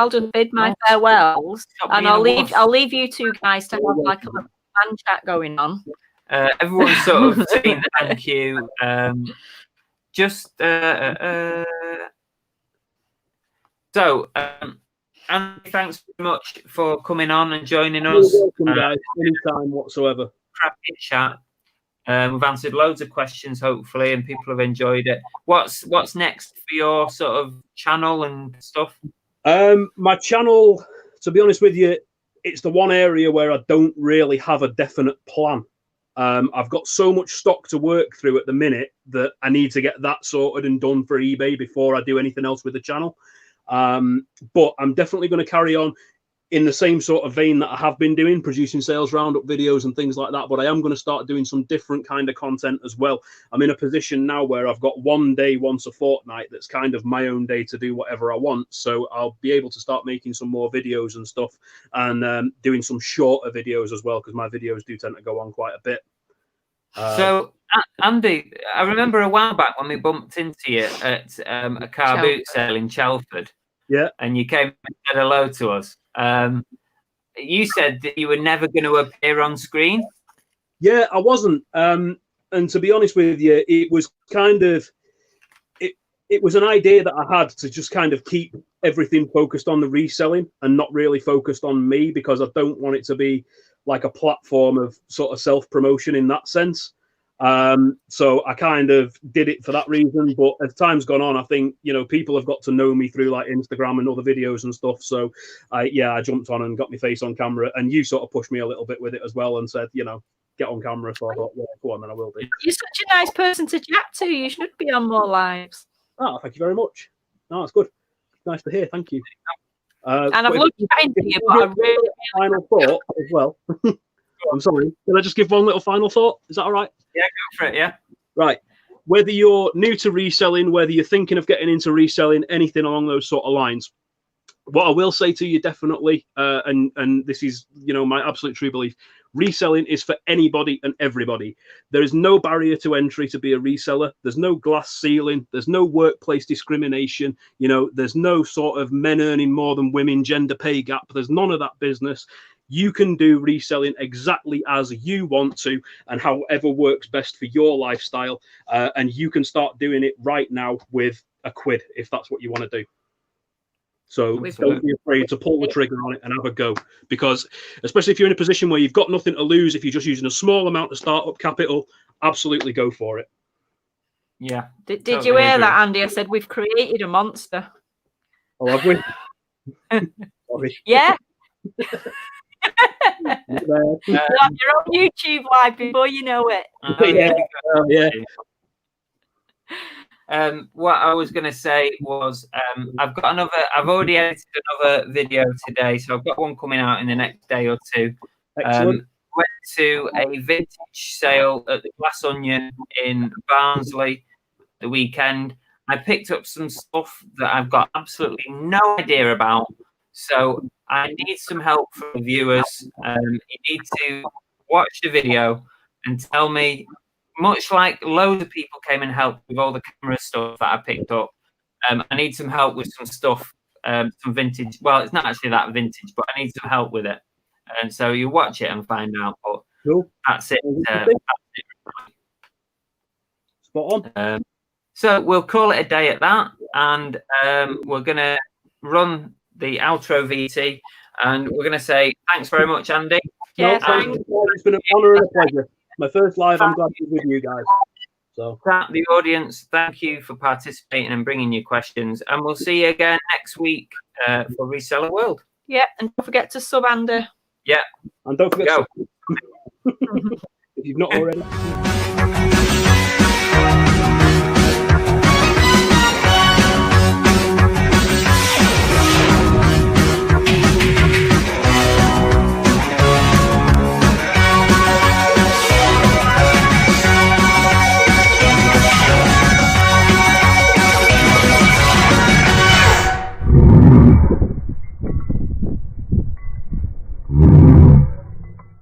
just bid my farewells, and I'll leave you two guys to have like a little fan chat going on. Everyone's sort of saying thank you. And thanks very much for coming on and joining us. You're welcome, guys. Anytime whatsoever. Cracking chat. We've answered loads of questions, hopefully, and people have enjoyed it. What's next for your sort of channel and stuff? My channel, to be honest with you, it's the one area where I don't really have a definite plan. I've got so much stock to work through at the minute that I need to get that sorted and done for eBay before I do anything else with the channel. But I'm definitely going to carry on in the same sort of vein that I have been doing, producing sales roundup videos and things like that. But I am going to start doing some different kind of content as well. I'm in a position now where I've got one day once a fortnight that's kind of my own day to do whatever I want. So I'll be able to start making some more videos and stuff, and doing some shorter videos as well, because my videos do tend to go on quite a bit. So, Andy, I remember a while back when we bumped into you at a Carboot sale in Chelford. Yeah. And you came and said hello to us. You said that you were never going to appear on screen. Yeah, I wasn't. And to be honest with you, it was kind of, it was an idea that I had to just kind of keep everything focused on the reselling and not really focused on me, because I don't want it to be like a platform of sort of self-promotion in that sense. So I kind of did it for that reason. But as time's gone on, I think, you know, people have got to know me through like Instagram and other videos and stuff. So I jumped on and got my face on camera, and you sort of pushed me a little bit with it as well and said, you know, get on camera. So I thought, yeah, go on, then I will be. You're such a nice person to chat to. You should be on more lives. Oh, thank you very much. No, that's good. Nice to hear. Thank you. And I've looked into you, but I really final thought as well. I'm sorry. Can I just give one little final thought? Is that all right? Yeah, go for it. Yeah. Right. Whether you're new to reselling, whether you're thinking of getting into reselling, anything along those sort of lines, what I will say to you definitely, and this is, you know, my absolute true belief, reselling is for anybody and everybody. There is no barrier to entry to be a reseller. There's no glass ceiling. There's no workplace discrimination. You know, there's no sort of men earning more than women, gender pay gap. There's none of that business. You can do reselling exactly as you want to and however works best for your lifestyle. And you can start doing it right now with a quid if that's what you want to do. So don't be afraid to pull the trigger on it and have a go, because especially if you're in a position where you've got nothing to lose, if you're just using a small amount of startup capital, absolutely go for it. Yeah. Did you hear that, Andy? I said we've created a monster. Oh, have we? Sorry. Yeah. You're on YouTube live before you know it. Yeah. What I was going to say was I've already edited another video today, so I've got one coming out in the next day or two. Excellent. Went to a vintage sale at the Glass Onion in Barnsley the weekend. I picked up some stuff that I've got absolutely no idea about, so I need some help from the viewers. You need to watch the video and tell me, much like loads of people came and helped with all the camera stuff that I picked up, I need some help with some stuff, some vintage. Well, it's not actually that vintage, but I need some help with it. And so you watch it and find out. But cool. That's it. Spot on. So we'll call it a day at that, and we're going to run the outro VT, and we're going to say thanks very much, Andy. Yeah, thanks. It's been an honour and a pleasure. My first live, I'm glad to be with you guys. So, the audience, thank you for participating and bringing your questions, and we'll see you again next week for Reseller World. Yeah, and don't forget to sub Andy. Yeah, and don't forget to if you've not already.